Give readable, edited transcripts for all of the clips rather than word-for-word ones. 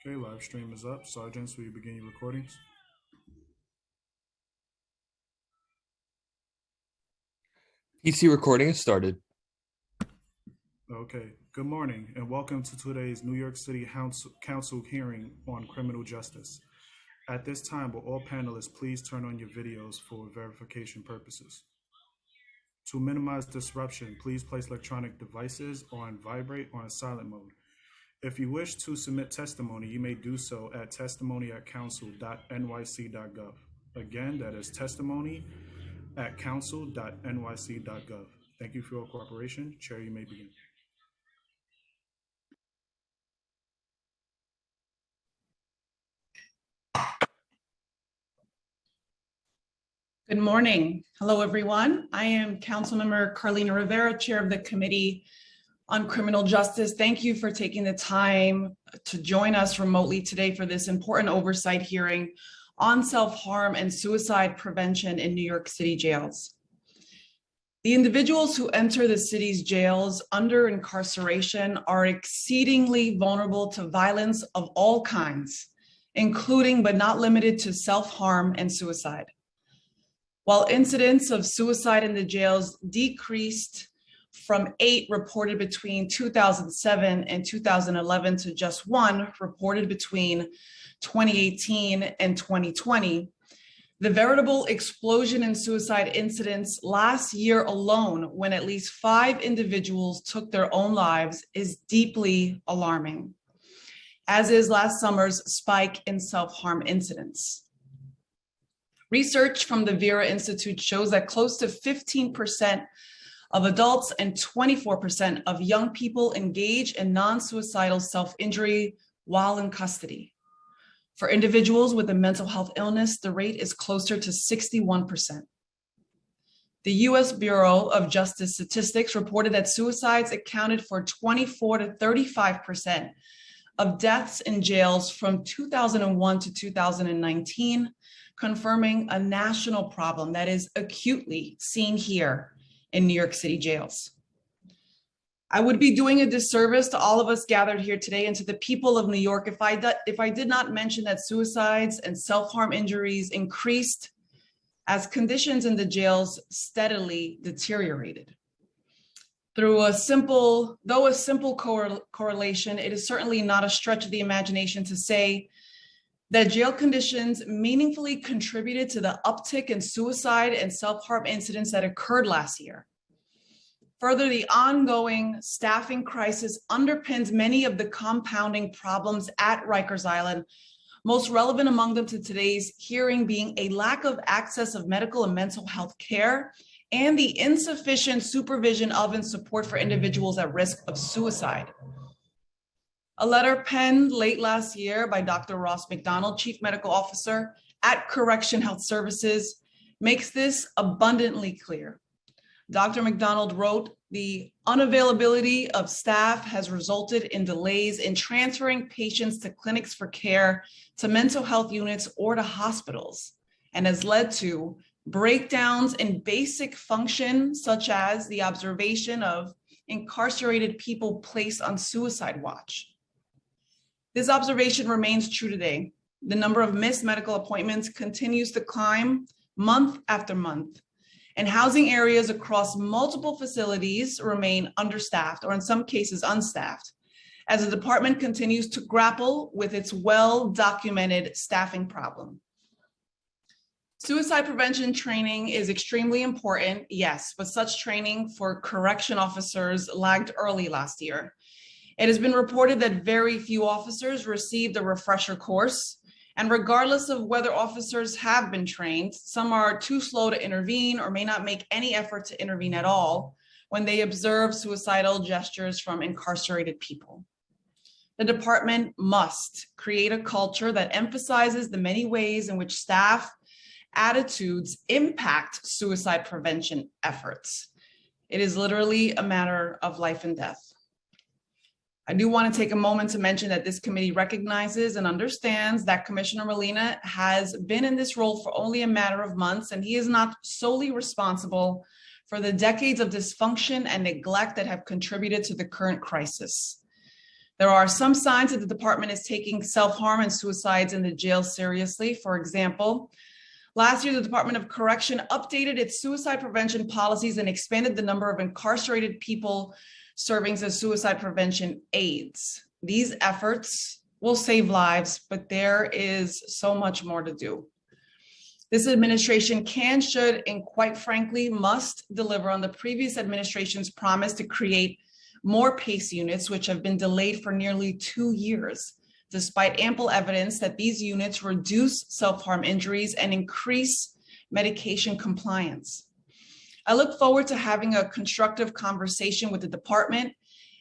Okay, live stream is up. Sergeants, will you begin your recordings? PC recording has started. Okay, good morning and welcome to today's New York City Council hearing on criminal justice. At this time, will all panelists please turn on your videos for verification purposes. To minimize disruption, please place electronic devices on vibrate or on silent mode. If you wish to submit testimony, you may do so at testimony@council.nyc.gov. Again, that is testimony@council.nyc.gov. Thank you for your cooperation. Chair, you may begin. Good morning. Hello, everyone. I am Councilmember Carlina Rivera, Chair of the Committee on Criminal Justice. Thank you for taking the time to join us remotely today for this important oversight hearing on self-harm and suicide prevention in New York City jails. The individuals who enter the city's jails under incarceration are exceedingly vulnerable to violence of all kinds, including but not limited to self-harm and suicide. While incidents of suicide in the jails decreased from 8 reported between 2007 and 2011 to just 1 reported between 2018 and 2020, the veritable explosion in suicide incidents last year alone, when at least 5 individuals took their own lives, is deeply alarming, as is last summer's spike in self-harm incidents. Research from the Vera Institute shows that close to 15% of adults and 24% of young people engage in non-suicidal self-injury while in custody. For individuals with a mental health illness, the rate is closer to 61%. The U.S. Bureau of Justice Statistics reported that suicides accounted for 24 to 35% of deaths in jails from 2001 to 2019, confirming a national problem that is acutely seen here in New York City jails. I would be doing a disservice to all of us gathered here today and to the people of New York if I did not mention that suicides and self-harm injuries increased as conditions in the jails steadily deteriorated. Though a simple correlation, it is certainly not a stretch of the imagination to say that jail conditions meaningfully contributed to the uptick in suicide and self-harm incidents that occurred last year. Further, the ongoing staffing crisis underpins many of the compounding problems at Rikers Island, most relevant among them to today's hearing being a lack of access of medical and mental health care and the insufficient supervision of and support for individuals at risk of suicide. A letter penned late last year by Dr. Ross McDonald, Chief Medical Officer at Correction Health Services, makes this abundantly clear. Dr. McDonald wrote, "The unavailability of staff has resulted in delays in transferring patients to clinics for care, to mental health units, or to hospitals, and has led to breakdowns in basic function, such as the observation of incarcerated people placed on suicide watch." This observation remains true today. The number of missed medical appointments continues to climb month after month, and housing areas across multiple facilities remain understaffed, or in some cases unstaffed, as the department continues to grapple with its well-documented staffing problem. Suicide prevention training is extremely important, yes, but such training for correction officers lagged early last year. It has been reported that very few officers received a refresher course, and regardless of whether officers have been trained, some are too slow to intervene or may not make any effort to intervene at all when they observe suicidal gestures from incarcerated people. The department must create a culture that emphasizes the many ways in which staff attitudes impact suicide prevention efforts. It is literally a matter of life and death. I do want to take a moment to mention that this committee recognizes and understands that Commissioner Molina has been in this role for only a matter of months, and he is not solely responsible for the decades of dysfunction and neglect that have contributed to the current crisis. There are some signs that the department is taking self-harm and suicides in the jail seriously. For example, last year, the Department of Correction updated its suicide prevention policies and expanded the number of incarcerated people serving as suicide prevention aides. These efforts will save lives, but there is so much more to do. This administration can, should, and quite frankly, must deliver on the previous administration's promise to create more PACE units, which have been delayed for nearly 2 years, despite ample evidence that these units reduce self-harm injuries and increase medication compliance. I look forward to having a constructive conversation with the department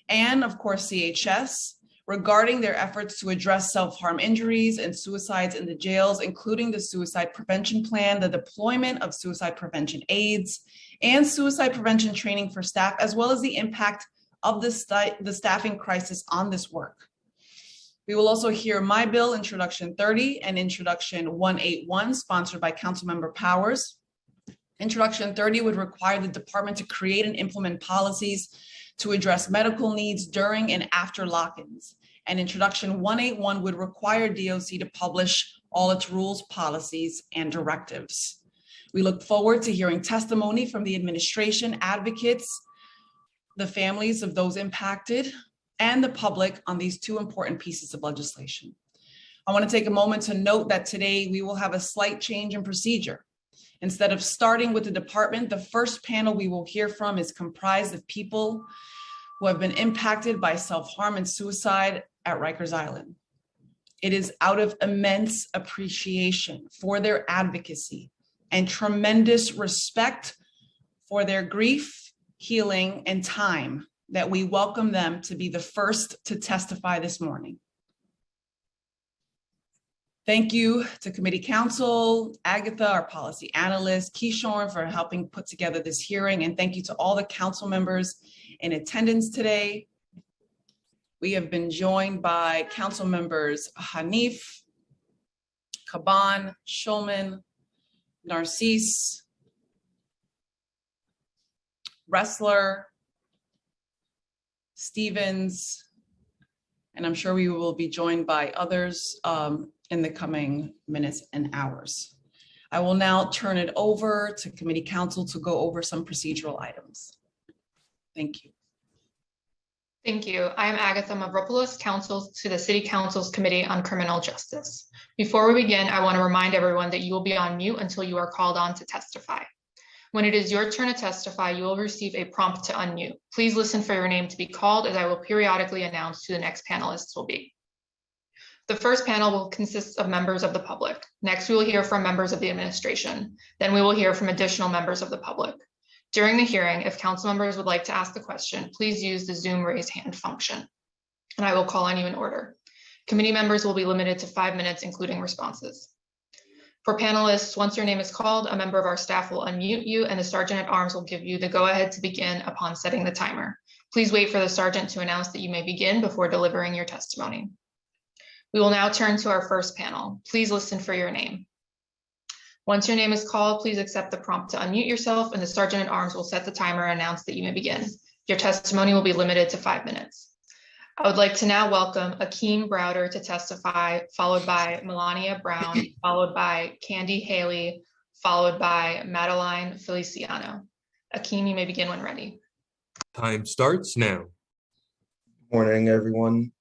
and, of course, CHS regarding their efforts to address self-harm injuries and suicides in the jails, including the suicide prevention plan, the deployment of suicide prevention aides, and suicide prevention training for staff, as well as the impact of the staffing crisis on this work. We will also hear my bill, Introduction 30, and Introduction 181, sponsored by Councilmember Powers. Introduction 30 would require the department to create and implement policies to address medical needs during and after lock-ins. And Introduction 181 would require DOC to publish all its rules, policies, and directives. We look forward to hearing testimony from the administration, advocates, the families of those impacted, and the public on these two important pieces of legislation. I want to take a moment to note that today we will have a slight change in procedure. Instead of starting with the department, the first panel we will hear from is comprised of people who have been impacted by self-harm and suicide at Rikers Island. It is out of immense appreciation for their advocacy and tremendous respect for their grief, healing, and time that we welcome them to be the first to testify this morning. Thank you to committee counsel, Agatha, our policy analyst, Keishorn, for helping put together this hearing. And thank you to all the council members in attendance today. We have been joined by council members Hanif, Kaban, Schulman, Narcisse, Ressler, Stevens, and I'm sure we will be joined by others in the coming minutes and hours. I will now turn it over to committee counsel to go over some procedural items. Thank you. Thank you. I am Agatha Mavropoulos, counsel to the City Council's Committee on Criminal Justice. Before we begin, I want to remind everyone that you will be on mute until you are called on to testify. When it is your turn to testify, you will receive a prompt to unmute. Please listen for your name to be called, as I will periodically announce who the next panelists will be. The first panel will consist of members of the public. Next, we will hear from members of the administration. Then we will hear from additional members of the public. During the hearing, if council members would like to ask the question, please use the Zoom raise hand function, and I will call on you in order. Committee members will be limited to 5 minutes, including responses. For panelists, once your name is called, a member of our staff will unmute you, and the Sergeant at Arms will give you the go-ahead to begin upon setting the timer. Please wait for the Sergeant to announce that you may begin before delivering your testimony. We will now turn to our first panel. Please listen for your name. Once your name is called, please accept the prompt to unmute yourself, and the Sergeant at Arms will set the timer and announce that you may begin. Your testimony will be limited to 5 minutes. I would like to now welcome Akeem Browder to testify, followed by Melania Brown, followed by Candy Haley, followed by Madeline Feliciano. Akeem, you may begin when ready. Time starts now. Good morning, everyone.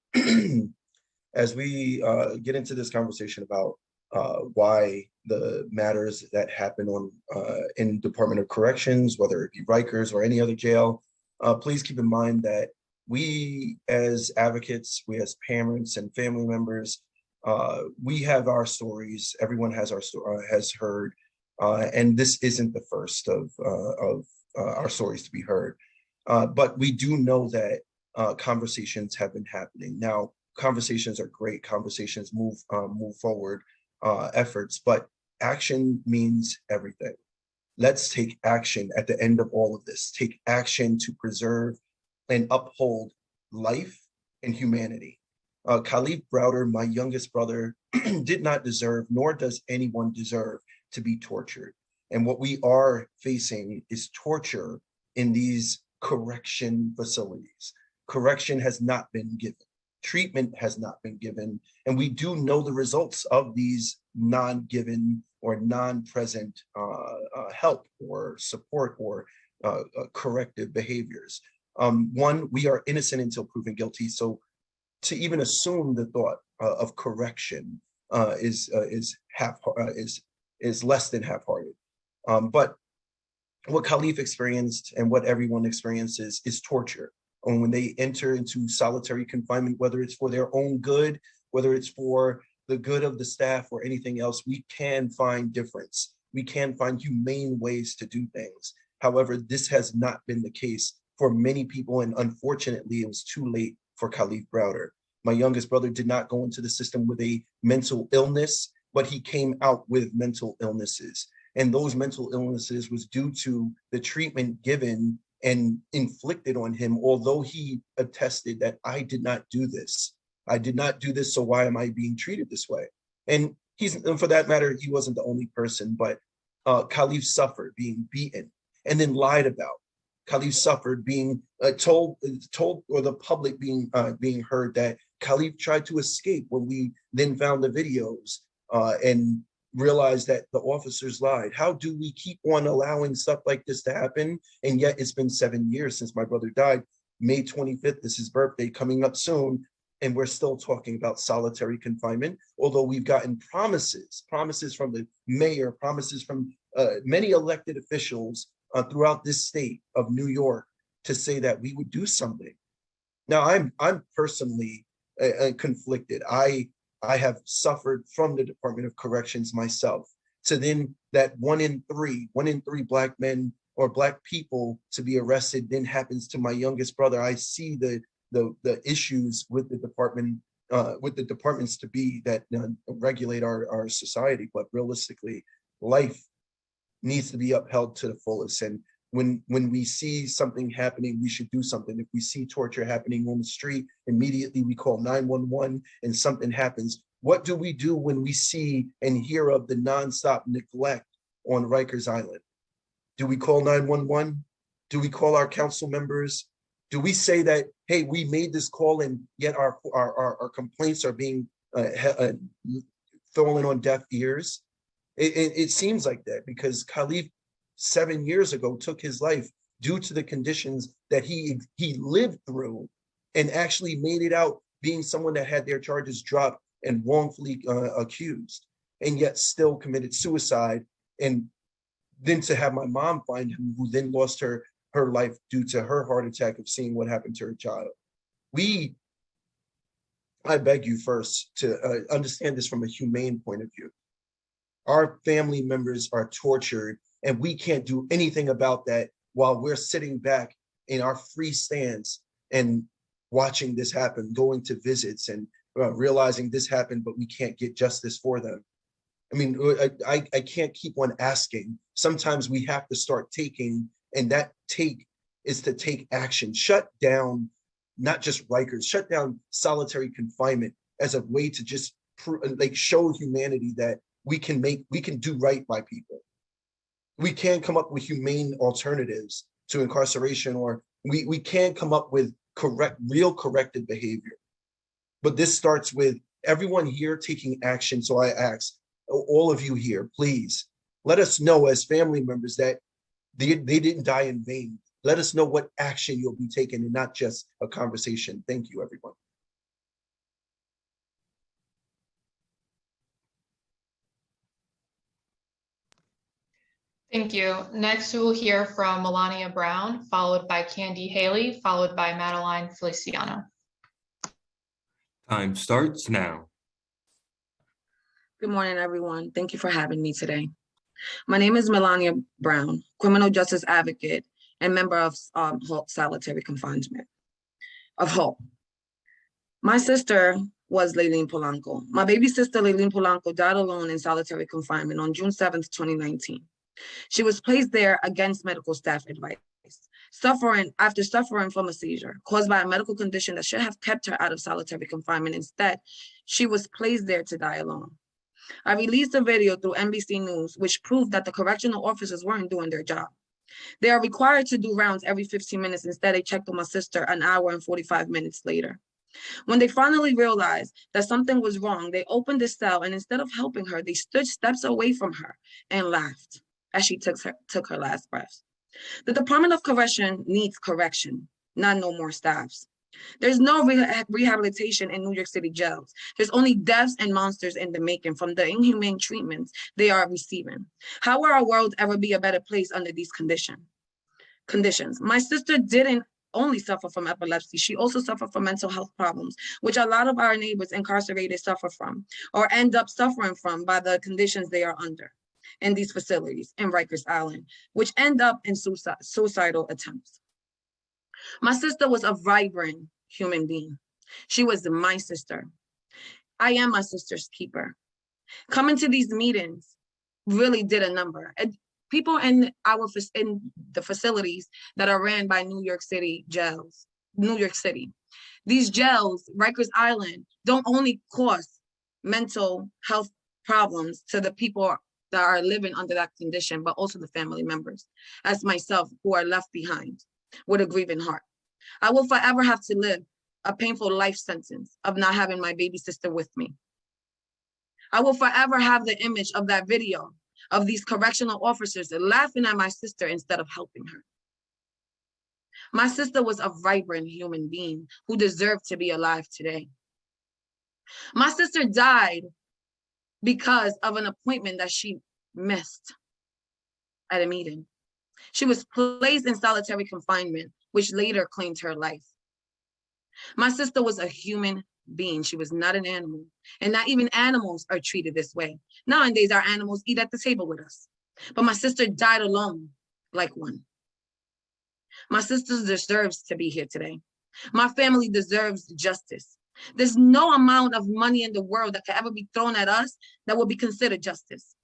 As we get into this conversation about why the matters that happen on in Department of Corrections, whether it be Rikers or any other jail, please keep in mind that we as advocates, we as parents and family members, we have our stories. Everyone has has heard, and this isn't the first of our stories to be heard. But we do know that conversations have been happening. Now, conversations are great. Conversations move forward efforts, but action means everything. Let's take action at the end of all of this. Take action to preserve and uphold life and humanity. Khalif Browder, my youngest brother, did not deserve, nor does anyone deserve, to be tortured. And what we are facing is torture in these correction facilities. Correction has not been given. treatment has not been given, and we do know the results of these non-given or non-present help or support or corrective behaviors. One, we are innocent until proven guilty. So to even assume the thought of correction is less than half-hearted. But what Khalif experienced and what everyone experiences is torture. And when they enter into solitary confinement, whether it's for their own good, whether it's for the good of the staff or anything else, we can find difference. We can find humane ways to do things. However, this has not been the case for many people, and unfortunately, it was too late for Khalif Browder. My youngest brother did not go into the system with a mental illness, but he came out with mental illnesses. And those mental illnesses was due to the treatment given and inflicted on him, although he attested that I did not do this. I did not do this, so why am I being treated this way? And for that matter, he wasn't the only person, but Khalif suffered being beaten and then lied about. Khalif suffered being told, or the public being heard that Khalif tried to escape when we then found the videos and realized that the officers lied. How do we keep on allowing stuff like this to happen? And yet it's been 7 years since my brother died. May 25th is his birthday, coming up soon. And we're still talking about solitary confinement, although we've gotten promises from the mayor, promises from many elected officials throughout this state of New York to say that we would do something. Now, I'm personally conflicted. I have suffered from the Department of Corrections myself. So then that one in three Black men or Black people to be arrested then happens to my youngest brother. I see the issues with the department, with the departments to be that regulate our society, but realistically, life needs to be upheld to the fullest. And when we see something happening, we should do something. If we see torture happening on the street, immediately we call 911 and something happens. What do we do when we see and hear of the nonstop neglect on Rikers Island? Do we call 911? Do we call our council members? Do we say that, hey, we made this call and yet our complaints are being fallen on deaf ears? It seems like that because Khalif 7 years ago took his life due to the conditions that he lived through and actually made it out being someone that had their charges dropped and wrongfully accused, and yet still committed suicide. And then to have my mom find him, who then lost her life due to her heart attack of seeing what happened to her child. I beg you first to understand this from a humane point of view. Our family members are tortured and we can't do anything about that while we're sitting back in our free stance and watching this happen, going to visits and realizing this happened, but we can't get justice for them. I mean, I can't keep on asking. Sometimes we have to start taking, and that take is to take action. Shut down, not just Rikers, shut down solitary confinement as a way to just show humanity that we can do right by people. We can come up with humane alternatives to incarceration, or we can come up with real corrective behavior. But this starts with everyone here taking action. So I ask all of you here, please let us know as family members that they didn't die in vain. Let us know what action you'll be taking and not just a conversation. Thank you, everyone. Thank you. Next, we will hear from Melania Brown, followed by Candy Haley, followed by Madeline Feliciano. Time starts now. Good morning, everyone. Thank you for having me today. My name is Melania Brown, criminal justice advocate and member of HALT solitary confinement, of HALT. My sister was Layleen Polanco. My baby sister, Layleen Polanco, died alone in solitary confinement on June 7th, 2019. She was placed there against medical staff advice, after suffering from a seizure caused by a medical condition that should have kept her out of solitary confinement. Instead, she was placed there to die alone. I released a video through NBC News, which proved that the correctional officers weren't doing their job. They are required to do rounds every 15 minutes. Instead, they checked on my sister an hour and 45 minutes later. When they finally realized that something was wrong, they opened the cell, and instead of helping her, they stood steps away from her and laughed as she took her last breath. The Department of Correction needs correction, not no more staffs. There's no rehabilitation in New York City jails. There's only deaths and monsters in the making from the inhumane treatments they are receiving. How will our world ever be a better place under these conditions? My sister didn't only suffer from epilepsy. She also suffered from mental health problems, which a lot of our neighbors incarcerated suffer from or end up suffering from by the conditions they are under in these facilities in Rikers Island, which end up in suicidal attempts. My sister was a vibrant human being. She was my sister. I am my sister's keeper. Coming to these meetings really did a number. People in the facilities that are ran by New York City jails, New York City. These jails, Rikers Island, don't only cause mental health problems to the people that are living under that condition, but also the family members, as myself, who are left behind with a grieving heart. I will forever have to live a painful life sentence of not having my baby sister with me. I will forever have the image of that video of these correctional officers laughing at my sister instead of helping her. My sister was a vibrant human being who deserved to be alive today. My sister died because of an appointment that she missed at a meeting. She was placed in solitary confinement, which later claimed her life. My sister was a human being. She was not an animal, and not even animals are treated this way. Nowadays, our animals eat at the table with us, but my sister died alone like one. My sister deserves to be here today. My family deserves justice. There's no amount of money in the world that could ever be thrown at us that will be considered justice.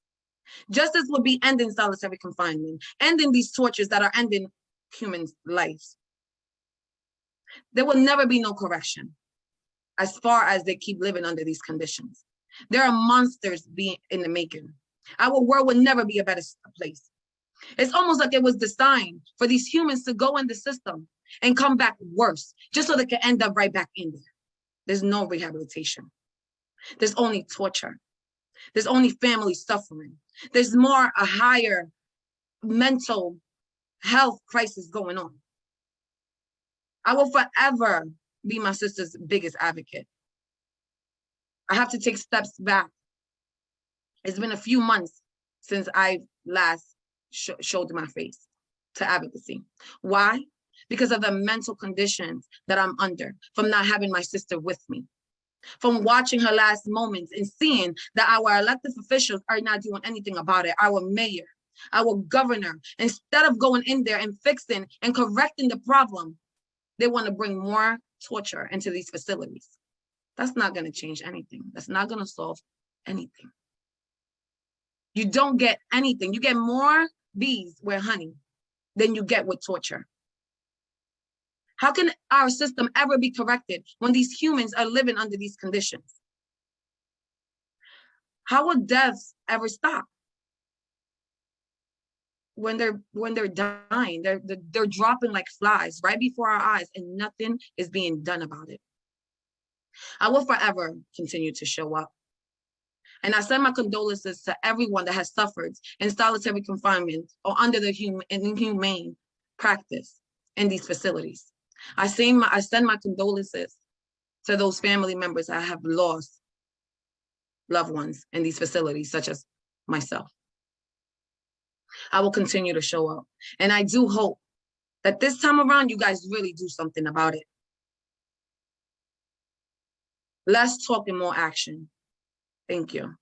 Justice would be ending solitary confinement, ending these tortures that are ending human lives. There will never be no correction as far as they keep living under these conditions. There are monsters being in the making. Our world will never be a better place. It's almost like it was designed for these humans to go in the system and come back worse, just so they can end up right back in there. There's no rehabilitation. There's only torture. There's only family suffering. There's a higher mental health crisis going on. I will forever be my sister's biggest advocate. I have to take steps back. It's been a few months since I last showed my face to advocacy. Why? Because of the mental conditions that I'm under from not having my sister with me, from watching her last moments and seeing that our elected officials are not doing anything about it. Our mayor, our governor, instead of going in there and fixing and correcting the problem, they want to bring more torture into these facilities. That's not going to change anything. That's not going to solve anything. You don't get anything. You get more bees with honey than you get with torture. How can our system ever be corrected when these humans are living under these conditions? How will deaths ever stop? When they're dying, they're dropping like flies right before our eyes, and nothing is being done about it. I will forever continue to show up. And I send my condolences to everyone that has suffered in solitary confinement or under the inhumane practice in these facilities. I send my condolences to those family members that have lost loved ones in these facilities, such as myself. I will continue to show up. And I do hope that this time around, you guys really do something about it. Less talk and more action. Thank you.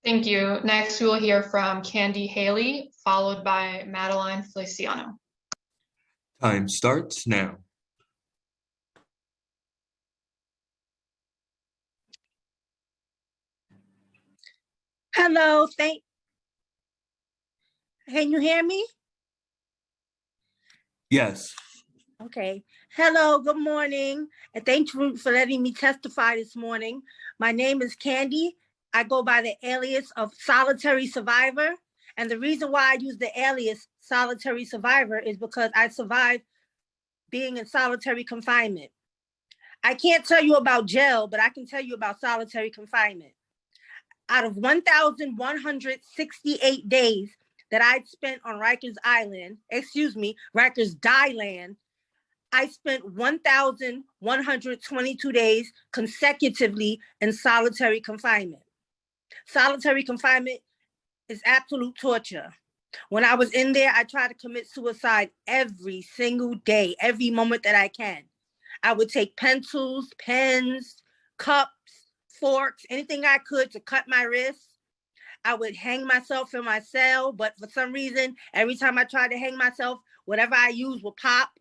Thank you. Next, we will hear from Candy Haley, followed by Madeline Feliciano. Time starts now. Hello, can you hear me? Yes. Okay. Hello, good morning, and thank you for letting me testify this morning. My name is Candy. I go by the alias of Solitary Survivor, And the reason why I use the alias solitary survivor is because I survived being in solitary confinement. I can't tell you about jail, but I can tell you about solitary confinement. Out of 1,168 days that I'd spent on Rikers Island, I spent 1,122 days consecutively in solitary confinement. Solitary confinement is absolute torture. When I was in there, I tried to commit suicide every single day, every moment that I can. I would take pencils, pens, cups, forks, anything I could to cut my wrists. I would hang myself in my cell, but for some reason, every time I tried to hang myself, whatever I used would pop,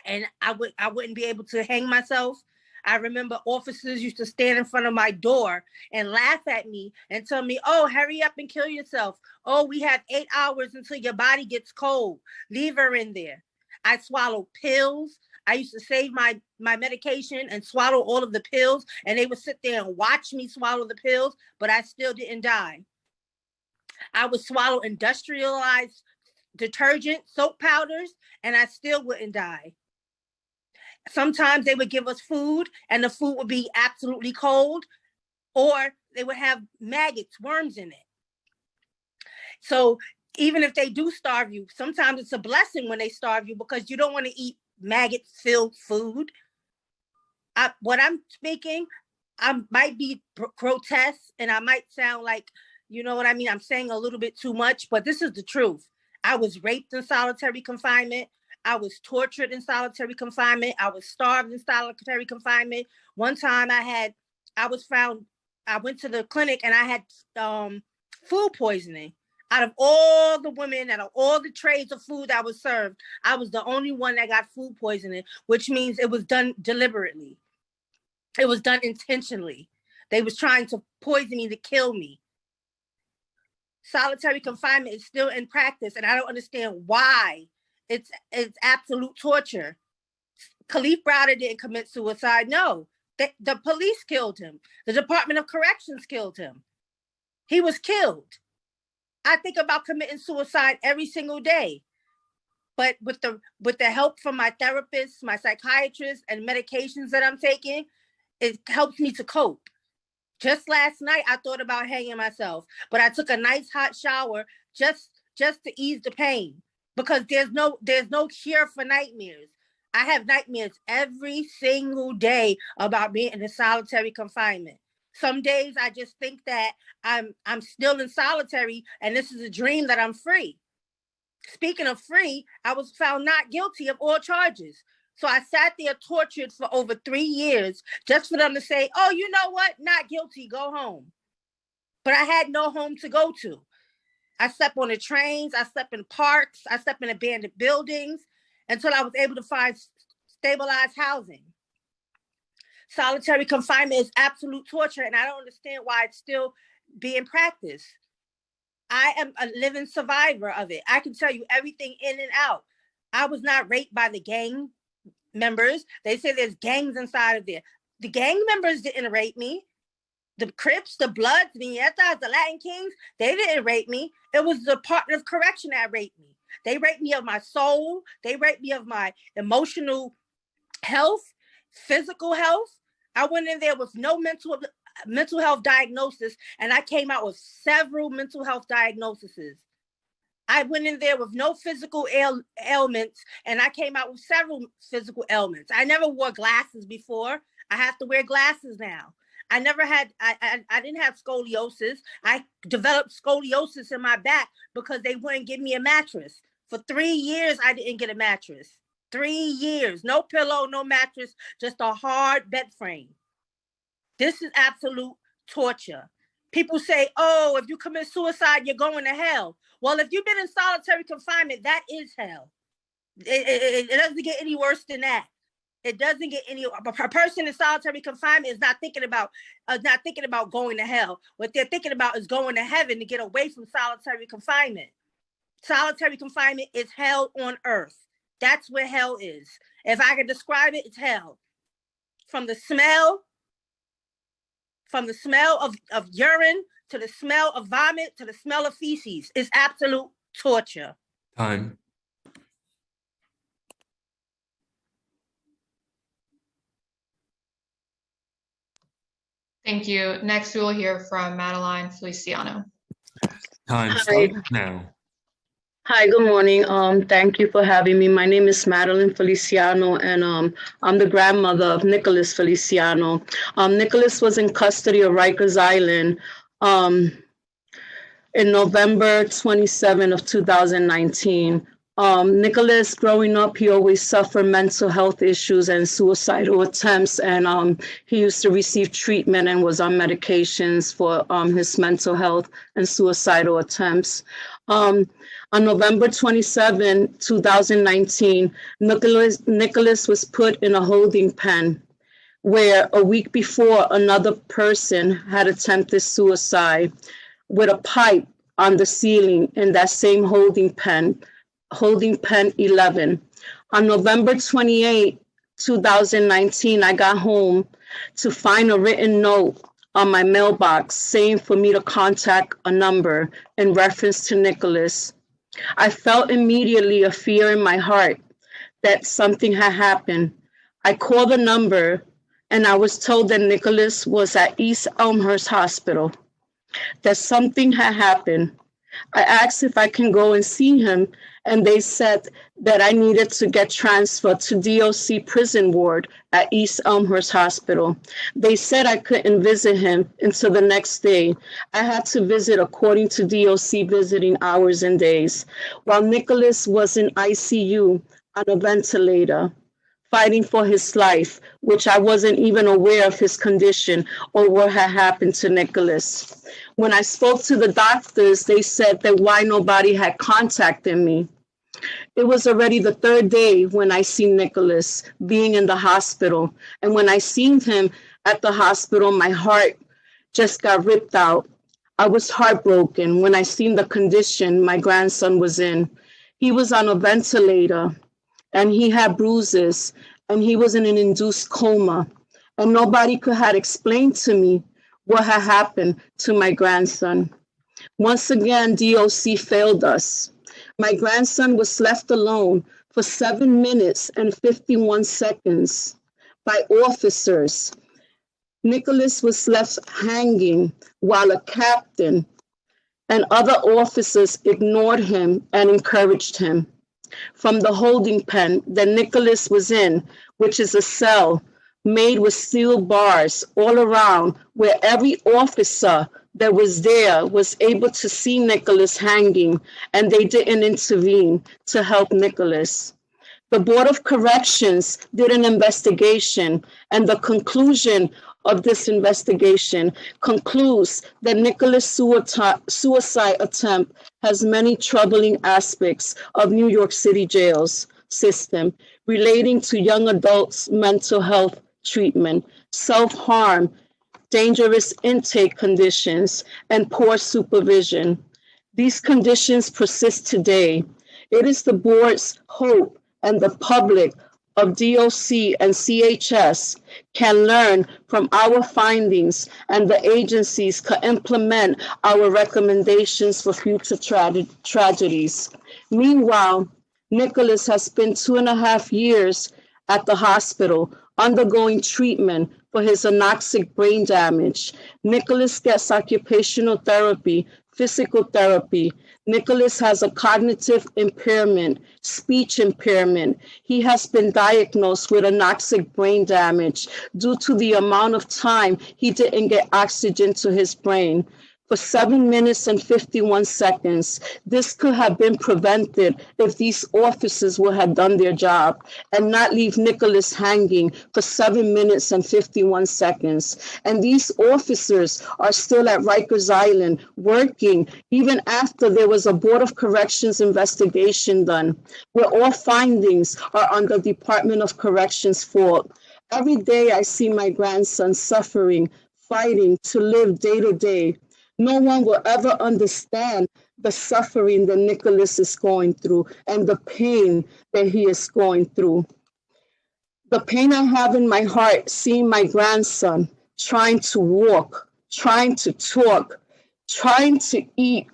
and I wouldn't be able to hang myself. I remember officers used to stand in front of my door and laugh at me and tell me, "Oh, hurry up and kill yourself. Oh, we have 8 hours until your body gets cold. Leave her in there." I swallowed pills. I used to save my medication and swallow all of the pills, and they would sit there and watch me swallow the pills, but I still didn't die. I would swallow industrialized detergent, soap powders, and I still wouldn't die. Sometimes they would give us food and the food would be absolutely cold, or they would have maggots, worms in it. So even if they do starve you, sometimes it's a blessing when they starve you because you don't want to eat maggot-filled food. What I'm speaking, I might be grotesque and I might sound like, you know what I mean? I'm saying a little bit too much, but this is the truth. I was raped in solitary confinement. I was tortured in solitary confinement. I was starved in solitary confinement. One time I went to the clinic and I had food poisoning. Out of all the women, out of all the trays of food that was served, I was the only one that got food poisoning, which means it was done deliberately. It was done intentionally. They was trying to poison me to kill me. Solitary confinement is still in practice, and I don't understand why. It's absolute torture. Khalif Browder didn't commit suicide. No, the police killed him. The Department of Corrections killed him. He was killed. I think about committing suicide every single day, but with the help from my therapist, my psychiatrist, and medications that I'm taking, it helps me to cope. Just last night, I thought about hanging myself, but I took a nice hot shower just to ease the pain, because there's no cure for nightmares. I have nightmares every single day about being in a solitary confinement. Some days I just think that I'm still in solitary and this is a dream that I'm free. Speaking of free, I was found not guilty of all charges. So I sat there tortured for over 3 years just for them to say, "Oh, you know what? Not guilty, go home." But I had no home to go to. I slept on the trains, I slept in parks, I slept in abandoned buildings until I was able to find stabilized housing. Solitary confinement is absolute torture, and I don't understand why it's still being practiced. I am a living survivor of it. I can tell you everything in and out. I was not raped by the gang members. They say there's gangs inside of there. The gang members didn't rape me. The Crips, the Bloods, the Nietas, the Latin Kings, they didn't rape me. It was the Department of Correction that raped me. They raped me of my soul. They raped me of my emotional health, physical health. I went in there with no mental health diagnosis, and I came out with several mental health diagnoses. I went in there with no physical ailments, and I came out with several physical ailments. I never wore glasses before. I have to wear glasses now. I didn't have scoliosis. I developed scoliosis in my back because they wouldn't give me a mattress. For 3 years, I didn't get a mattress. 3 years, no pillow, no mattress, just a hard bed frame. This is absolute torture. People say, "Oh, if you commit suicide, you're going to hell." Well, if you've been in solitary confinement, that is hell. It doesn't get any worse than that. It doesn't get any. A person in solitary confinement is not thinking about going to hell. What they're thinking about is going to heaven to get away from solitary confinement. Solitary confinement is hell on earth. That's where hell is. If I could describe it, it's hell. From the smell of urine to the smell of vomit, to the smell of feces. It's absolute torture. Time. Thank you. Next, we will hear from Madeline Feliciano. Time Hi. starts now. Hi, good morning. Thank you for having me. My name is Madeline Feliciano, and I'm the grandmother of Nicholas Feliciano. Nicholas was in custody of Rikers Island in November 27 of 2019. Nicholas, growing up, he always suffered mental health issues and suicidal attempts, and he used to receive treatment and was on medications for his mental health and suicidal attempts. On November 27, 2019, Nicholas was put in a holding pen where a week before another person had attempted suicide with a pipe on the ceiling in that same holding pen 11. On November 28, 2019, I got home to find a written note on my mailbox saying for me to contact a number in reference to Nicholas. I felt immediately a fear in my heart that something had happened. I called the number and I was told that Nicholas was at East Elmhurst Hospital, that something had happened. I asked if I can go and see him, and they said that I needed to get transferred to DOC prison ward at East Elmhurst Hospital. They said I couldn't visit him until the next day. I had to visit according to DOC visiting hours and days, while Nicholas was in ICU on a ventilator, fighting for his life, which I wasn't even aware of his condition or what had happened to Nicholas. When I spoke to the doctors, they said that why nobody had contacted me. It was already the third day when I seen Nicholas being in the hospital. And when I seen him at the hospital, my heart just got ripped out. I was heartbroken when I seen the condition my grandson was in. He was on a ventilator and he had bruises and he was in an induced coma. And nobody could have explained to me what had happened to my grandson. Once again, DOC failed us. My grandson was left alone for 7 minutes and 51 seconds by officers. Nicholas was left hanging while a captain and other officers ignored him and encouraged him. From the holding pen that Nicholas was in, which is a cell made with steel bars all around, where every officer that was there was able to see Nicholas hanging, and they didn't intervene to help Nicholas. The Board of Corrections did an investigation, and the conclusion of this investigation concludes that Nicholas' suicide attempt has many troubling aspects of New York City jails system relating to young adults' mental health treatment, self-harm, dangerous intake conditions, and poor supervision. These conditions persist today. It is the board's hope and the public of DOC and CHS can learn from our findings, and the agencies can implement our recommendations for future tragedies. Meanwhile, Nicholas has spent 2.5 years at the hospital undergoing treatment for his anoxic brain damage. Nicholas gets occupational therapy, physical therapy. Nicholas has a cognitive impairment, speech impairment. He has been diagnosed with anoxic brain damage due to the amount of time he didn't get oxygen to his brain. For 7 minutes and 51 seconds. This could have been prevented if these officers would have done their job and not leave Nicholas hanging for 7 minutes and 51 seconds. And these officers are still at Rikers Island working even after there was a Board of Corrections investigation done, where all findings are on the Department of Corrections' fault. Every day I see my grandson suffering, fighting to live day to day. No one will ever understand the suffering that Nicholas is going through and the pain that he is going through. The pain I have in my heart seeing my grandson trying to walk, trying to talk, trying to eat,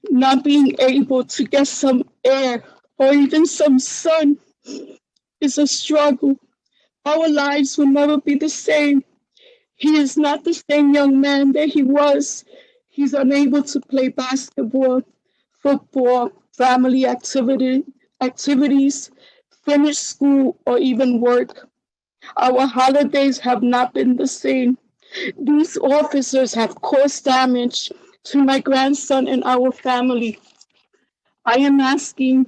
not being able to get some air or even some sun is a struggle. Our lives will never be the same. He is not the same young man that he was. He's unable to play basketball, football, family activities, finish school, or even work. Our holidays have not been the same. These officers have caused damage to my grandson and our family. I am asking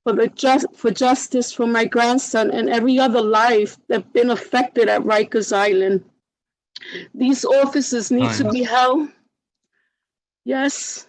for justice for my grandson and every other life that's been affected at Rikers Island. These officers need to be held. Yes.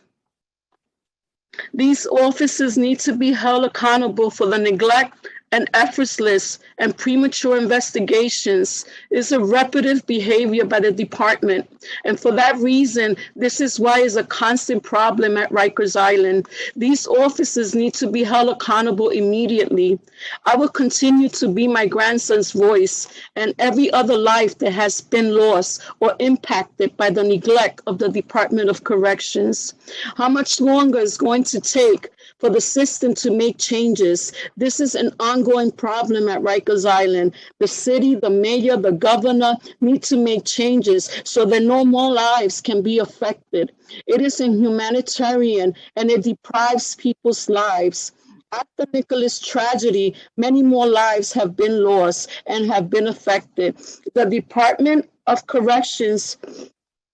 These officers need to be held accountable for the neglect and effortless and premature investigations. Is a repetitive behavior by the department. And for that reason, this is why it's a constant problem at Rikers Island. These officers need to be held accountable immediately. I will continue to be my grandson's voice and every other life that has been lost or impacted by the neglect of the Department of Corrections. How much longer is going to take for the system to make changes? This is an ongoing problem at Rikers Island. The city, the mayor, the governor need to make changes so that no more lives can be affected. It is inhumanitarian and it deprives people's lives. After Nicholas' tragedy, many more lives have been lost and have been affected. The Department of Corrections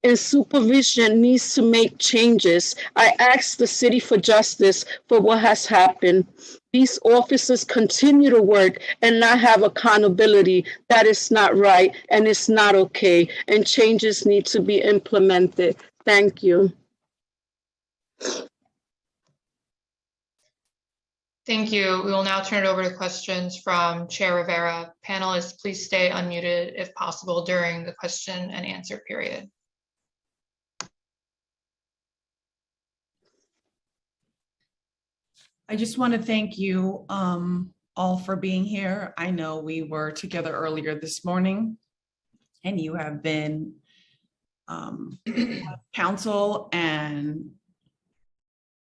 and supervision needs to make changes. I ask the city for justice for what has happened. These officers continue to work and not have accountability. That is not right and it's not okay. And changes need to be implemented. Thank you. Thank you. We will now turn it over to questions from Chair Rivera. Panelists, please stay unmuted if possible during the question and answer period. I just want to thank you all for being here. I know we were together earlier this morning and you have been counsel and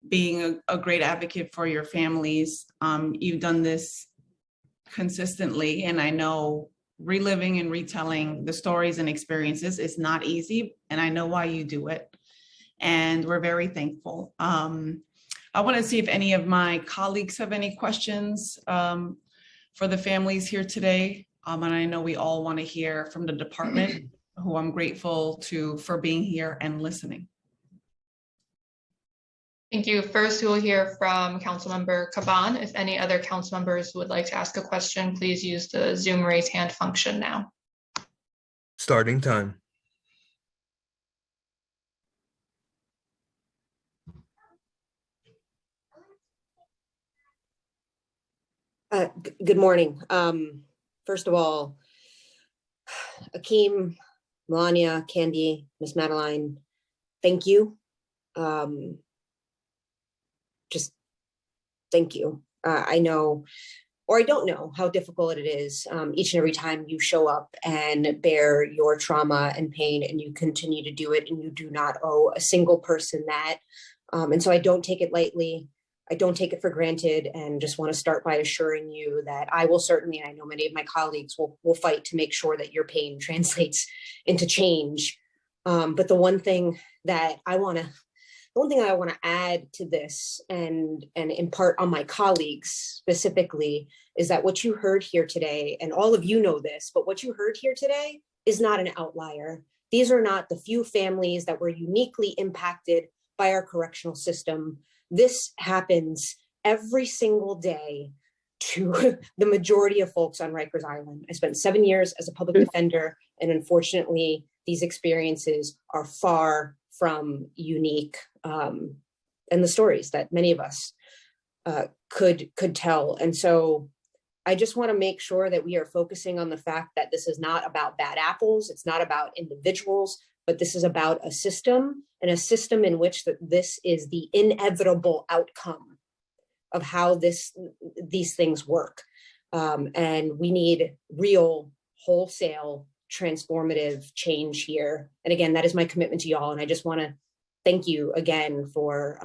being a great advocate for your families. You've done this consistently, and I know reliving and retelling the stories and experiences is not easy, and I know why you do it, and we're very thankful. I want to see if any of my colleagues have any questions for the families here today, and I know we all want to hear from the department, who I'm grateful to for being here and listening. Thank you. First, we will hear from Councilmember Caban. If any other council members would like to ask a question, please use the Zoom raise hand function now. Starting time. Good morning. First of all, Akeem, Melania, Candy, Miss Madeline, thank you. Just thank you. I know, or I don't know how difficult it is each and every time you show up and bear your trauma and pain, and you continue to do it, and you do not owe a single person that. And so I don't take it lightly. I don't take it for granted, and just want to start by assuring you that I will certainly, and I know many of my colleagues will fight to make sure that your pain translates into change. But the one thing I want to add to this and impart on my colleagues specifically is that what you heard here today, and all of you know this, but what you heard here today is not an outlier. These are not the few families that were uniquely impacted by our correctional system. This happens every single day to the majority of folks on Rikers Island. I spent 7 years as a public defender, and unfortunately, these experiences are far from unique, and the stories that many of us could tell. And so I just want to make sure that we are focusing on the fact that this is not about bad apples. It's not about individuals, but this is about a system, and a system in which this is the inevitable outcome of how these things work. And we need real, wholesale transformative change here. And again, that is my commitment to y'all. And I just want to thank you again for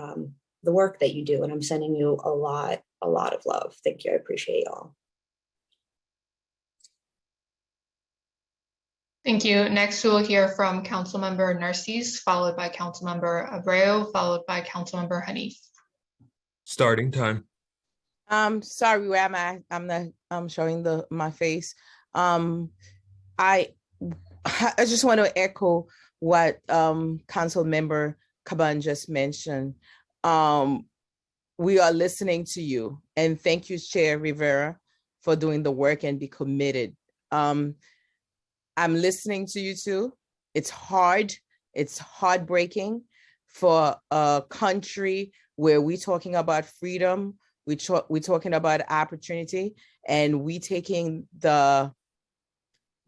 the work that you do. And I'm sending you a lot of love. Thank you. I appreciate y'all. Thank you. Next, we will hear from Councilmember Narcisse, followed by Councilmember Abreu, followed by Councilmember Hanif. Starting time. Sorry, where am I? I'm showing my face. I just want to echo what Council Member Caban just mentioned. We are listening to you, and thank you, Chair Rivera, for doing the work and be committed. I'm listening to you too. It's hard. It's heartbreaking for a country where we're talking about freedom, we're talking about opportunity, and we taking the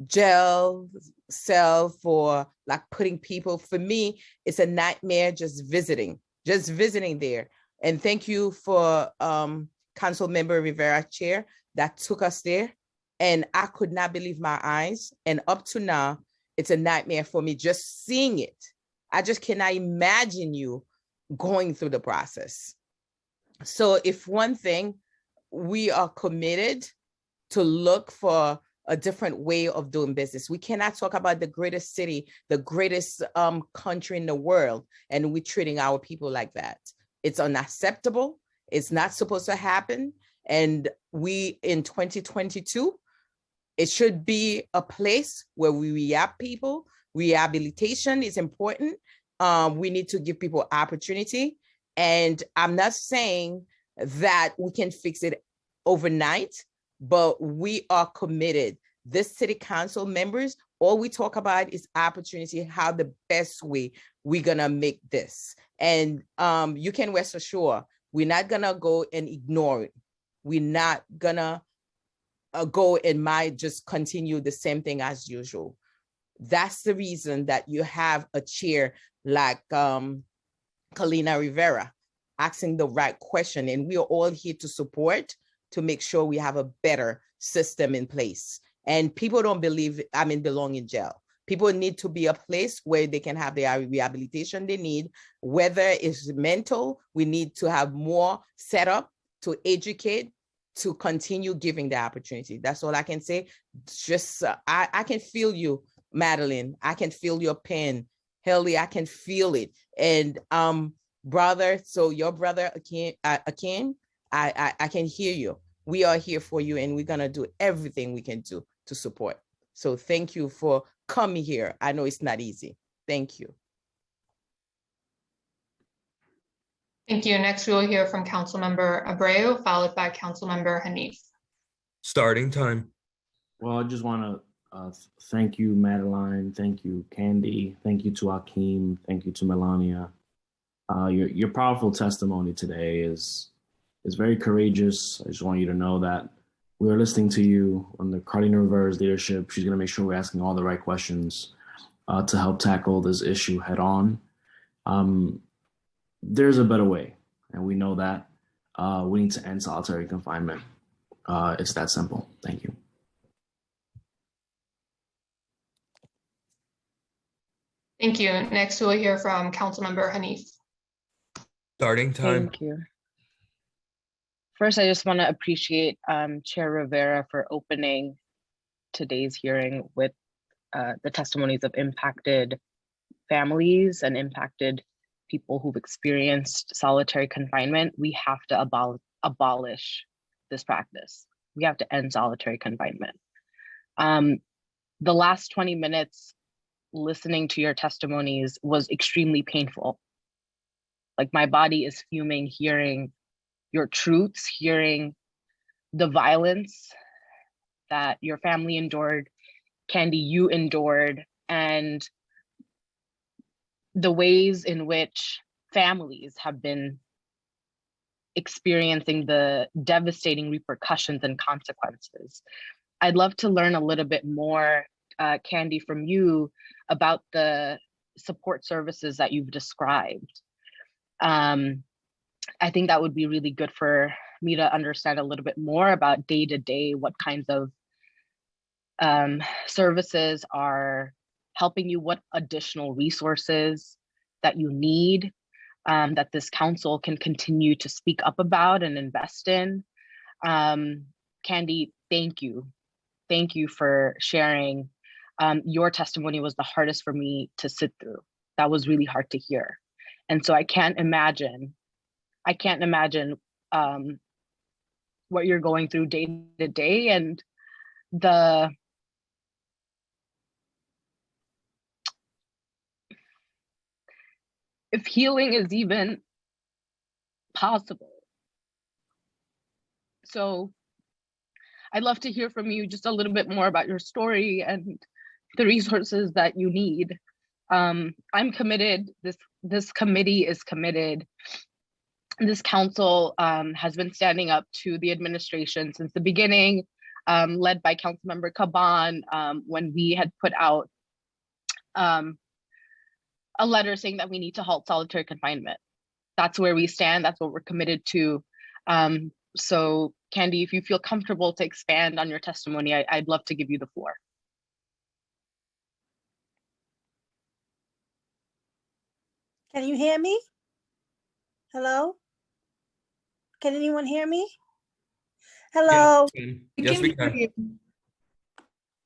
jail cell for like putting people. For me, it's a nightmare just visiting there. And thank you for Council Member Rivera, Chair, that took us there. And I could not believe my eyes. And up to now, it's a nightmare for me just seeing it. I just cannot imagine you going through the process. So if one thing, we are committed to look for a different way of doing business. We cannot talk about the greatest city, the greatest country in the world, and we're treating our people like that. It's unacceptable. It's not supposed to happen. And we, in 2022, it should be a place where we rehab people. Rehabilitation is important. We need to give people opportunity. And I'm not saying that we can fix it overnight, but we are committed. This city council members, all we talk about is opportunity, how the best way we're gonna make this. And you can rest assured, we're not gonna go and ignore it. We're not gonna go and might just continue the same thing as usual. That's the reason that you have a chair like Kalina Rivera asking the right question. And we are all here to support, to make sure we have a better system in place. And people don't belong in jail. People need to be a place where they can have the rehabilitation they need, whether it's mental, we need to have more set up to educate, to continue giving the opportunity. That's all I can say. Just, I can feel you, Madeline. I can feel your pain. Helly, I can feel it. And brother, so your brother, Akin, I can hear you. We are here for you, and we're gonna do everything we can do to support. So thank you for coming here. I know it's not easy. Thank you. Thank you. Next, we will hear from Councilmember Abreu, followed by Councilmember Hanif. Starting time. Well, I just want to thank you, Madeline. Thank you, Candy. Thank you to Akeem. Thank you to Melania. Your powerful testimony today is very courageous. I just want you to know that we are listening to you under Carlina Rivera's leadership. She's going to make sure we're asking all the right questions to help tackle this issue head on. There's a better way, and we know that. We need to end solitary confinement. It's that simple. Thank you. Thank you. Next, we'll hear from Councilmember Hanif. Starting time. Thank you. First, I just want to appreciate Chair Rivera for opening today's hearing with the testimonies of impacted families and impacted people who've experienced solitary confinement. We have to abolish this practice. We have to end solitary confinement. The last 20 minutes listening to your testimonies was extremely painful. Like, my body is fuming hearing your truths, hearing the violence that your family endured, Candy, you endured, and the ways in which families have been experiencing the devastating repercussions and consequences. I'd love to learn a little bit more, Candy, from you about the support services that you've described. I think that would be really good for me to understand a little bit more about day to day, what kinds of services are helping you, what additional resources that you need that this council can continue to speak up about and invest in. Candy, thank you. Thank you for sharing. Your testimony was the hardest for me to sit through. That was really hard to hear. And so I can't imagine what you're going through day to day, and if healing is even possible. So I'd love to hear from you just a little bit more about your story and the resources that you need. I'm committed, this committee is committed. This council has been standing up to the administration since the beginning, led by Councilmember Caban, when we had put out a letter saying that we need to halt solitary confinement. That's where we stand, that's what we're committed to. So Candy, if you feel comfortable to expand on your testimony, I'd love to give you the floor. Can you hear me? Hello? Can anyone hear me? Hello? Yes, we can.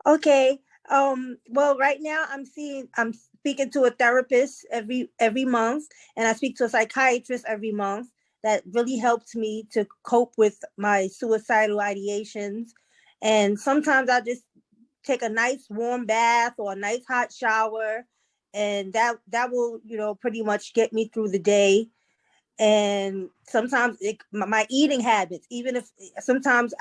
Okay. Well, right now I'm speaking to a therapist every month, and I speak to a psychiatrist every month. That really helps me to cope with my suicidal ideations. And sometimes I just take a nice warm bath or a nice hot shower, and that will, pretty much get me through the day. And sometimes my eating habits, even if sometimes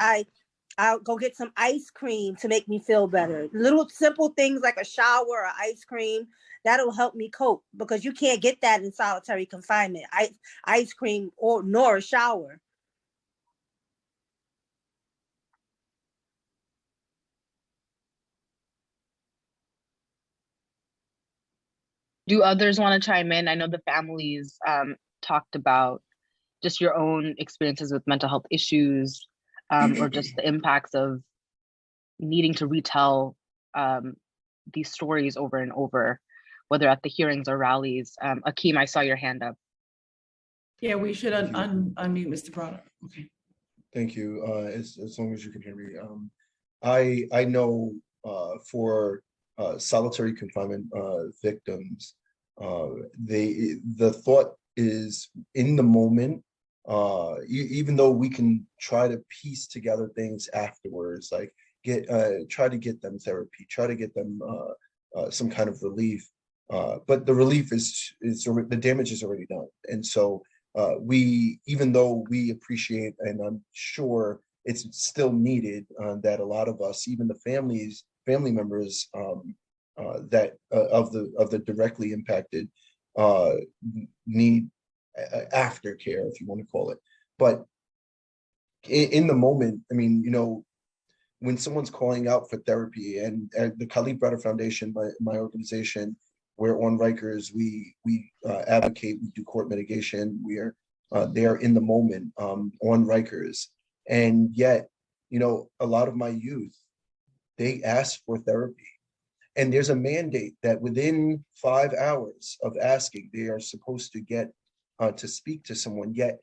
I'll go get some ice cream to make me feel better. Little simple things like a shower or ice cream, that'll help me cope, because you can't get that in solitary confinement, ice cream nor a shower. Do others want to chime in? I know the families talked about just your own experiences with mental health issues, or just the impacts of needing to retell these stories over and over, whether at the hearings or rallies. Akeem, I saw your hand up. Yeah, we should unmute Mr. Prada. Okay. Thank you. As long as you can hear me. I know for solitary confinement victims, the thought is in the moment, even though we can try to piece together things afterwards, like try to get them therapy, try to get them some kind of relief, but the relief is the damage is already done. And so even though we appreciate, and I'm sure it's still needed, that a lot of us, even the family members that of the directly impacted, need aftercare, if you want to call it. But in the moment, I mean, when someone's calling out for therapy, and the Khalid Browder Foundation, my organization, we're on Rikers, we advocate, we do court mitigation, we are there in the moment on Rikers. And yet, a lot of my youth, they ask for therapy. And there's a mandate that within 5 hours of asking, they are supposed to get to speak to someone. Yet,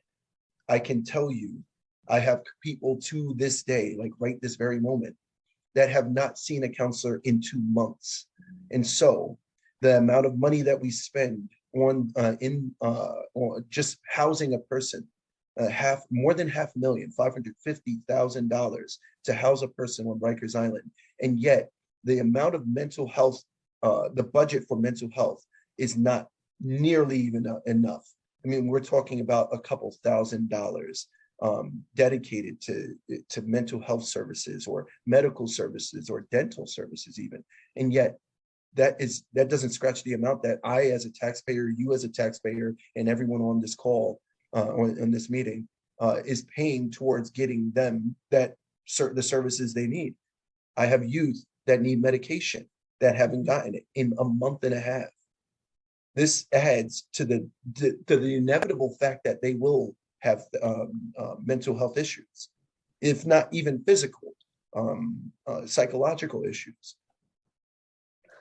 I can tell you, I have people to this day, like right this very moment, that have not seen a counselor in 2 months. And so the amount of money that we spend on just housing a person, more than $500,000, $550,000 to house a person on Rikers Island. And yet the amount of mental health, the budget for mental health is not nearly even enough. I mean, we're talking about a couple $1,000 dedicated to mental health services or medical services or dental services even. And yet that doesn't scratch the amount that I, as a taxpayer, you as a taxpayer, and everyone on this call, on this meeting, is paying towards getting them the services they need. I have youth that need medication that haven't gotten it in a month and a half. This adds to the inevitable fact that they will have mental health issues, if not even physical. psychological issues.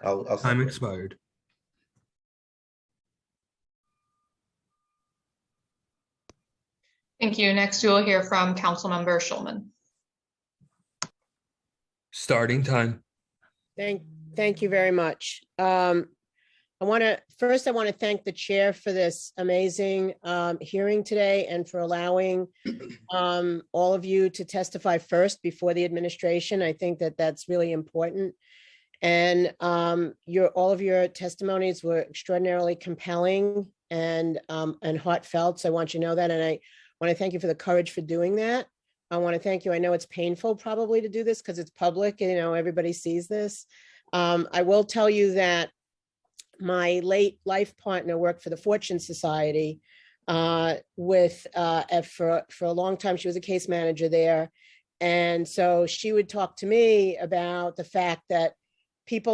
I'll stop Time there. expired. Thank you. Next, we will hear from Councilmember Schulman. Starting time. Thank you very much. I want to thank the chair for this amazing hearing today and for allowing all of you to testify first before the administration. I think that that's really important. And all of your testimonies were extraordinarily compelling and heartfelt. So I want you to know that. And I want to thank you for the courage for doing that. I want to thank you. I know it's painful probably to do this because it's public, you know, everybody sees this. I will tell you that my late life partner worked for the Fortune Society for a long time. She was a case manager there. And so she would talk to me about the fact that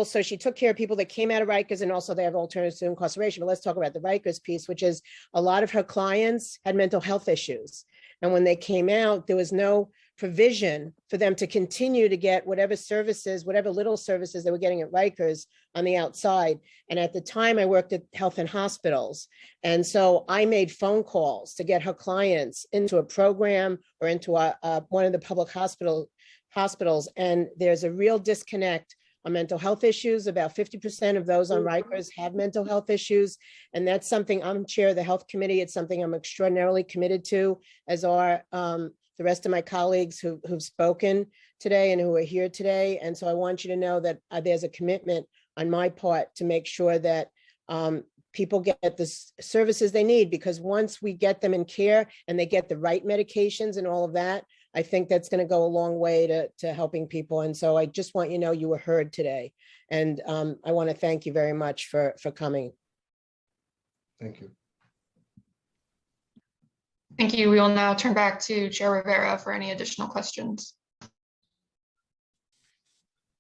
so she took care of people that came out of Rikers, and also they have alternatives to incarceration. But let's talk about the Rikers piece, which is a lot of her clients had mental health issues. And when they came out, there was no provision for them to continue to get whatever services, whatever little services they were getting at Rikers on the outside. And at the time I worked at Health and Hospitals. And so I made phone calls to get her clients into a program or into one of the public hospitals. And there's a real disconnect on mental health issues. About 50% of those on Rikers have mental health issues. And that's something, I'm chair of the health committee. It's something I'm extraordinarily committed to, as are the rest of my colleagues who've spoken today and who are here today. And so I want you to know that there's a commitment on my part to make sure that people get the services they need, because once we get them in care and they get the right medications and all of that, I think that's going to go a long way to helping people. And so I just want you to know you were heard today. And I want to thank you very much for coming. Thank you. Thank you. We will now turn back to Chair Rivera for any additional questions.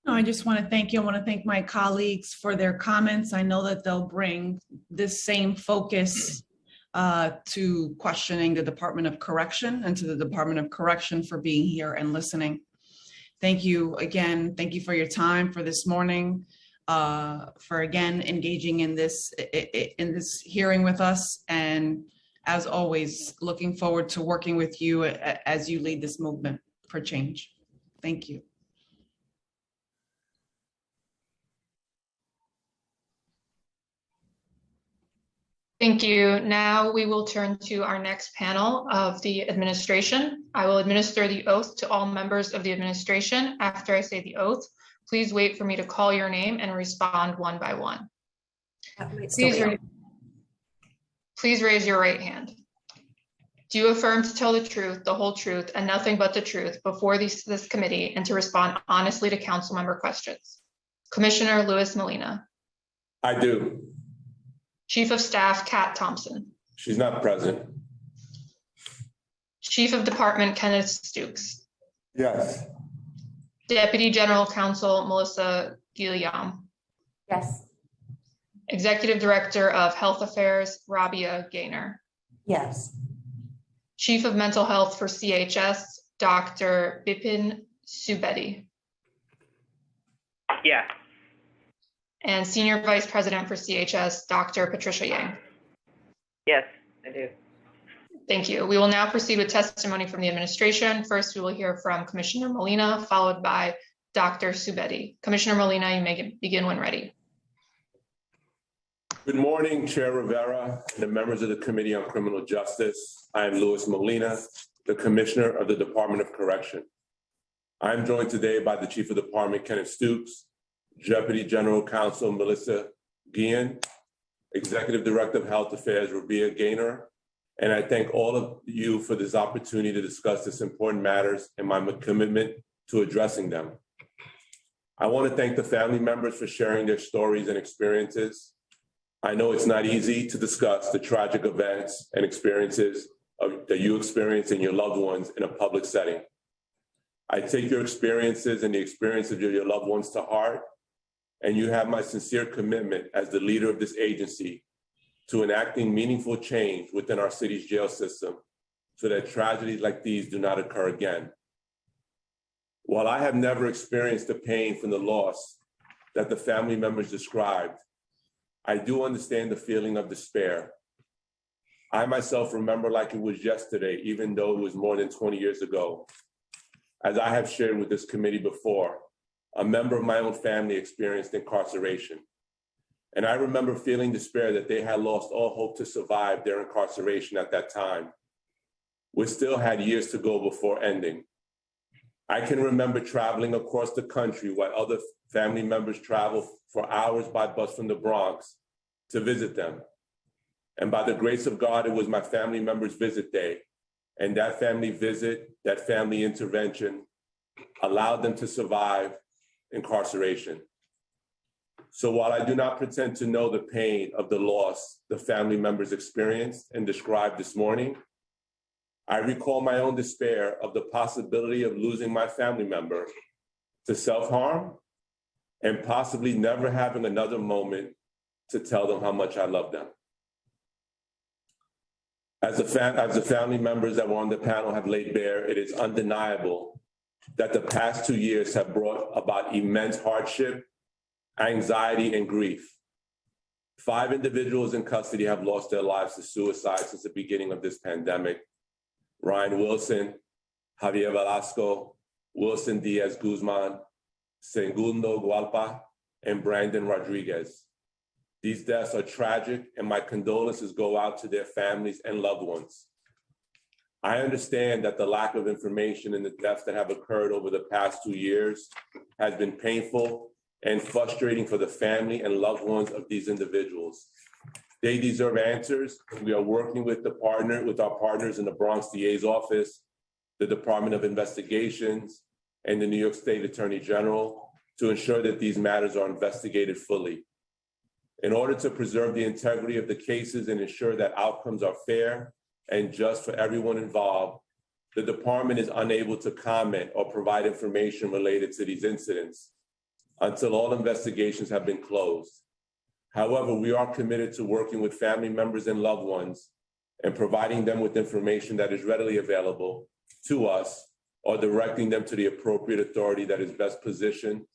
No, I just want to thank you. I want to thank my colleagues for their comments. I know that they'll bring this same focus to questioning the Department of Correction, and to the Department of Correction for being here and listening. Thank you again. Thank you for your time for this morning, for again engaging in this hearing with us. And as always, looking forward to working with you as you lead this movement for change. Thank you. Thank you. Now we will turn to our next panel of the administration. I will administer the oath to all members of the administration. After I say the oath, please wait for me to call your name and respond one by one. Please raise your right hand. Do you affirm to tell the truth, the whole truth, and nothing but the truth before this committee, and to respond honestly to council member questions? Commissioner Luis Molina. I do. Chief of Staff Kat Thompson. She's not present. Chief of Department Kenneth Stokes. Yes. Deputy General Counsel Melissa Guillaume. Yes. Executive Director of Health Affairs Rabia Gaynor. Yes. Chief of Mental Health for CHS Dr. Bipin Subedi. Yes. And Senior Vice President for CHS, Dr. Patricia Yang. Yes, I do. Thank you. We will now proceed with testimony from the administration. First, we will hear from Commissioner Molina, followed by Dr. Subedi. Commissioner Molina, you may begin when ready. Good morning, Chair Rivera and the members of the Committee on Criminal Justice. I am Luis Molina, the Commissioner of the Department of Correction. I am joined today by the Chief of Department, Kenneth Stokes, Deputy General Counsel Melissa Guillen, Executive Director of Health Affairs Rabia Gaynor, and I thank all of you for this opportunity to discuss this important matters and my commitment to addressing them. I want to thank the family members for sharing their stories and experiences. I know it's not easy to discuss the tragic events and experiences that you experience in your loved ones in a public setting. I take your experiences and the experiences of your loved ones to heart, and you have my sincere commitment as the leader of this agency to enacting meaningful change within our city's jail system so that tragedies like these do not occur again. While I have never experienced the pain from the loss that the family members described, I do understand the feeling of despair. I myself remember like it was yesterday, even though it was more than 20 years ago. As I have shared with this committee before, a member of my own family experienced incarceration. And I remember feeling despair that they had lost all hope to survive their incarceration at that time. We still had years to go before ending. I can remember traveling across the country while other family members travel for hours by bus from the Bronx to visit them. And by the grace of God, it was my family member's visit day. And that family visit, that family intervention allowed them to survive incarceration. So while I do not pretend to know the pain of the loss the family members experienced and described this morning, I recall my own despair of the possibility of losing my family member to self-harm and possibly never having another moment to tell them how much I love them. As the family members that were on the panel have laid bare, it is undeniable that the past 2 years have brought about immense hardship, anxiety, and grief. 5 individuals in custody have lost their lives to suicide since the beginning of this pandemic. Ryan Wilson, Javier Velasco, Wilson Diaz Guzman, Segundo Gualpa, and Brandon Rodriguez. These deaths are tragic, and my condolences go out to their families and loved ones. I understand that the lack of information in the deaths that have occurred over the past 2 years has been painful and frustrating for the family and loved ones of these individuals. They deserve answers. We are working with our partners in the Bronx DA's office, the Department of Investigations, and the New York State Attorney General to ensure that these matters are investigated fully. In order to preserve the integrity of the cases and ensure that outcomes are fair and just for everyone involved, the department is unable to comment or provide information related to these incidents until all investigations have been closed. However, we are committed to working with family members and loved ones and providing them with information that is readily available to us or directing them to the appropriate authority that is best positioned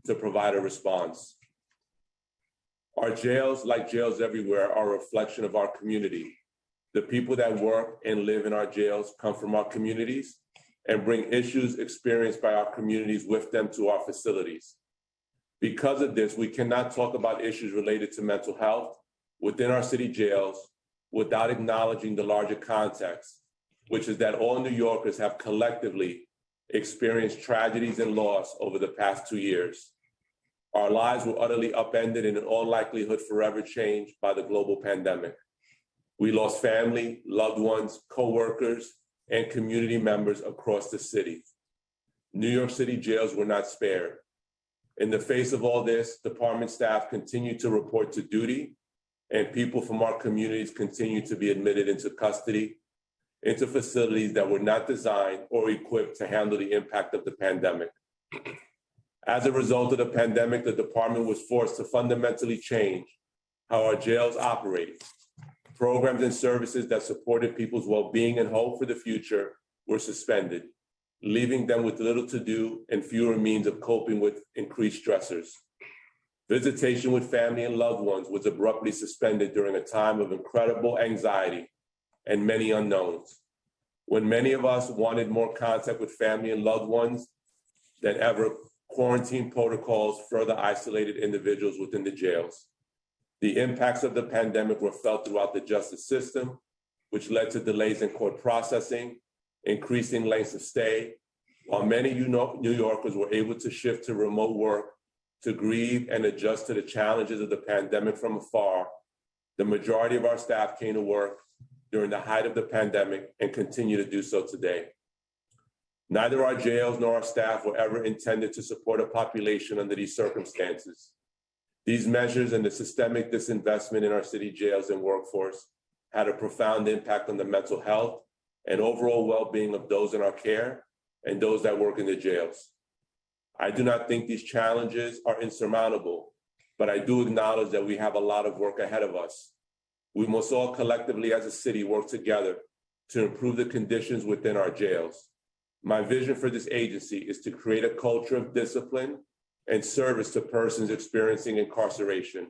to provide a response. Our jails, like jails everywhere, are a reflection of our community. The people that work and live in our jails come from our communities and bring issues experienced by our communities with them to our facilities. Because of this, we cannot talk about issues related to mental health within our city jails without acknowledging the larger context, which is that all New Yorkers have collectively experienced tragedies and loss over the past 2 years. Our lives were utterly upended and in all likelihood forever changed by the global pandemic. We lost family, loved ones, co-workers, and community members across the city. New York City jails were not spared. In the face of all this, department staff continue to report to duty, and people from our communities continue to be admitted into custody, into facilities that were not designed or equipped to handle the impact of the pandemic. As a result of the pandemic, the department was forced to fundamentally change how our jails operate. Programs and services that supported people's well-being and hope for the future were suspended, leaving them with little to do and fewer means of coping with increased stressors. Visitation with family and loved ones was abruptly suspended during a time of incredible anxiety and many unknowns, when many of us wanted more contact with family and loved ones than ever. Quarantine protocols further isolated individuals within the jails. The impacts of the pandemic were felt throughout the justice system, which led to delays in court processing, increasing lengths of stay, while many New Yorkers were able to shift to remote work to grieve and adjust to the challenges of the pandemic from afar. The majority of our staff came to work during the height of the pandemic and continue to do so today. Neither our jails nor our staff were ever intended to support a population under these circumstances. These measures and the systemic disinvestment in our city jails and workforce had a profound impact on the mental health and overall well-being of those in our care and those that work in the jails. I do not think these challenges are insurmountable, but I do acknowledge that we have a lot of work ahead of us. We must all collectively as a city work together to improve the conditions within our jails. My vision for this agency is to create a culture of discipline and service to persons experiencing incarceration,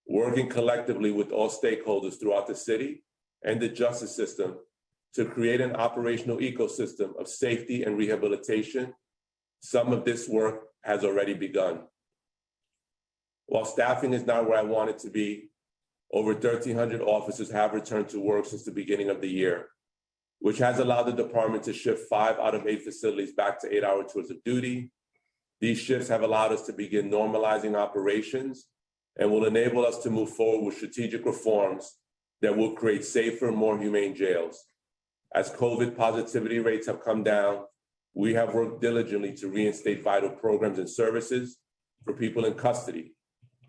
working collectively with all stakeholders throughout the city and the justice system to create an operational ecosystem of safety and rehabilitation. Some of this work has already begun. While staffing is not where I want it to be, over 1,300 officers have returned to work since the beginning of the year, which has allowed the department to shift 5 out of 8 facilities back to 8-hour tours of duty. These shifts have allowed us to begin normalizing operations and will enable us to move forward with strategic reforms that will create safer, more humane jails. As COVID positivity rates have come down, we have worked diligently to reinstate vital programs and services for people in custody.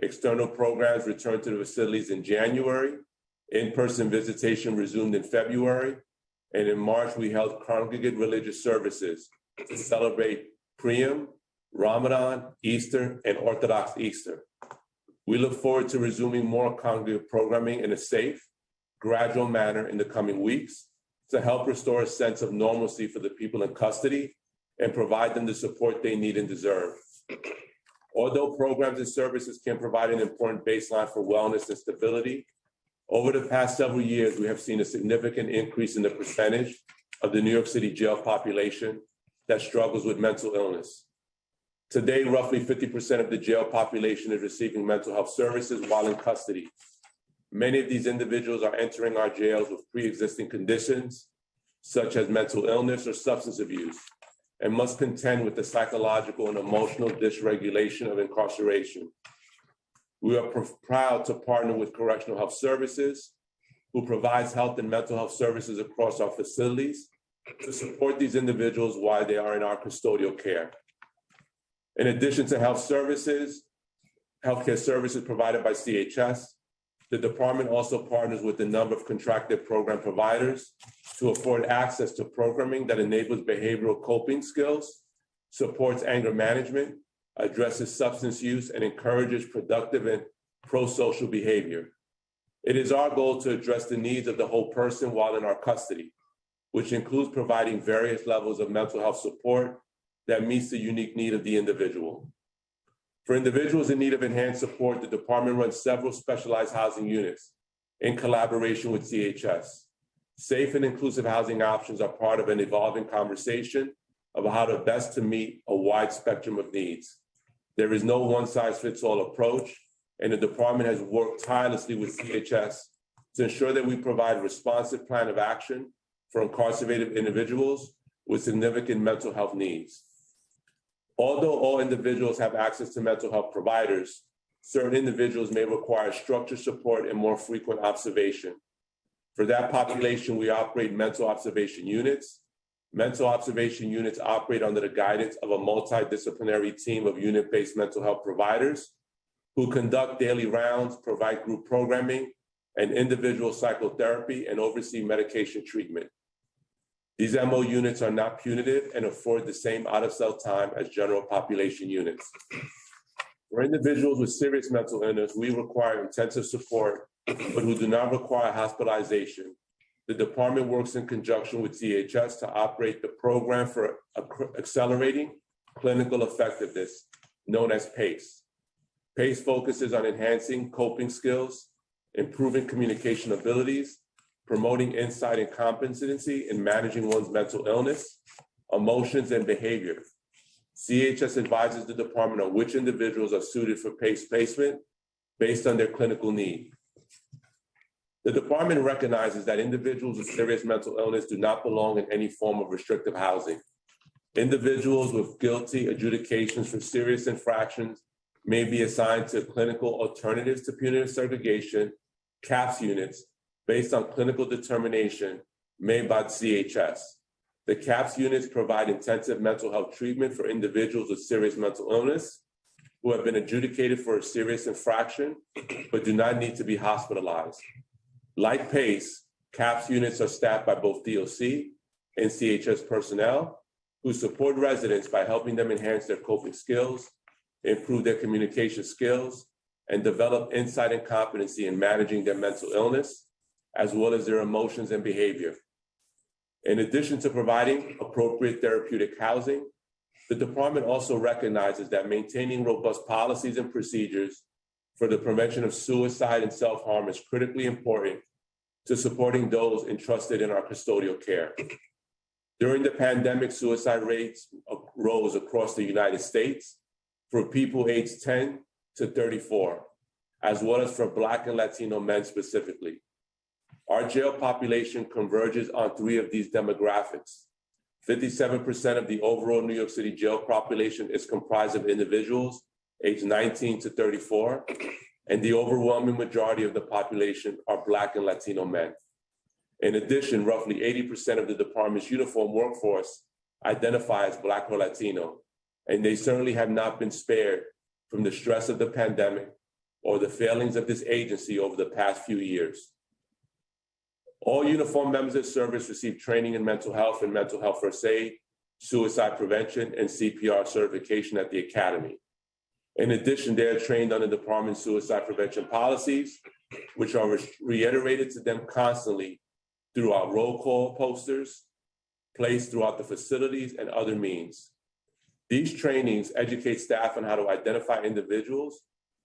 External programs returned to the facilities in January, in-person visitation resumed in February, and in March, we held congregate religious services to celebrate Purim, Ramadan, Easter, and Orthodox Easter. We look forward to resuming more congregate programming in a safe, gradual manner in the coming weeks to help restore a sense of normalcy for the people in custody and provide them the support they need and deserve. Although programs and services can provide an important baseline for wellness and stability, over the past several years, we have seen a significant increase in the percentage of the New York City jail population that struggles with mental illness. Today, roughly 50% of the jail population is receiving mental health services while in custody. Many of these individuals are entering our jails with pre-existing conditions, such as mental illness or substance abuse, and must contend with the psychological and emotional dysregulation of incarceration. We are proud to partner with Correctional Health Services, who provides health and mental health services across our facilities to support these individuals while they are in our custodial care. In addition to health services, healthcare services provided by CHS, the department also partners with a number of contracted program providers to afford access to programming that enables behavioral coping skills, supports anger management, addresses substance use, and encourages productive and pro-social behavior. It is our goal to address the needs of the whole person while in our custody, which includes providing various levels of mental health support that meets the unique need of the individual. For individuals in need of enhanced support, the department runs several specialized housing units in collaboration with CHS. Safe and inclusive housing options are part of an evolving conversation about how to best to meet a wide spectrum of needs. There is no one-size-fits-all approach, and the department has worked tirelessly with CHS to ensure that we provide a responsive plan of action for incarcerated individuals with significant mental health needs. Although all individuals have access to mental health providers, certain individuals may require structured support and more frequent observation. For that population, we operate mental observation units. Mental observation units operate under the guidance of a multidisciplinary team of unit-based mental health providers who conduct daily rounds, provide group programming, and individual psychotherapy, and oversee medication treatment. These MO units are not punitive and afford the same out-of-cell time as general population units. For individuals with serious mental illness, we require intensive support, but who do not require hospitalization. The department works in conjunction with CHS to operate the program for accelerating clinical effectiveness, known as PACE. PACE focuses on enhancing coping skills, improving communication abilities, promoting insight and competency in managing one's mental illness, emotions, and behavior. CHS advises the department on which individuals are suited for PACE placement based on their clinical need. The department recognizes that individuals with serious mental illness do not belong in any form of restrictive housing. Individuals with guilty adjudications for serious infractions may be assigned to clinical alternatives to punitive segregation, CAPS units, based on clinical determination made by CHS. The CAPS units provide intensive mental health treatment for individuals with serious mental illness who have been adjudicated for a serious infraction but do not need to be hospitalized. Like PACE, CAPS units are staffed by both DOC and CHS personnel who support residents by helping them enhance their coping skills, improve their communication skills, and develop insight and competency in managing their mental illness, as well as their emotions and behavior. In addition to providing appropriate therapeutic housing, the department also recognizes that maintaining robust policies and procedures for the prevention of suicide and self-harm is critically important to supporting those entrusted in our custodial care. During the pandemic, suicide rates rose across the United States for people aged 10 to 34, as well as for Black and Latino men specifically. Our jail population converges on three of these demographics. 57% of the overall New York City jail population is comprised of individuals aged 19 to 34, and the overwhelming majority of the population are Black and Latino men. In addition, roughly 80% of the department's uniform workforce identify as Black or Latino, and they certainly have not been spared from the stress of the pandemic or the failings of this agency over the past few years. All uniformed members of service receive training in mental health and mental health first aid, suicide prevention, and CPR certification at the academy. In addition, they are trained on the department's suicide prevention policies, which are reiterated to them constantly through our roll call posters, placed throughout the facilities, and other means. These trainings educate staff on how to identify individuals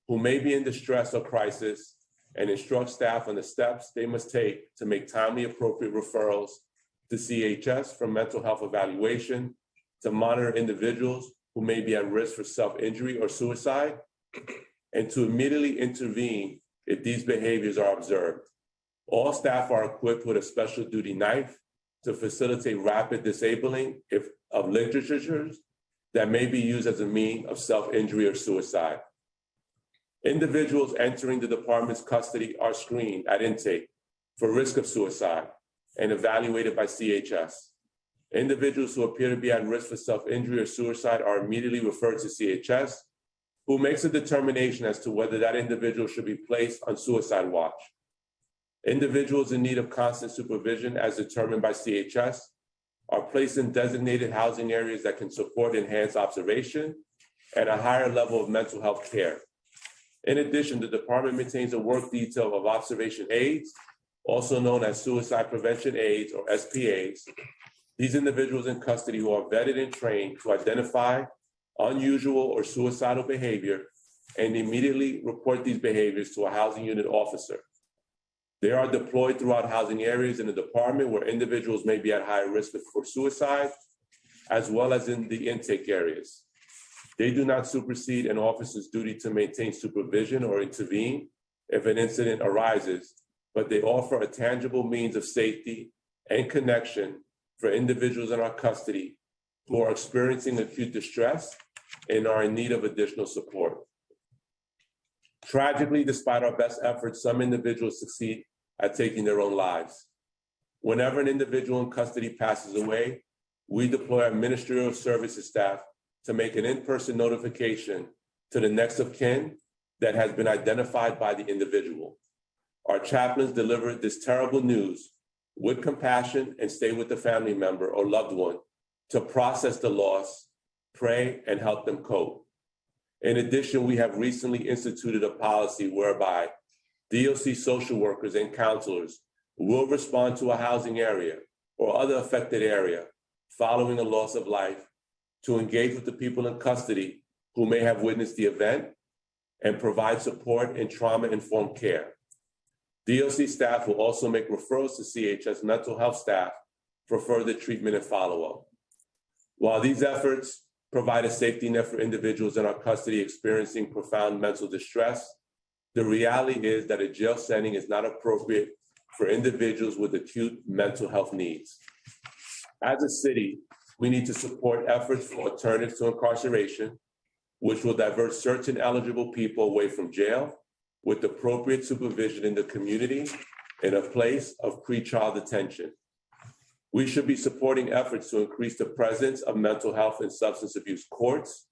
who may be in distress or crisis and instruct staff on the steps they must take to make timely, appropriate referrals to CHS for mental health evaluation, to monitor individuals who may be at risk for self-injury or suicide, and to immediately intervene if these behaviors are observed. All staff are equipped with a special duty knife to facilitate rapid disabling of literatures that may be used as a means of self-injury or suicide. Individuals entering the department's custody are screened at intake for risk of suicide and evaluated by CHS. Individuals who appear to be at risk for self-injury or suicide are immediately referred to CHS, who makes a determination as to whether that individual should be placed on suicide watch. Individuals in need of constant supervision, as determined by CHS, are placed in designated housing areas that can support enhanced observation and a higher level of mental health care. In addition, the department maintains a work detail of observation aides, also known as suicide prevention aides or SPAs. These individuals in custody who are vetted and trained to identify unusual or suicidal behavior and immediately report these behaviors to a housing unit officer. They are deployed throughout housing areas in the department where individuals may be at high risk for suicide, as well as in the intake areas. They do not supersede an officer's duty to maintain supervision or intervene if an incident arises, but they offer a tangible means of safety and connection for individuals in our custody who are experiencing acute distress and are in need of additional support. Tragically, despite our best efforts, some individuals succeed at taking their own lives. Whenever an individual in custody passes away, we deploy our ministerial services staff to make an in-person notification to the next of kin that has been identified by the individual. Our chaplains deliver this terrible news with compassion and stay with the family member or loved one to process the loss, pray, and help them cope. In addition, we have recently instituted a policy whereby DOC social workers and counselors will respond to a housing area or other affected area following a loss of life to engage with the people in custody who may have witnessed the event and provide support and trauma-informed care. DOC staff will also make referrals to CHS mental health staff for further treatment and follow-up. While these efforts provide a safety net for individuals in our custody experiencing profound mental distress, the reality is that a jail setting is not appropriate for individuals with acute mental health needs. As a city, we need to support efforts for alternatives to incarceration, which will divert certain eligible people away from jail with appropriate supervision in the community in a place of pretrial detention. We should be supporting efforts to increase the presence of mental health and substance abuse courts.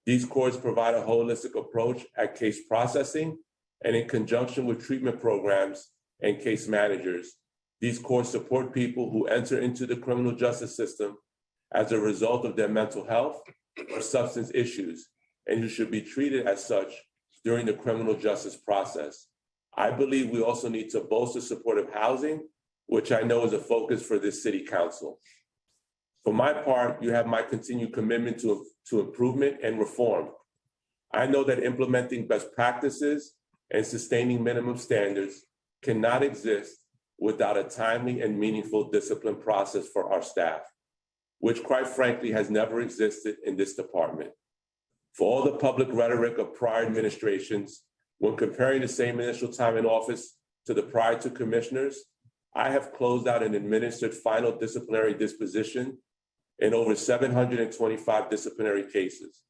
These courts provide a holistic approach at case processing, and in conjunction with treatment programs and case managers, these courts support people who enter into the criminal justice system as a result of their mental health or substance issues, and who should be treated as such during the criminal justice process. I believe we also need to bolster supportive housing which I know is a focus for this city council. For my part, you have my continued commitment to improvement and reform. I know that implementing best practices and sustaining minimum standards cannot exist without a timely and meaningful discipline process for our staff, which quite frankly has never existed in this department. For all the public rhetoric of prior administrations, when comparing the same initial time in office to the prior two commissioners, I have closed out and administered final disciplinary disposition in over 725 disciplinary cases,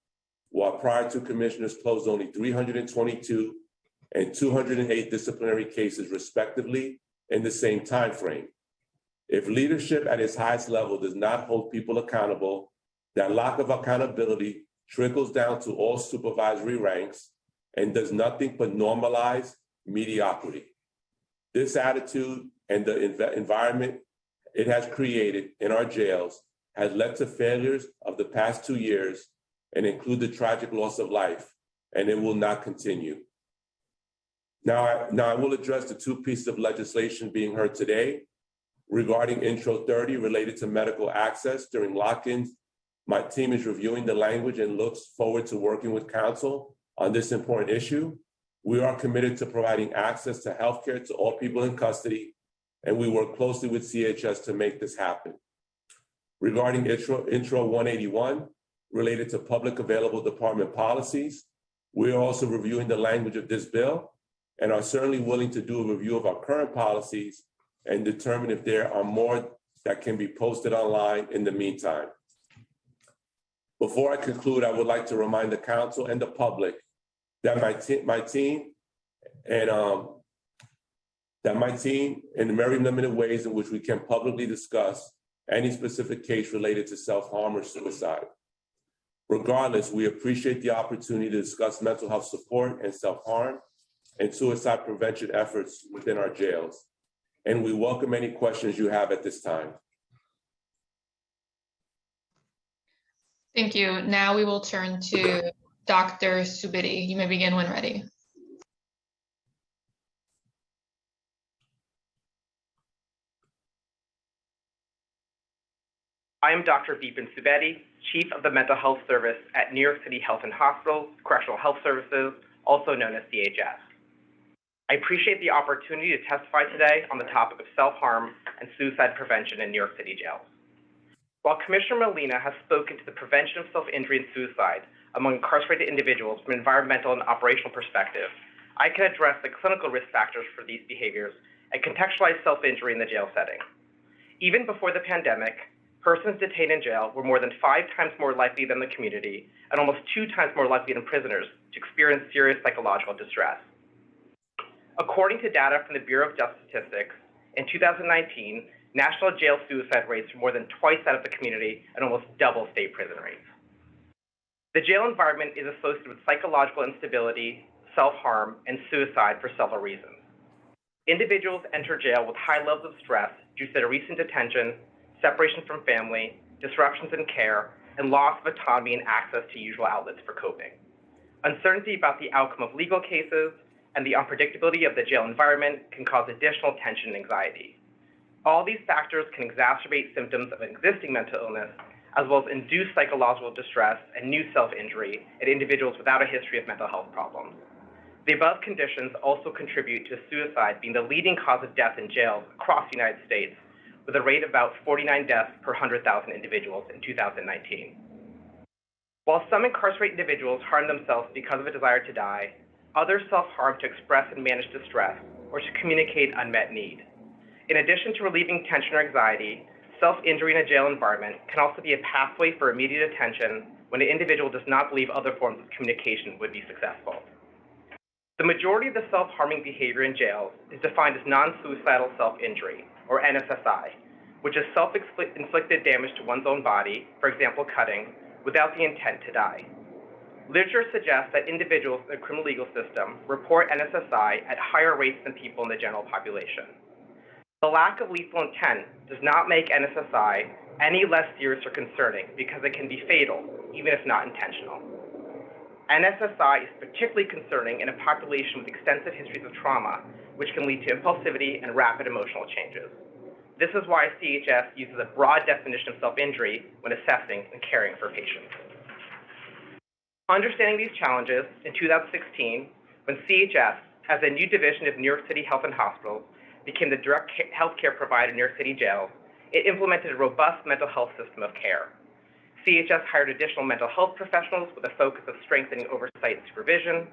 while prior two commissioners closed only 322 and 208 disciplinary cases respectively in the same time frame. If leadership at its highest level does not hold people accountable, that lack of accountability trickles down to all supervisory ranks and does nothing but normalize mediocrity. This attitude and the environment it has created in our jails has led to failures of the past 2 years and include the tragic loss of life, and it will not continue. Now I will address the two pieces of legislation being heard today. Regarding Intro 30 related to medical access during lock-ins, my team is reviewing the language and looks forward to working with council on this important issue. We are committed to providing access to healthcare to all people in custody, and we work closely with CHS to make this happen. Regarding Intro 181, related to public available department policies, we are also reviewing the language of this bill and are certainly willing to do a review of our current policies and determine if there are more that can be posted online in the meantime. Before I conclude, I would like to remind the council and the public that my team, in the very limited ways in which we can publicly discuss any specific case related to self-harm or suicide. Regardless, we appreciate the opportunity to discuss mental health support and self-harm and suicide prevention efforts within our jails. And we welcome any questions you have at this time. Thank you. Now we will turn to Dr. Subidi. You may begin when ready. I am Dr. Vipin Subedi, Chief of the Mental Health Service at New York City Health and Hospitals, Correctional Health Services, also known as CHS. I appreciate the opportunity to testify today on the topic of self-harm and suicide prevention in New York City jails. While Commissioner Molina has spoken to the prevention of self-injury and suicide among incarcerated individuals from an environmental and operational perspective, I can address the clinical risk factors for these behaviors and contextualize self-injury in the jail setting. Even before the pandemic, persons detained in jail were more than 5 times more likely than the community and almost 2 times more likely than prisoners to experience serious psychological distress. According to data from the Bureau of Justice Statistics, in 2019, national jail suicide rates were more than twice that of the community and almost double state prison rates. The jail environment is associated with psychological instability, self-harm, and suicide for several reasons. Individuals enter jail with high levels of stress due to their recent detention, separation from family, disruptions in care, and loss of autonomy and access to usual outlets for coping. Uncertainty about the outcome of legal cases and the unpredictability of the jail environment can cause additional tension and anxiety. All these factors can exacerbate symptoms of existing mental illness, as well as induce psychological distress and new self-injury in individuals without a history of mental health problems. The above conditions also contribute to suicide being the leading cause of death in jails across the United States, with a rate of about 49 deaths per 100,000 individuals in 2019. While some incarcerated individuals harm themselves because of a desire to die, others self-harm to express and manage distress or to communicate unmet need. In addition to relieving tension or anxiety, self-injury in a jail environment can also be a pathway for immediate attention when an individual does not believe other forms of communication would be successful. The majority of the self-harming behavior in jails is defined as non-suicidal self-injury, or NSSI, which is self-inflicted damage to one's own body, for example, cutting, without the intent to die. Literature suggests that individuals in the criminal legal system report NSSI at higher rates than people in the general population. The lack of lethal intent does not make NSSI any less serious or concerning because it can be fatal, even if not intentional. NSSI is particularly concerning in a population with extensive histories of trauma, which can lead to impulsivity and rapid emotional changes. This is why CHS uses a broad definition of self-injury when assessing and caring for patients. Understanding these challenges, in 2016, when CHS, as a new division of New York City Health and Hospitals, became the direct healthcare provider in New York City jails, it implemented a robust mental health system of care. CHS hired additional mental health professionals with a focus of strengthening oversight and supervision,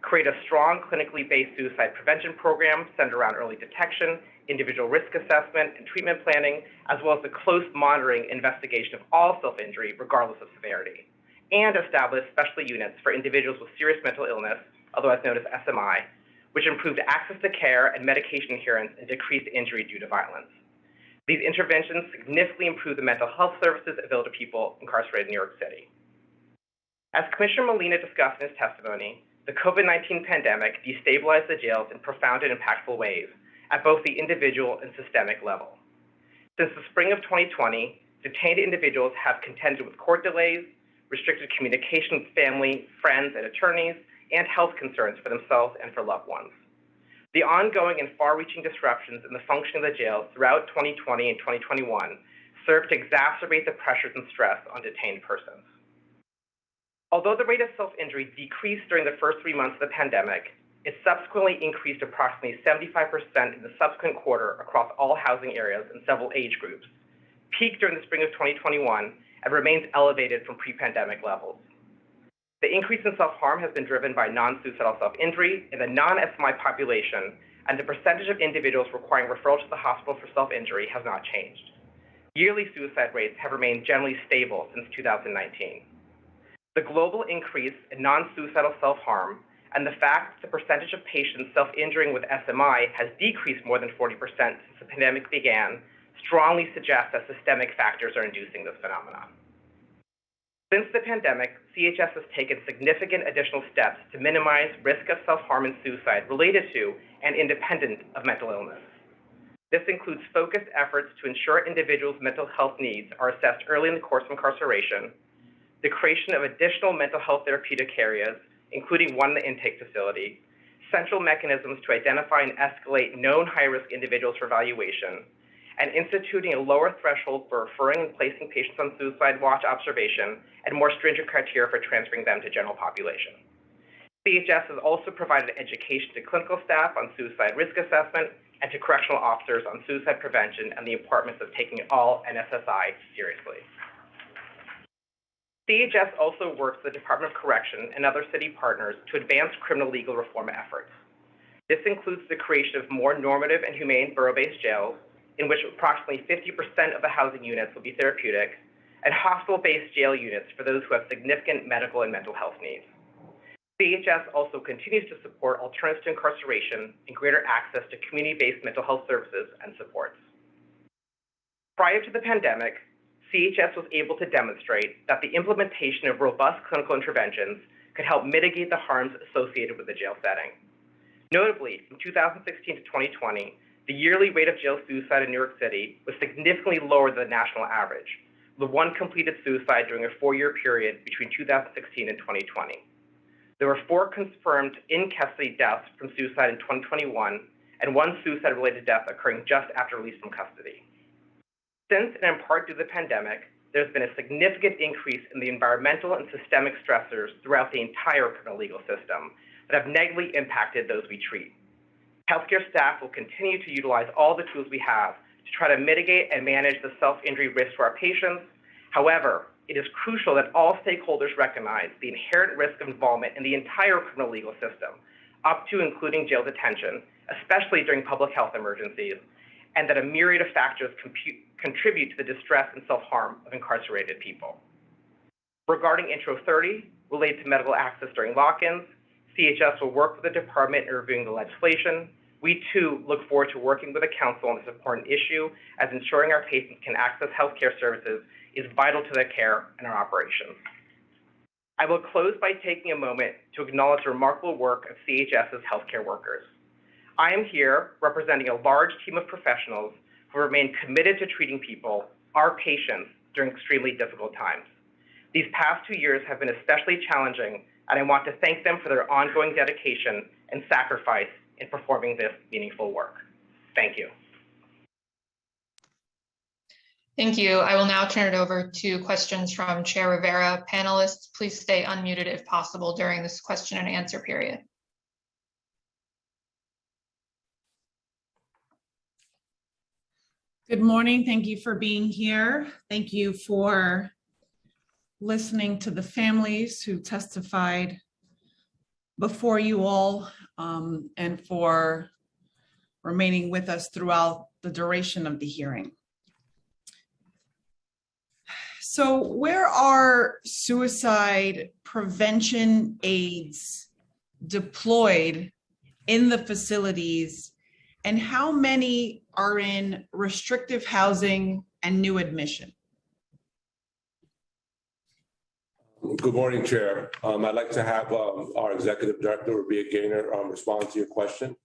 create a strong clinically based suicide prevention program centered around early detection, individual risk assessment, and treatment planning, as well as the close monitoring and investigation of all self-injury, regardless of severity, and establish special units for individuals with serious mental illness, otherwise known as SMI, which improved access to care and medication adherence and decreased injury due to violence. These interventions significantly improve the mental health services available to people incarcerated in New York City. As Commissioner Molina discussed in his testimony, the COVID-19 pandemic destabilized the jails in profound and impactful ways at both the individual and systemic level. Since the spring of 2020, detained individuals have contended with court delays, restricted communication with family, friends, and attorneys, and health concerns for themselves and for loved ones. The ongoing and far-reaching disruptions in the functioning of the jails throughout 2020 and 2021 served to exacerbate the pressures and stress on detained persons. Although the rate of self-injury decreased during the first 3 months of the pandemic, it subsequently increased approximately 75% in the subsequent quarter across all housing areas and several age groups, peaked during the spring of 2021, and remains elevated from pre-pandemic levels. The increase in self-harm has been driven by non-suicidal self-injury in the non-SMI population, and the percentage of individuals requiring referral to the hospital for self-injury has not changed. Yearly suicide rates have remained generally stable since 2019. The global increase in non-suicidal self-harm and the fact that the percentage of patients self-injuring with SMI has decreased more than 40% since the pandemic began strongly suggest that systemic factors are inducing this phenomenon. Since the pandemic, CHS has taken significant additional steps to minimize risk of self-harm and suicide related to and independent of mental illness. This includes focused efforts to ensure individuals' mental health needs are assessed early in the course of incarceration, the creation of additional mental health therapeutic areas, including one in the intake facility, central mechanisms to identify and escalate known high-risk individuals for evaluation, and instituting a lower threshold for referring and placing patients on suicide watch observation and more stringent criteria for transferring them to general population. CHS has also provided education to clinical staff on suicide risk assessment and to correctional officers on suicide prevention and the importance of taking all NSSI seriously. CHS also works with the Department of Correction and other city partners to advance criminal legal reform efforts. This includes the creation of more normative and humane borough-based jails, in which approximately 50% of the housing units will be therapeutic, and hospital-based jail units for those who have significant medical and mental health needs. CHS also continues to support alternatives to incarceration and greater access to community-based mental health services and supports. Prior to the pandemic, CHS was able to demonstrate that the implementation of robust clinical interventions could help mitigate the harms associated with the jail setting. Notably, from 2016 to 2020, the yearly rate of jail suicide in New York City was significantly lower than the national average, with one completed suicide during a 4-year period between 2016 and 2020. There were 4 confirmed in-custody deaths from suicide in 2021, and 1 suicide-related death occurring just after release from custody. Since, and in part due to the pandemic, there's been a significant increase in the environmental and systemic stressors throughout the entire criminal legal system that have negatively impacted those we treat. Healthcare staff will continue to utilize all the tools we have to try to mitigate and manage the self-injury risk to our patients. However, it is crucial that all stakeholders recognize the inherent risk of involvement in the entire criminal legal system, up to including jail detention, especially during public health emergencies, and that a myriad of factors contribute to the distress and self-harm of incarcerated people. Regarding Intro 30, related to medical access during lock-ins, CHS will work with the department in reviewing the legislation. We too look forward to working with the council on this important issue, as ensuring our patients can access healthcare services is vital to their care and our operations. I will close by taking a moment to acknowledge the remarkable work of CHS's healthcare workers. I am here representing a large team of professionals who remain committed to treating people, our patients, during extremely difficult times. These past 2 years have been especially challenging, and I want to thank them for their ongoing dedication and sacrifice in performing this meaningful work. Thank you. Thank you. I will now turn it over to questions from Chair Rivera. Panelists, please stay unmuted if possible during this question and answer period. Good morning. Thank you for being here. Thank you for listening to the families who testified before you all, and for remaining with us throughout the duration of the hearing. So where are suicide prevention aides deployed in the facilities, and how many are in restrictive housing and new admission? Good morning, Chair. I'd like to have our Executive Director, Rabia Gaynor, respond to your question.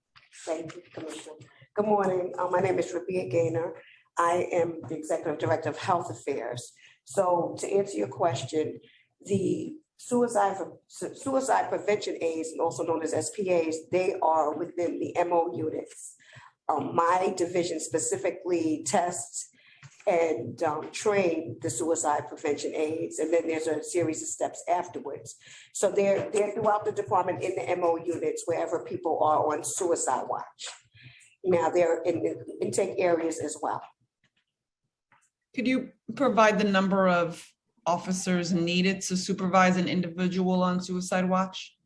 Thank you, Commissioner. Good morning. My name is Rabia Gaynor. I am the Executive Director of Health Affairs. So to answer your question, the suicide prevention aides, also known as SPAs, they are within the MO units. My division specifically tests and train the suicide prevention aides, and then there's a series of steps afterwards. So they're throughout the department in the MO units wherever people are on suicide watch. Now they're in the intake areas as well. Could you provide the number of officers needed to supervise an individual on suicide watch?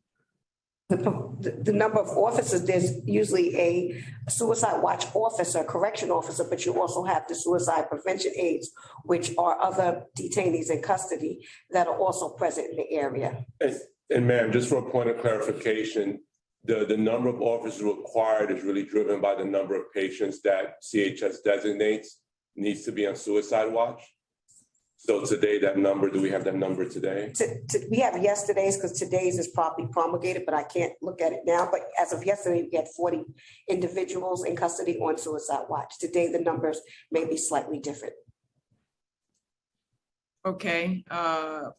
The number of officers, there's usually a suicide watch officer, correction officer, but you also have the suicide prevention aides, which are other detainees in custody that are also present in the area. And ma'am, just for a point of clarification, the number of officers required is really driven by the number of patients that CHS designates needs to be on suicide watch. So today, that number, do we have that number today? We have yesterday's, because today's is probably promulgated, but I can't look at it now. But as of yesterday, we had 40 individuals in custody on suicide watch. Today, the numbers may be slightly different. Okay,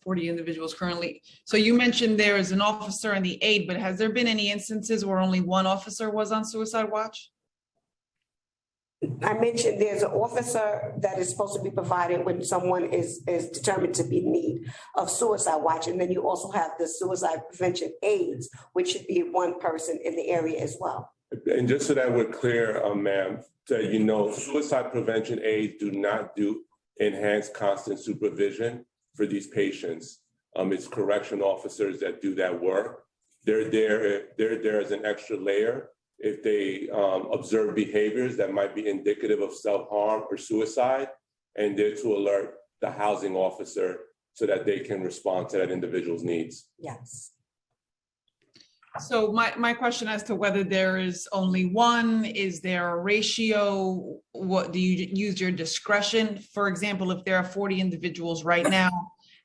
40 individuals currently. So you mentioned there is an officer and the aide, but has there been any instances where only one officer was on suicide watch? I mentioned there's an officer that is supposed to be provided when someone is determined to be in need of suicide watch. And then you also have the suicide prevention aides, which should be one person in the area as well. And just so that we're clear, ma'am, that you know, suicide prevention aides do not do enhanced constant supervision for these patients. It's correction officers that do that work. They're there as an extra layer if they observe behaviors that might be indicative of self-harm or suicide, and they're to alert the housing officer so that they can respond to that individual's needs. Yes. So my question as to whether there is only one, is there a ratio? What do you use your discretion? For example, if there are 40 individuals right now,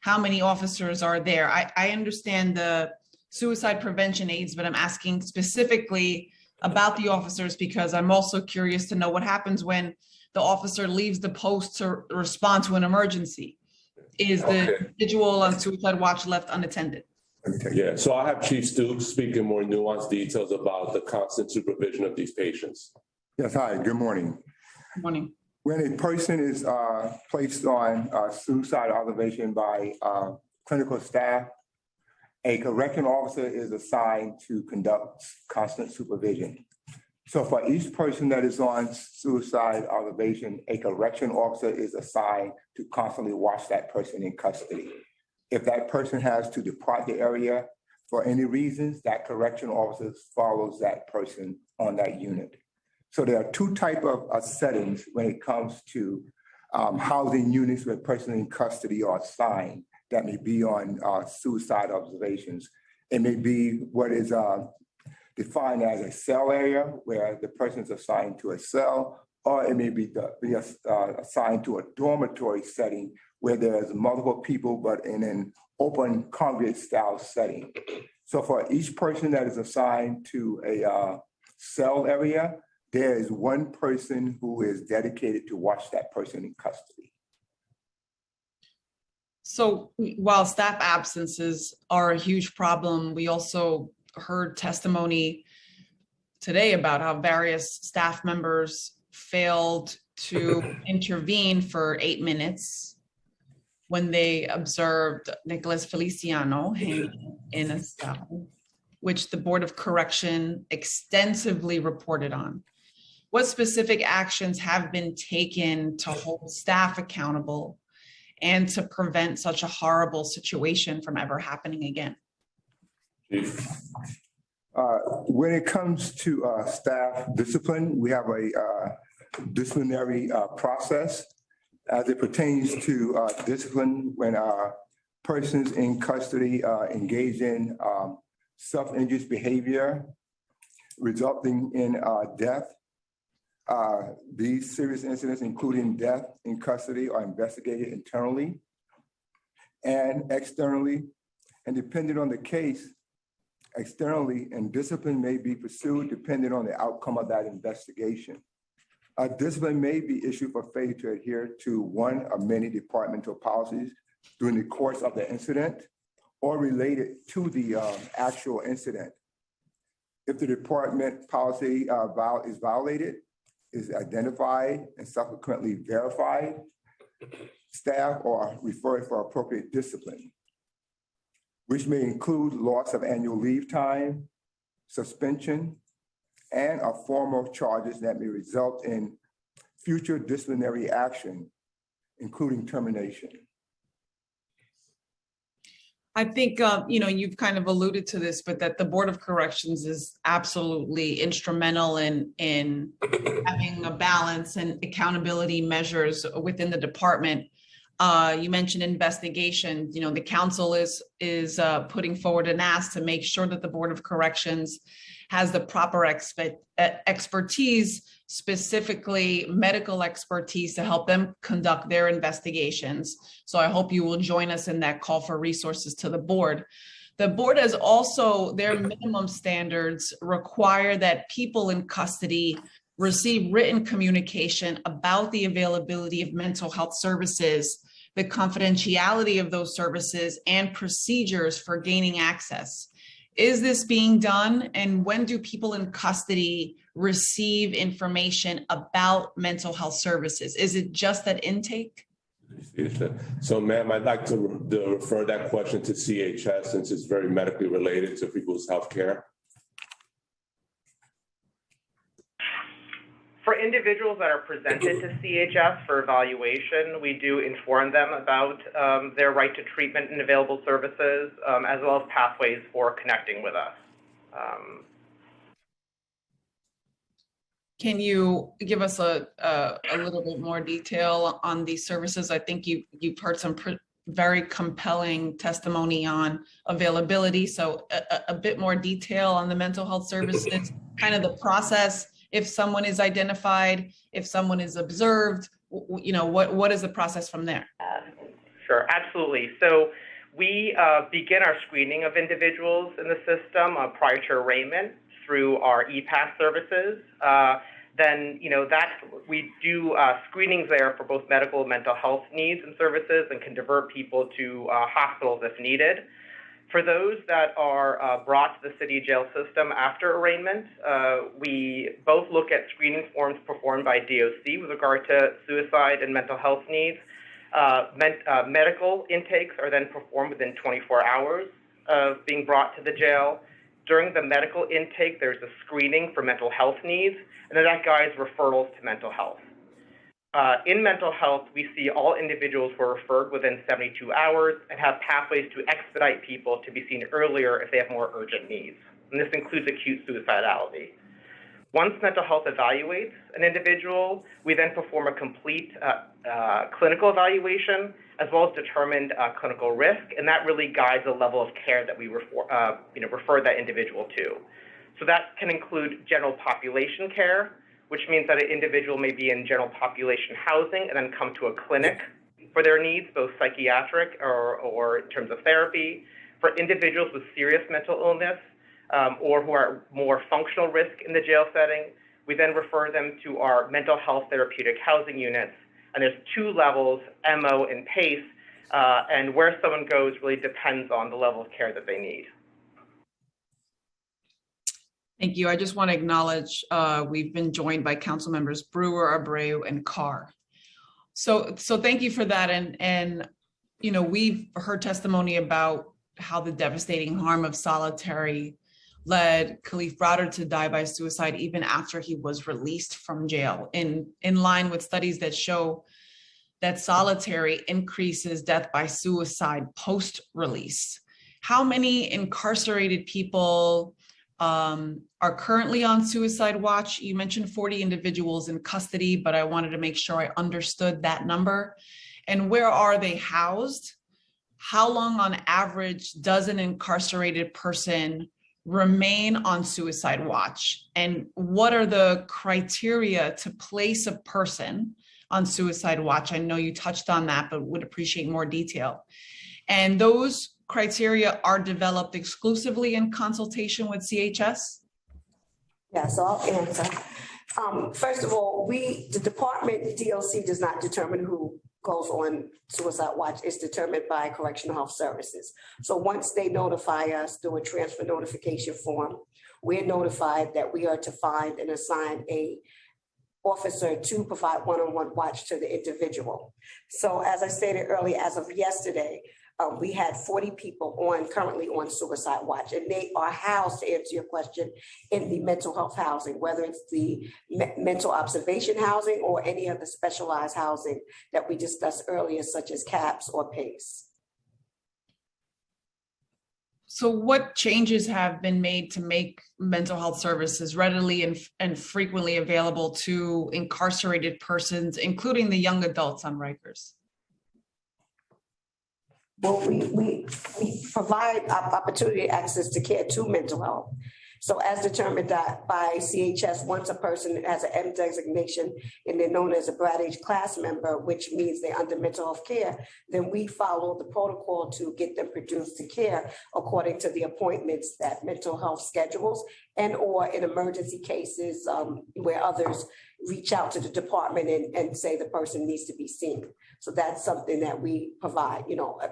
how many officers are there? I understand the suicide prevention aides, but I'm asking specifically about the officers because I'm also curious to know what happens when the officer leaves the post to respond to an emergency. Is the individual on suicide watch left unattended? Yeah, so I'll have Chief Stoops speak in more nuanced details about the constant supervision of these patients. Yes, hi, good morning. Good morning. When a person is placed on suicide observation by clinical staff, a correction officer is assigned to conduct constant supervision. So for each person that is on suicide observation, a correction officer is assigned to constantly watch that person in custody. If that person has to depart the area for any reasons, that correction officer follows that person on that unit. So there are two types of settings when it comes to housing units where a person in custody are assigned that may be on suicide observations. It may be what is defined as a cell area where the person is assigned to a cell, or it may be assigned to a dormitory setting where there's multiple people, but in an open congregate style setting. So for each person that is assigned to a cell area, there is one person who is dedicated to watch that person in custody. So while staff absences are a huge problem, we also heard testimony today about how various staff members failed to intervene for 8 minutes when they observed Nicholas Feliciano hanging in a cell, which the Board of Correction extensively reported on. What specific actions have been taken to hold staff accountable and to prevent such a horrible situation from ever happening again? When it comes to staff discipline, we have a disciplinary process as it pertains to discipline when persons in custody engage in self-injurious behavior resulting in death. These serious incidents, including death in custody, are investigated internally and externally, and depending on the case, externally, and discipline may be pursued depending on the outcome of that investigation. Discipline may be issued for failure to adhere to one of many departmental policies during the course of the incident or related to the actual incident. If the department policy is violated, is identified and subsequently verified, staff are referred for appropriate discipline, which may include loss of annual leave time, suspension, and formal charges that may result in future disciplinary action, including termination. I think, you've kind of alluded to this, but that the Board of Corrections is absolutely instrumental in having a balance and accountability measures within the department. You mentioned investigation. The council is putting forward an ask to make sure that the Board of Corrections has the proper expertise, specifically medical expertise, to help them conduct their investigations. So I hope you will join us in that call for resources to the board. The board has also, their minimum standards require that people in custody receive written communication about the availability of mental health services, the confidentiality of those services, and procedures for gaining access. Is this being done? And when do people in custody receive information about mental health services? Is it just at intake? So, ma'am, I'd like to refer that question to CHS since it's very medically related to people's health care. For individuals that are presented to CHS for evaluation, we do inform them about their right to treatment and available services, as well as pathways for connecting with us. Can you give us a little bit more detail on these services? I think you've heard some very compelling testimony on availability. So a bit more detail on the mental health services, kind of the process. If someone is identified, if someone is observed, what is the process from there? Sure, absolutely. So we begin our screening of individuals in the system prior to arraignment through our EPAS services. Then, we do screenings there for both medical and mental health needs and services, and can divert people to hospitals if needed. For those that are brought to the city jail system after arraignment, we both look at screening forms performed by DOC with regard to suicide and mental health needs. Medical intakes are then performed within 24 hours of being brought to the jail. During the medical intake, there's a screening for mental health needs, and then that guides referrals to mental health. In mental health, we see all individuals who are referred within 72 hours and have pathways to expedite people to be seen earlier if they have more urgent needs. And this includes acute suicidality. Once mental health evaluates an individual, we then perform a complete clinical evaluation as well as determined clinical risk, and that really guides the level of care that we refer that individual to. So that can include general population care, which means that an individual may be in general population housing and then come to a clinic for their needs, both psychiatric or in terms of therapy. For individuals with serious mental illness or who are more functional risk in the jail setting, we then refer them to our mental health therapeutic housing units. And there's 2 levels, MO and PACE, and where someone goes really depends on the level of care that they need. Thank you. I just want to acknowledge we've been joined by council members Brewer, Abreu, and Carr. So thank you for that. And you know, we've heard testimony about how the devastating harm of solitary led Khalif Browder to die by suicide even after he was released from jail, in line with studies that show that solitary increases death by suicide post-release. How many incarcerated people are currently on suicide watch? You mentioned 40 individuals in custody, but I wanted to make sure I understood that number. And where are they housed? How long on average does an incarcerated person remain on suicide watch? And what are the criteria to place a person on suicide watch? I know you touched on that, but would appreciate more detail. And those criteria are developed exclusively in consultation with CHS? Yeah, so I'll answer. First of all, the department, DOC, does not determine who goes on suicide watch. It's determined by Correctional Health Services. So once they notify us through a transfer notification form, we're notified that we are to find and assign a officer to provide one-on-one watch to the individual. So as I stated earlier, as of yesterday, we had 40 people currently on suicide watch, and they are housed, to answer your question, in the mental health housing, whether it's the mental observation housing or any of the specialized housing that we discussed earlier, such as CAPS or PACE. So what changes have been made to make mental health services readily and frequently available to incarcerated persons, including the young adults on Rikers? Well, we provide opportunity access to care to mental health. So as determined by CHS, once a person has an M designation and they're known as a Brad H class member, which means they're under mental health care, then we follow the protocol to get them produced to care according to the appointments that mental health schedules, and or in emergency cases where others reach out to the department and say the person needs to be seen. So that's something that we provide,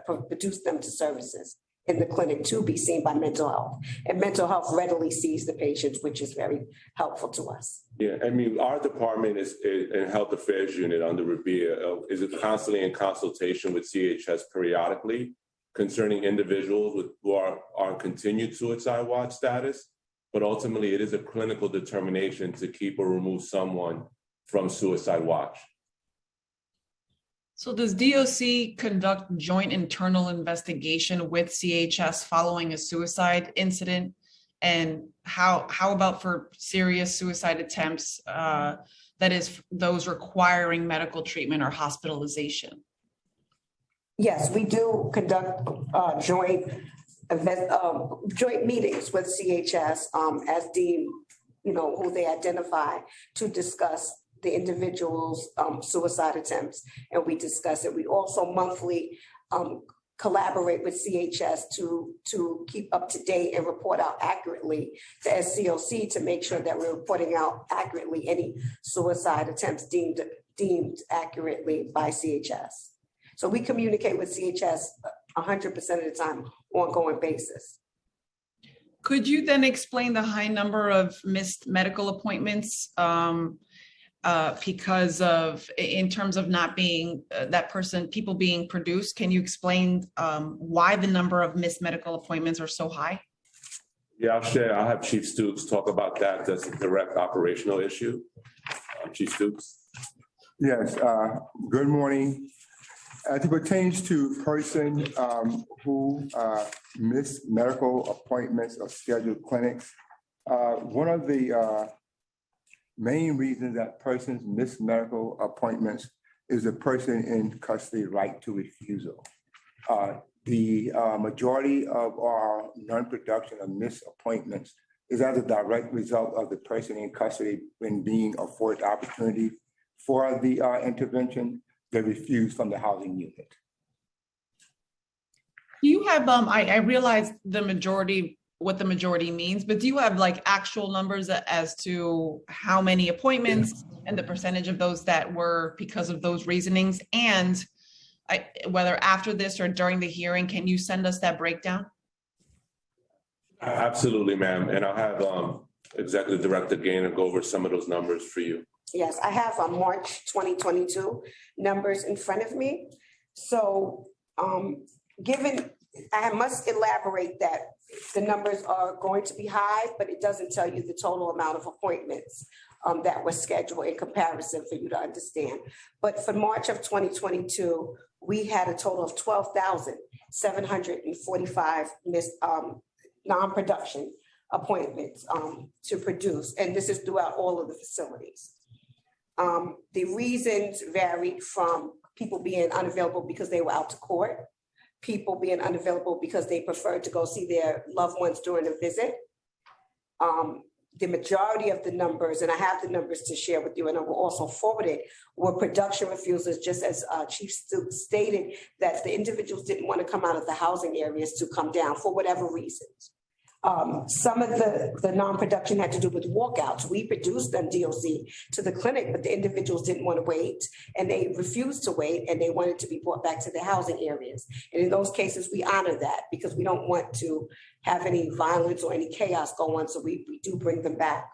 produce them to services in the clinic to be seen by mental health. And mental health readily sees the patients, which is very helpful to us. Yeah, I mean, our department is in Health Affairs Unit under Rabia is constantly in consultation with CHS periodically concerning individuals who are on continued suicide watch status, but ultimately it is a clinical determination to keep or remove someone from suicide watch. So does DOC conduct joint internal investigation with CHS following a suicide incident? And how about for serious suicide attempts, that is those requiring medical treatment or hospitalization? Yes, we do conduct joint meetings with CHS as deemed, who they identify to discuss the individual's suicide attempts, and we discuss it. We also monthly collaborate with CHS to keep up to date and report out accurately to SCOC to make sure that we're reporting out accurately any suicide attempts deemed accurately by CHS. So we communicate with CHS 100% of the time, ongoing basis. Could you then explain the high number of missed medical appointments because of, in terms of not being people being produced? Can you explain why the number of missed medical appointments are so high? Yeah, I'll have Chief Stoops talk about that. That's a direct operational issue. Chief Stoops. Yes, good morning. As it pertains to persons who miss medical appointments or scheduled clinics, one of the main reasons that persons miss medical appointments is the person in custody right to refusal. The majority of our non-production of missed appointments is as a direct result of the person in custody when being afforded opportunity for the intervention, they refuse from the housing unit. Do you have, I realize what the majority means, but do you have like actual numbers as to how many appointments and the percentage of those that were because of those reasonings? And whether after this or during the hearing, can you send us that breakdown? Absolutely, ma'am. And I'll have Executive Director Gaynor go over some of those numbers for you. Yes, I have March 2022 numbers in front of me. So I must elaborate that the numbers are going to be high, but it doesn't tell you the total amount of appointments that were scheduled in comparison for you to understand. But for March of 2022, we had a total of 12,745 non-production appointments to produce, and this is throughout all of the facilities. The reasons varied from people being unavailable because they were out to court, people being unavailable because they preferred to go see their loved ones during a visit. The majority of the numbers, and I have the numbers to share with you, and I will also forward it, were production refusals, just as Chief stated, that the individuals didn't want to come out of the housing areas to come down for whatever reasons. Some of the non-production had to do with walkouts. We produced them DOC to the clinic, but the individuals didn't want to wait, and they refused to wait, and they wanted to be brought back to their housing areas. And in those cases, we honor that because we don't want to have any violence or any chaos go on, so we do bring them back.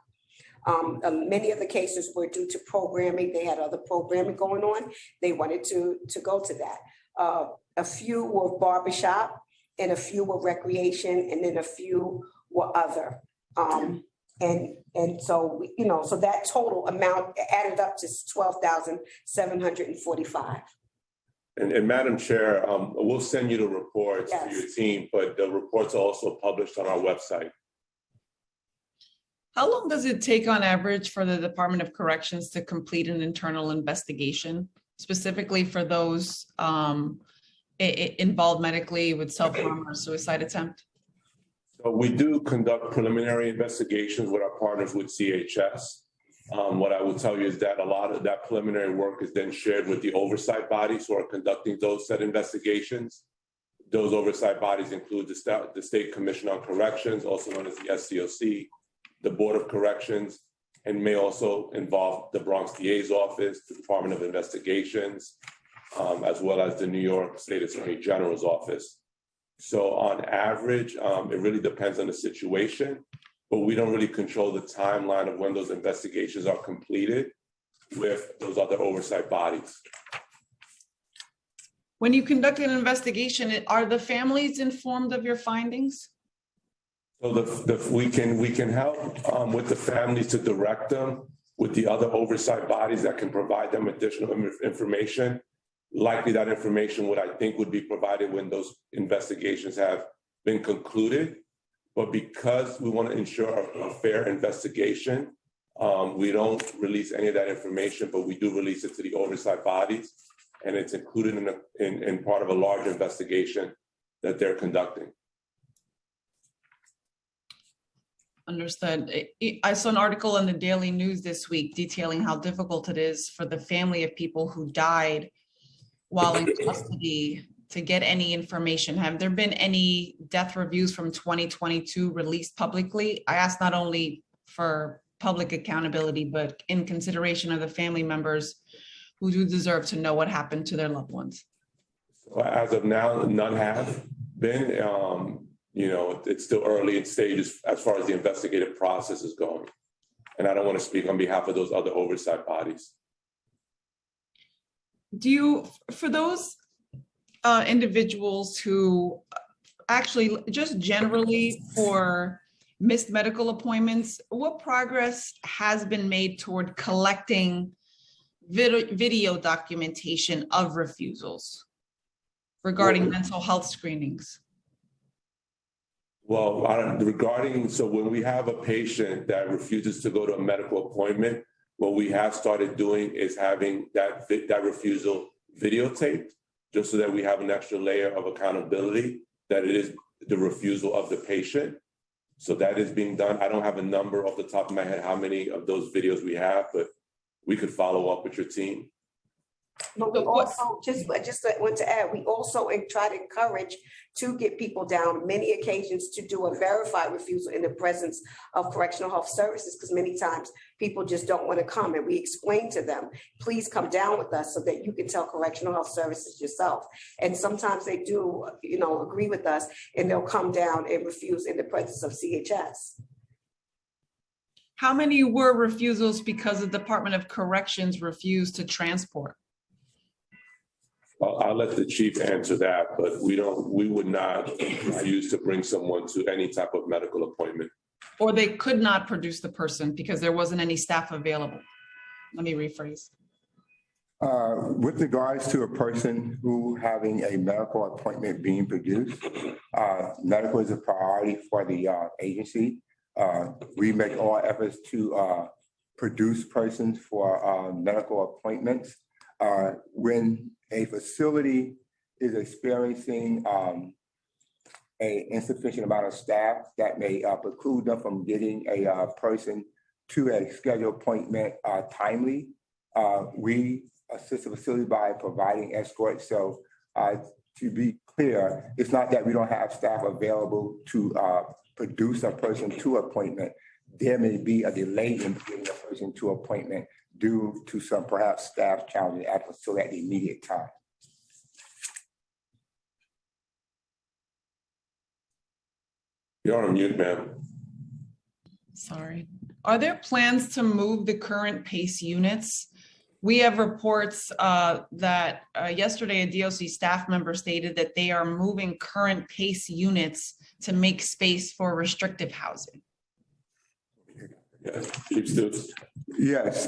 Many of the cases were due to programming. They had other programming going on. They wanted to go to that. A few were barbershop, and a few were recreation, and then a few were other. And so, so that total amount added up to 12,745. And Madam Chair, we'll send you the reports to your team, but the reports are also published on our website. How long does it take on average for the Department of Corrections to complete an internal investigation, specifically for those involved medically with self-harm or suicide attempt? So we do conduct preliminary investigations with our partners with CHS. What I will tell you is that a lot of that preliminary work is then shared with the oversight bodies who are conducting those said investigations. Those oversight bodies include the State Commission on Corrections, also known as the SCOC, the Board of Corrections, and may also involve the Bronx DA's office, the Department of Investigations, as well as the New York State Attorney General's office. So on average, it really depends on the situation, but we don't really control the timeline of when those investigations are completed with those other oversight bodies. When you conduct an investigation, are the families informed of your findings? So we can help with the families to direct them with the other oversight bodies that can provide them additional information. Likely that information would be provided when those investigations have been concluded. But because we want to ensure a fair investigation, we don't release any of that information, but we do release it to the oversight bodies, and it's included in part of a larger investigation that they're conducting. Understood. I saw an article in the Daily News this week detailing how difficult it is for the family of people who died while in custody to get any information. Have there been any death reviews from 2022 released publicly? I ask not only for public accountability, but in consideration of the family members who do deserve to know what happened to their loved ones. So as of now, none have been. It's still early in stages as far as the investigative process is going. And I don't want to speak on behalf of those other oversight bodies. For those individuals who actually just generally for missed medical appointments, what progress has been made toward collecting video documentation of refusals regarding mental health screenings? Well, so when we have a patient that refuses to go to a medical appointment, what we have started doing is having that refusal videotaped, just so that we have an extra layer of accountability that it is the refusal of the patient. So that is being done. I don't have a number off the top of my head how many of those videos we have, but we could follow up with your team. But we also, just want to add, we also try to encourage to get people down many occasions to do a verified refusal in the presence of correctional health services, because many times people just don't want to come, and we explain to them, please come down with us so that you can tell correctional health services yourself. And sometimes they do, agree with us, and they'll come down and refuse in the presence of CHS. How many were refusals because the Department of Corrections refused to transport? I'll let the chief answer that, but we would not use to bring someone to any type of medical appointment. Or they could not produce the person because there wasn't any staff available? Let me rephrase. With regards to a person who having a medical appointment being produced, medical is a priority for the agency. We make all efforts to produce persons for medical appointments. When a facility is experiencing an insufficient amount of staff that may preclude them from getting a person to a scheduled appointment timely, we assist the facility by providing escorts. So to be clear, it's not that we don't have staff available to produce a person to appointment. There may be a delay in getting a person to appointment due to some perhaps staff challenges at the facility at the immediate time. You're on mute, ma'am. Sorry. Are there plans to move the current PACE units? We have reports that yesterday a DOC staff member stated that they are moving current PACE units to make space for restrictive housing. Yes, Chief Stoops. Yes,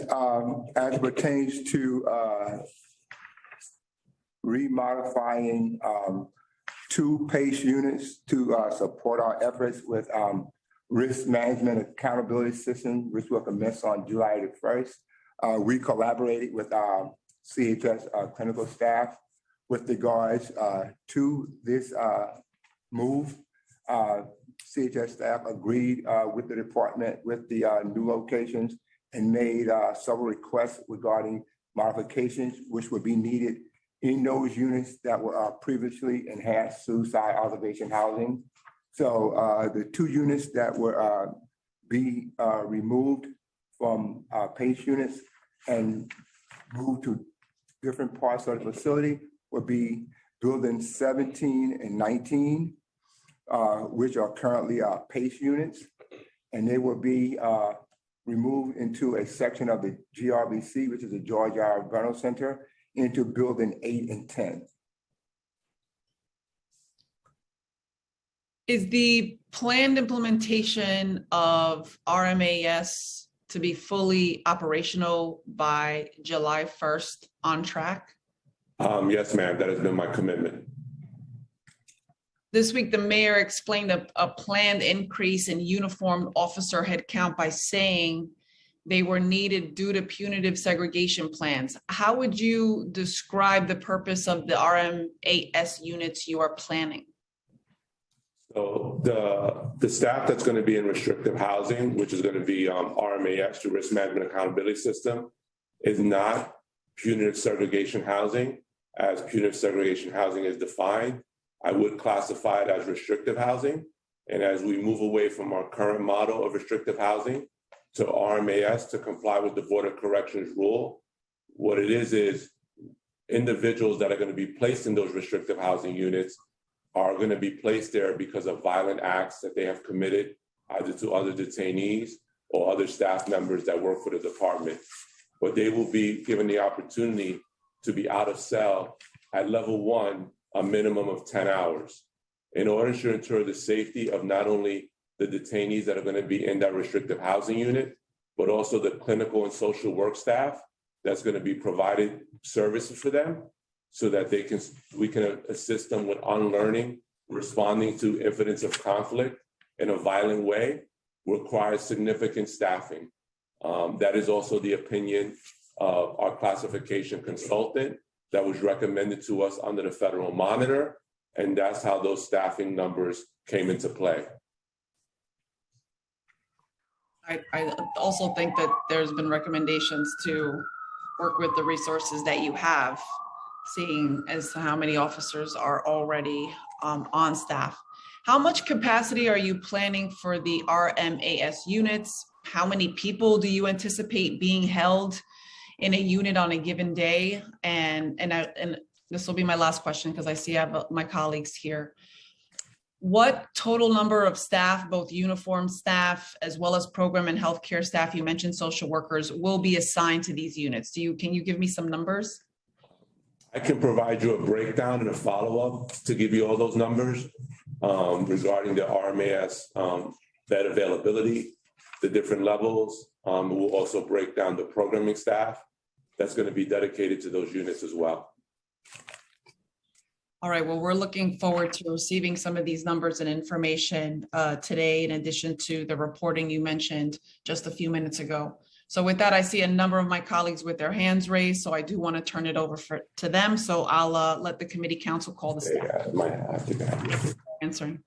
as pertains to remodifying 2 PACE units to support our efforts with risk management accountability system, which will commence on July the 1st. We collaborated with our CHS clinical staff with regards to this move. CHS staff agreed with the department with the new locations and made several requests regarding modifications which would be needed in those units that were previously enhanced suicide observation housing. So the 2 units that were be removed from PACE units and moved to different parts of the facility would be buildings 17 and 19, which are currently PACE units, and they will be removed into a section of the GRBC, which is the Georgia Rental Center, into building 8 and 10. Is the planned implementation of RMAS to be fully operational by July 1st on track? Yes, ma'am, that has been my commitment. This week, the mayor explained a planned increase in uniformed officer headcount by saying they were needed due to punitive segregation plans. How would you describe the purpose of the RMAS units you are planning? So the staff that's going to be in restrictive housing, which is going to be RMAS, the Risk Management Accountability System, is not punitive segregation housing. As punitive segregation housing is defined, I would classify it as restrictive housing. And as we move away from our current model of restrictive housing to RMAS to comply with the Board of Corrections rule, what it is individuals that are going to be placed in those restrictive housing units are going to be placed there because of violent acts that they have committed either to other detainees or other staff members that work for the department. But they will be given the opportunity to be out of cell at level 1 a minimum of 10 hours in order to ensure the safety of not only the detainees that are going to be in that restrictive housing unit, but also the clinical and social work staff that's going to be provided services for them so that we can assist them with unlearning, responding to incidents of conflict in a violent way requires significant staffing. That is also the opinion of our classification consultant that was recommended to us under the federal monitor, and that's how those staffing numbers came into play. I also think that there's been recommendations to work with the resources that you have, seeing as to how many officers are already on staff. How much capacity are you planning for the RMAS units? How many people do you anticipate being held in a unit on a given day? And this will be my last question because I see I have my colleagues here. what total number of staff, both uniform staff as well as program and healthcare staff, you mentioned social workers, will be assigned to these units? Can you give me some numbers? I can provide you a breakdown and a follow-up to give you all those numbers regarding the RMAS bed availability, the different levels. We'll also break down the programming staff that's going to be dedicated to those units as well. All right, well, we're looking forward to receiving some of these numbers and information today, in addition to the reporting you mentioned just a few minutes ago. So with that, I see a number of my colleagues with their hands raised, so I do want to turn it over to them. So I'll let the committee counsel call the staff. Answering.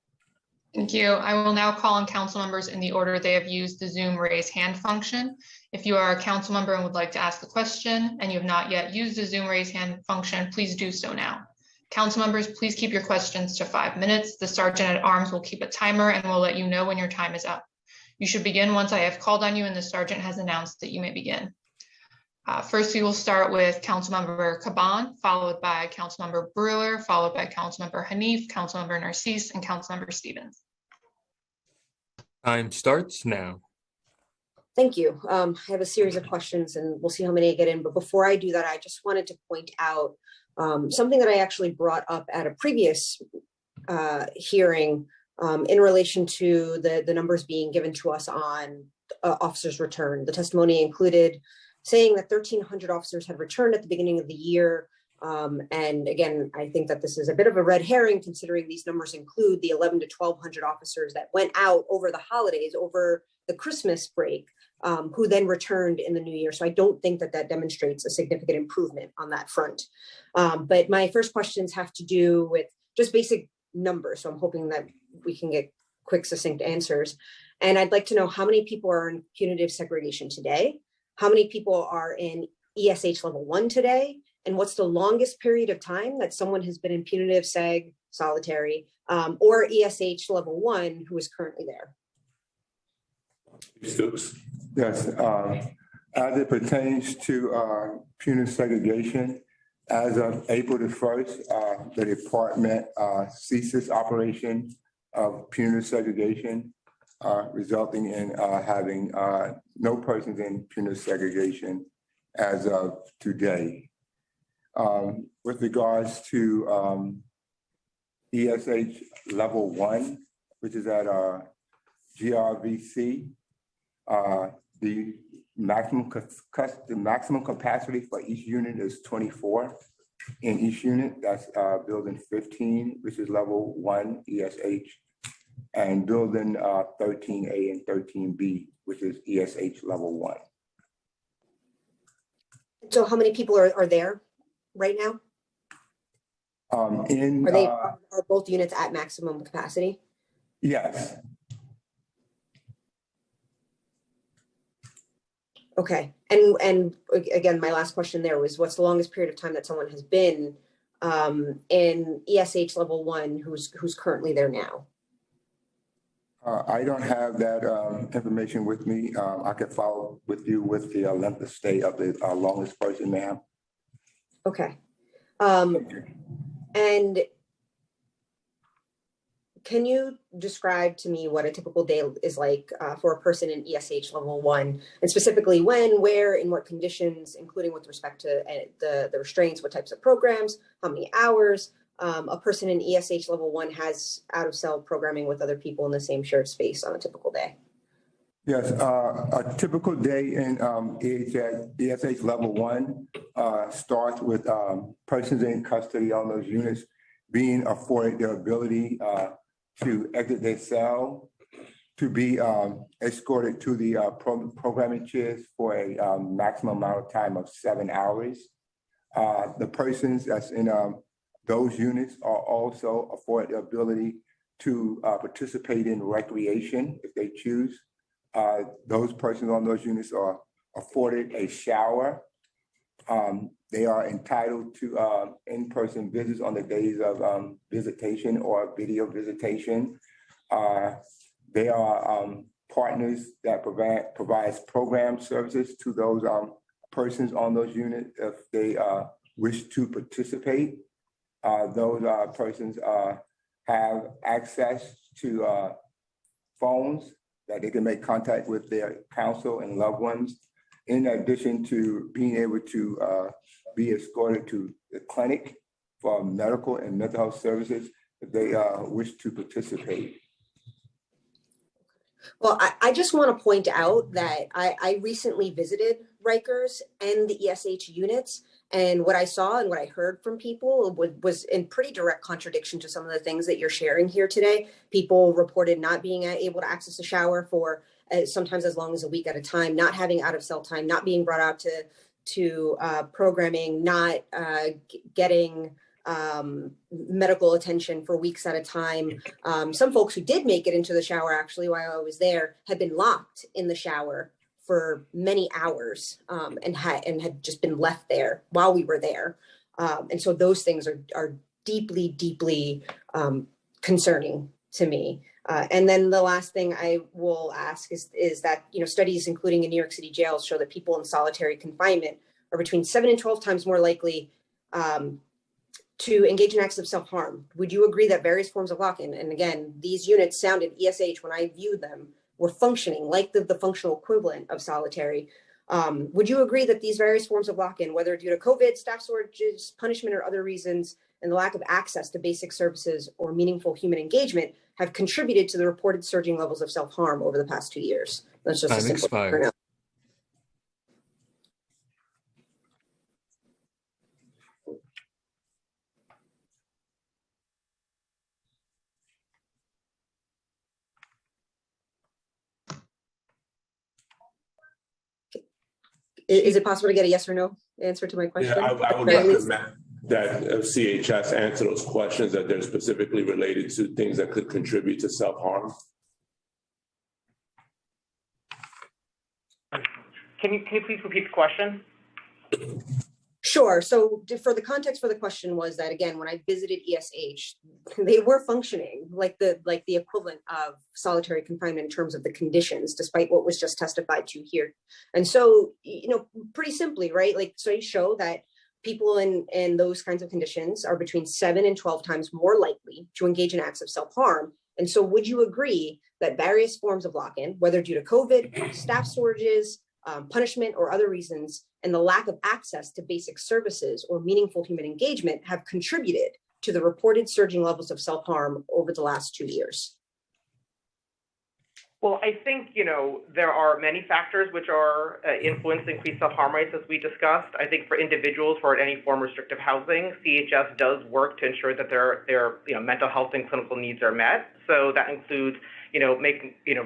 Thank you. I will now call on council members in the order they have used the Zoom raise hand function. If you are a council member and would like to ask a question and you have not yet used the Zoom raise hand function, please do so now. Council members, please keep your questions to 5 minutes. The Sergeant at Arms will keep a timer and will let you know when your time is up. You should begin once I have called on you and the Sergeant has announced that you may begin. First, we will start with Councilmember Caban, followed by Councilmember Brewer, followed by Councilmember Hanif, Councilmember Narcisse, and Councilmember Stevens. Time starts now. Thank you. I have a series of questions and we'll see how many I get in. But before I do that, I just wanted to point out something that I actually brought up at a previous hearing in relation to the numbers being given to us on officers' return. The testimony included saying that 1,300 officers had returned at the beginning of the year. And again, I think that this is a bit of a red herring, considering these numbers include the 1,100 to 1,200 officers that went out over the holidays, over the Christmas break, who then returned in the new year. So I don't think that that demonstrates a significant improvement on that front. But my first questions have to do with just basic numbers. So I'm hoping that we can get quick, succinct answers. And I'd like to know how many people are in punitive segregation today, how many people are in ESH level 1 today, and what's the longest period of time that someone has been in punitive seg, solitary, or ESH level 1 who is currently there? Stokes. Yes, as it pertains to punitive segregation, as of April the 1st, the department ceases operation of punitive segregation, resulting in having no persons in punitive segregation as of today. With regards to ESH level 1, which is at GRVC, the maximum capacity for each unit is 24 in each unit. That's building 15, which is level 1 ESH, and building 13A and 13B, which is ESH level 1. So how many people are there right now? Are both units at maximum capacity? Yes. Okay, and again, my last question there was, what's the longest period of time that someone has been in ESH level 1 who's currently there now? I don't have that information with me. I could follow with you with the length of stay of the longest person, ma'am. Okay. And can you describe to me what a typical day is like for a person in ESH level 1, and specifically when, where, in what conditions, including with respect to the restraints, what types of programs, how many hours a person in ESH level 1 has out of cell programming with other people in the same shared space on a typical day? Yes, a typical day in ESH level 1 starts with persons in custody on those units being afforded the ability to exit their cell, to be escorted to the programming chairs for a maximum amount of time of 7 hours. The persons that's in those units are also afforded the ability to participate in recreation if they choose. Those persons on those units are afforded a shower. They are entitled to in-person visits on the days of visitation or video visitation. They are partners that provides program services to those persons on those units if they wish to participate. Those persons have access to phones that they can make contact with their counsel and loved ones, in addition to being able to be escorted to the clinic for medical and mental health services if they wish to participate. Well, I just want to point out that I recently visited Rikers and the ESH units, and what I saw and what I heard from people was in pretty direct contradiction to some of the things that you're sharing here today. People reported not being able to access a shower for sometimes as long as a week at a time, not having out of cell time, not being brought out to programming, not getting medical attention for weeks at a time. Some folks who did make it into the shower, actually, while I was there, had been locked in the shower for many hours and had just been left there while we were there. And so those things are deeply, deeply concerning to me. And then the last thing I will ask is that, studies, including in New York City jails, show that people in solitary confinement are between 7 and 12 times more likely to engage in acts of self-harm. Would you agree that various forms of lock-in, and again, these units sounded, ESH, when I viewed them, were functioning like the functional equivalent of solitary. Would you agree that these various forms of lock-in, whether due to COVID, staff shortages, punishment, or other reasons, and the lack of access to basic services or meaningful human engagement, have contributed to the reported surging levels of self-harm over the past 2 years? That's just a Time simple expired. Is it possible to get a yes or no answer to my question? Yeah, I would recommend that CHS answer those questions that they're specifically related to things that could contribute to self-harm. Can you please repeat the question? Sure. So for the context for the question was that, again, when I visited ESH, they were functioning like the equivalent of solitary confinement in terms of the conditions, despite what was just testified to here. And so, pretty simply, right? Like, so you show that people in those kinds of conditions are between 7 and 12 times more likely to engage in acts of self-harm. And so would you agree that various forms of lock-in, whether due to COVID, staff shortages, punishment, or other reasons, and the lack of access to basic services or meaningful human engagement, have contributed to the reported surging levels of self-harm over the last 2 years? Well, I think, there are many factors which are influencing increased self-harm rates, as we discussed. I think for individuals who are at any form of restrictive housing, CHS does work to ensure that their mental health and clinical needs are met. So that includes,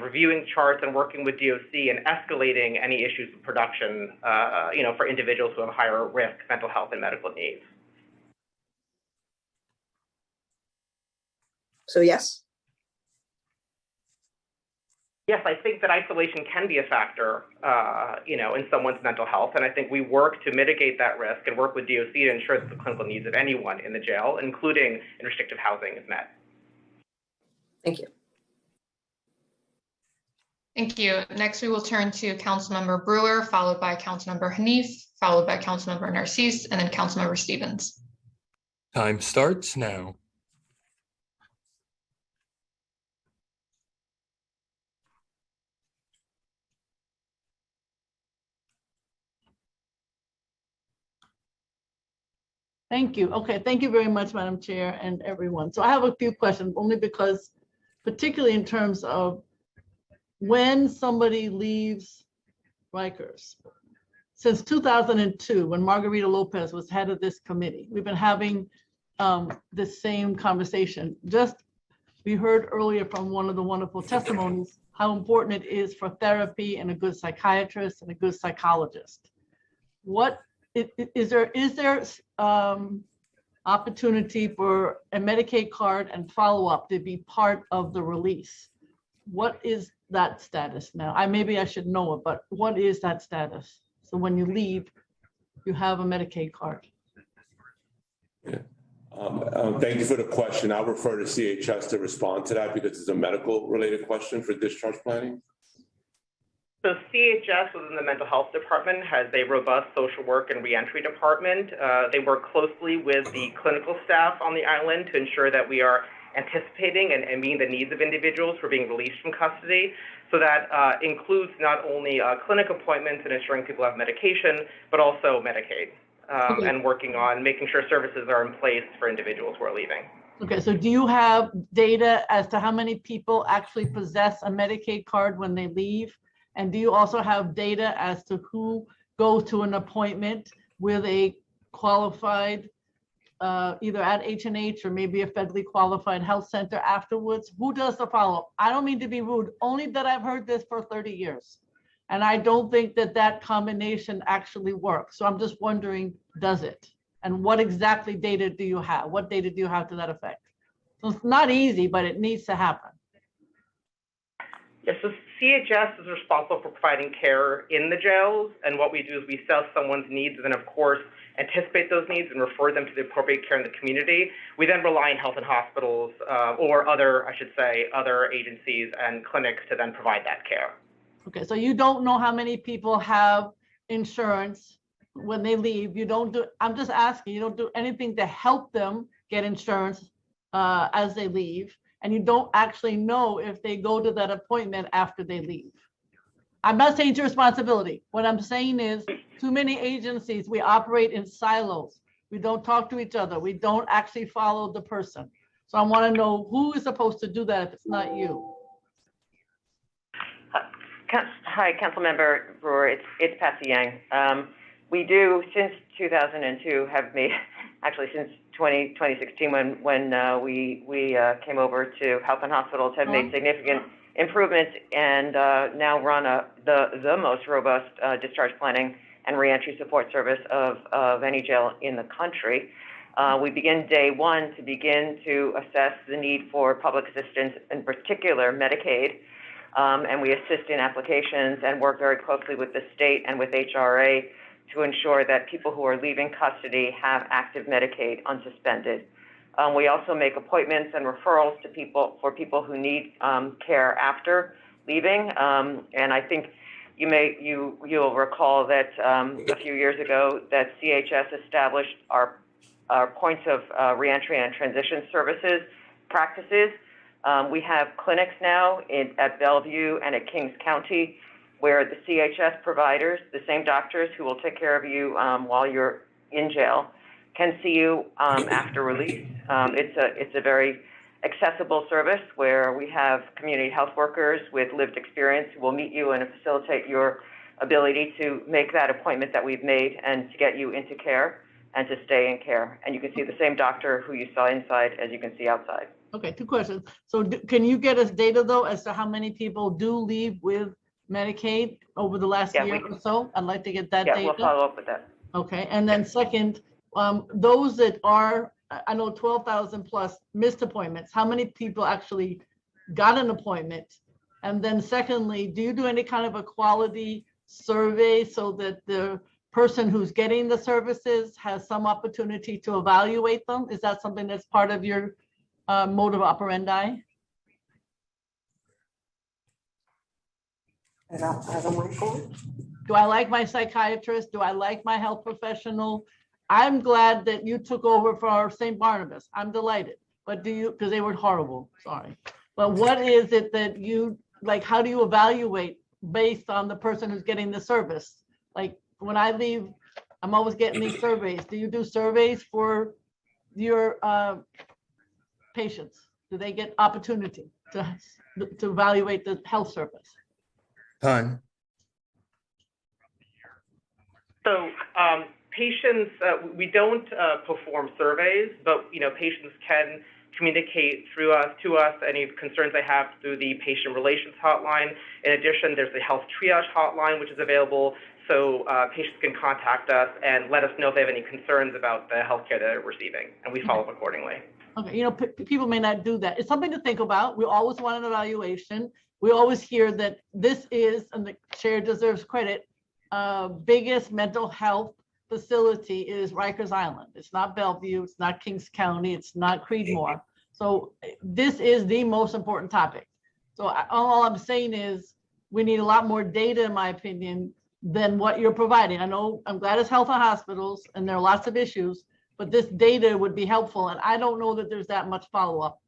reviewing charts and working with DOC and escalating any issues of production, for individuals who have higher risk mental health and medical needs. So yes? Yes, I think that isolation can be a factor, in someone's mental health. And I think we work to mitigate that risk and work with DOC to ensure that the clinical needs of anyone in the jail, including in restrictive housing, is met. Thank you. Thank you. Next, we will turn to Councilmember Brewer, followed by Councilmember Hanif, followed by Councilmember Narcisse, and then Councilmember Stevens. Time starts now. Thank you. Okay, thank you very much, Madam Chair and everyone. So I have a few questions, only because, particularly in terms of when somebody leaves Rikers. Since 2002, when Margarita Lopez was head of this committee, we've been having this same conversation. We heard earlier from one of the wonderful testimonies how important it is for therapy and a good psychiatrist and a good psychologist. Is there opportunity for a Medicaid card and follow-up to be part of the release? What is that status now? Maybe I should know it, but what is that status? So when you leave, you have a Medicaid card. Yeah. Thank you for the question. I'll refer to CHS to respond to that because it's a medical related question for discharge planning. So CHS within the mental health department has a robust social work and reentry department. They work closely with the clinical staff on the island to ensure that we are anticipating and meeting the needs of individuals who are being released from custody. So that includes not only clinic appointments and ensuring people have medication, but also Medicaid, and working on making sure services are in place for individuals who are leaving. Okay, so do you have data as to how many people actually possess a Medicaid card when they leave? And do you also have data as to who goes to an appointment with a qualified, either at H&H or maybe a federally qualified health center afterwards? Who does the follow-up? I don't mean to be rude, only that I've heard this for 30 years. And I don't think that that combination actually works. So I'm just wondering, does it? And what exactly data do you have? What data do you have to that effect? So it's not easy, but it needs to happen. Yes, so CHS is responsible for providing care in the jails, and what we do is we assess someone's needs and then, of course, anticipate those needs and refer them to the appropriate care in the community. We then rely on health and hospitals or other, I should say, other agencies and clinics to then provide that care. Okay, so you don't know how many people have insurance when they leave. You don't do, I'm just asking, you don't do anything to help them get insurance as they leave, and you don't actually know if they go to that appointment after they leave. I'm not saying it's your responsibility. What I'm saying is too many agencies, we operate in silos. We don't talk to each other. We don't actually follow the person. So I want to know who is supposed to do that if it's not you. Hi, Councilmember Brewer. It's Patsy Yang. We do, since 2002, have made, actually since 2016, when we came over to Health and Hospitals, have made significant improvements and now run the most robust discharge planning and reentry support service of any jail in the country. We begin day one to assess the need for public assistance, in particular Medicaid, and we assist in applications and work very closely with the state and with HRA to ensure that people who are leaving custody have active Medicaid unsuspended. We also make appointments and referrals to people who need care after leaving. And I think you'll recall that a few years ago that CHS established our points of reentry and transition services practices. We have clinics now at Bellevue and at Kings County, where the CHS providers, the same doctors who will take care of you while you're in jail, can see you after release. It's a very accessible service where we have community health workers with lived experience who will meet you and facilitate your ability to make that appointment that we've made and to get you into care and to stay in care. And you can see the same doctor who you saw inside as you can see outside. Okay, two questions. So can you get us data though as to how many people do leave with Medicaid over the last year or so? I'd like to get that data. Yeah, we'll follow up with that. Okay, and then second, those that are, I know 12,000 plus missed appointments, how many people actually got an appointment? And then secondly, do you do any kind of a quality survey so that the person who's getting the services has some opportunity to evaluate them? Is that something that's part of your mode of operandi? Do I like my psychiatrist? Do I like my health professional? I'm glad that you took over for St. Barnabas. I'm delighted. But do you, because they were horrible, sorry. But what is it that you, like, how do you evaluate based on the person who's getting the service? Like when I leave, I'm always getting these surveys. Do you do surveys for your patients? Do they get opportunity to evaluate the health service? Time. So patients, we don't perform surveys, but patients can communicate to us any concerns they have through the patient relations hotline. In addition, there's the health triage hotline, which is available, so patients can contact us and let us know if they have any concerns about the healthcare that they're receiving, and we follow up accordingly. Okay, people may not do that. It's something to think about. We always want an evaluation. We always hear that this is, and the chair deserves credit, biggest mental health facility is Rikers Island. It's not Bellevue, it's not Kings County, it's not Creedmoor. So this is the most important topic. So all I'm saying is we need a lot more data, in my opinion, than what you're providing. I know, I'm glad it's Health and Hospitals and there are lots of issues, but this data would be helpful. And I don't know that there's that much follow-up.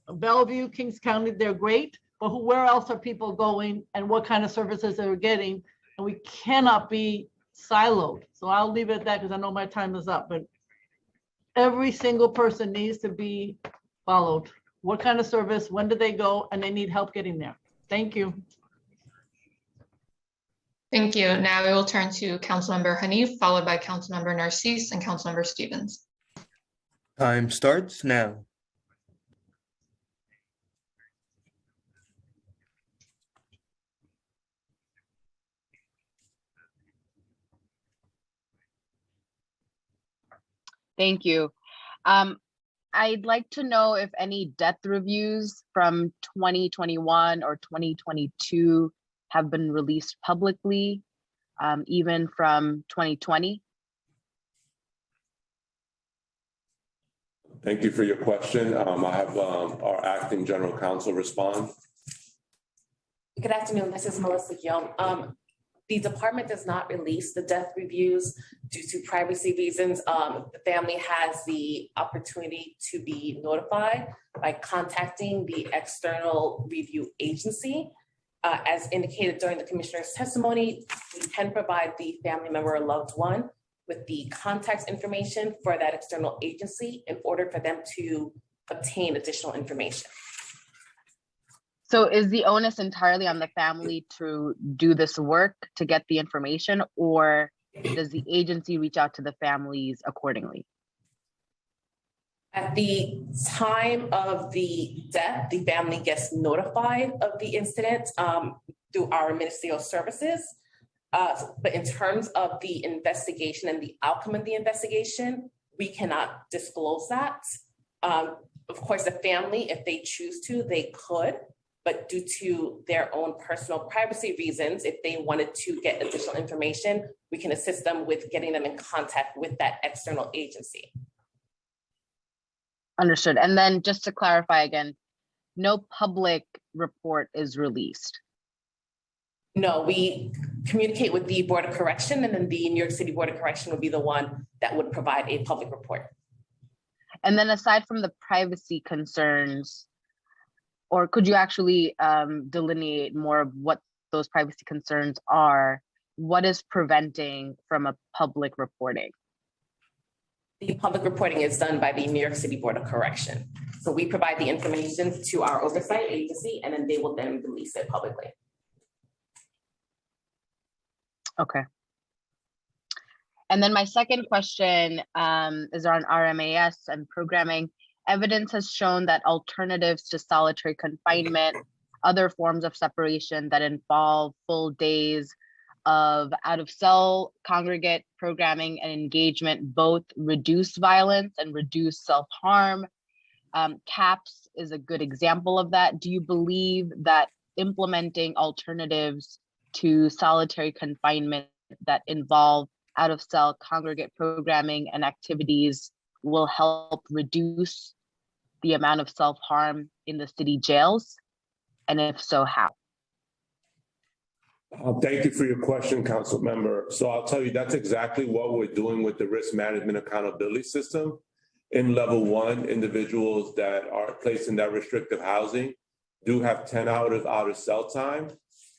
Bellevue, Kings County, they're great, but where else are people going and what kind of services they're getting? And we cannot be siloed. So I'll leave it at that because I know my time is up, but every single person needs to be followed. What kind of service, when do they go, and they need help getting there. Thank you. Thank you. Now we will turn to Councilmember Hanif, followed by Councilmember Narcisse and Councilmember Stevens. Time starts now. Thank you. I'd like to know if any death reviews from 2021 or 2022 have been released publicly, even from 2020. Thank you for your question. I have our acting general counsel respond. Good afternoon, this is Melissa Young. The department does not release the death reviews due to privacy reasons. The family has the opportunity to be notified by contacting the external review agency. As indicated during the commissioner's testimony, we can provide the family member or loved one with the contact information for that external agency in order for them to obtain additional information. So is the onus entirely on the family to do this work to get the information, or does the agency reach out to the families accordingly? At the time of the death, the family gets notified of the incident through our ministerial services. But in terms of the investigation and the outcome of the investigation, we cannot disclose that. Of course, the family, if they choose to, they could. But due to their own personal privacy reasons, if they wanted to get additional information, we can assist them with getting them in contact with that external agency. Understood. And then just to clarify again, no public report is released. No, we communicate with the Board of Correction, and then the New York City Board of Correction would be the one that would provide a public report. And then aside from the privacy concerns, or could you actually delineate more of what those privacy concerns are? What is preventing from a public reporting? The public reporting is done by the New York City Board of Correction. So we provide the information to our oversight agency, and then they will then release it publicly. Okay. And then my second question is on RMAS and programming. Evidence has shown that alternatives to solitary confinement, other forms of separation that involve full days of out-of-cell congregate programming and engagement both reduce violence and reduce self-harm. CAPS is a good example of that. Do you believe that implementing alternatives to solitary confinement that involve out-of-cell congregate programming and activities will help reduce the amount of self-harm in the city jails? And if so, how? Thank you for your question, Council Member. So I'll tell you, that's exactly what we're doing with the risk management accountability system. In level 1, individuals that are placed in that restrictive housing do have 10 hours out of cell time,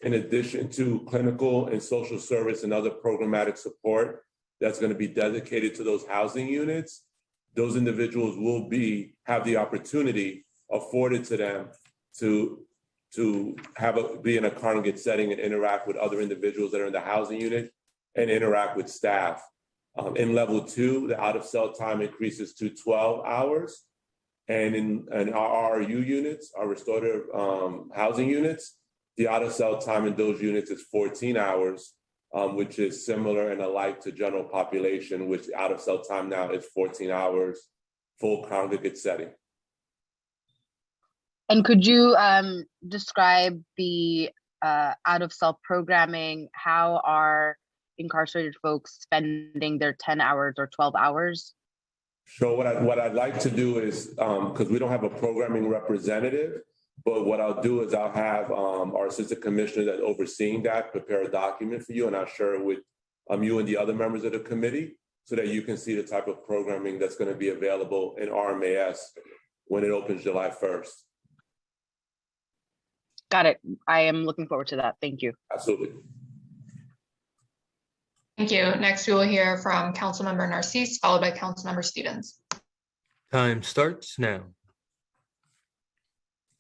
in addition to clinical and social service and other programmatic support that's going to be dedicated to those housing units. Those individuals will have the opportunity afforded to them to be in a congregate setting and interact with other individuals that are in the housing unit and interact with staff. In level 2, the out of cell time increases to 12 hours. And in our RRU units, our restorative housing units, the out of cell time in those units is 14 hours. Which is similar and alike to general population, which out of cell time now is 14 hours, full congregate setting. And could you describe the out of cell programming? How are incarcerated folks spending their 10 hours or 12 hours? So what I'd like to do is, because we don't have a programming representative, but what I'll do is I'll have our assistant commissioner that's overseeing that prepare a document for you, and I'll share it with you and the other members of the committee so that you can see the type of programming that's going to be available in RMAS when it opens July 1st. Got it. I am looking forward to that. Thank you. Absolutely. Thank you. Next, we will hear from Councilmember Narcisse, followed by Councilmember Stevens. Time starts now.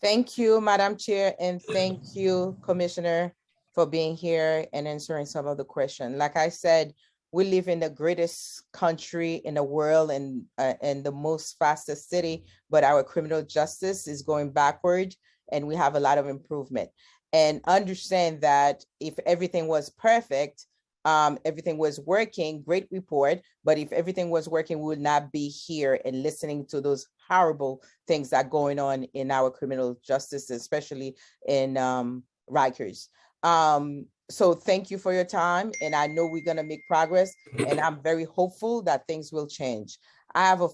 Thank you, Madam Chair, and thank you, Commissioner, for being here and answering some of the questions. Like I said, we live in the greatest country in the world and the most fastest city, but our criminal justice is going backward and we have a lot of improvement. And understand that if everything was perfect, everything was working, great report, but if everything was working, we would not be here and listening to those horrible things that are going on in our criminal justice, especially in Rikers. So thank you for your time, and I know we're gonna make progress, and I'm very hopeful that things will change. I have a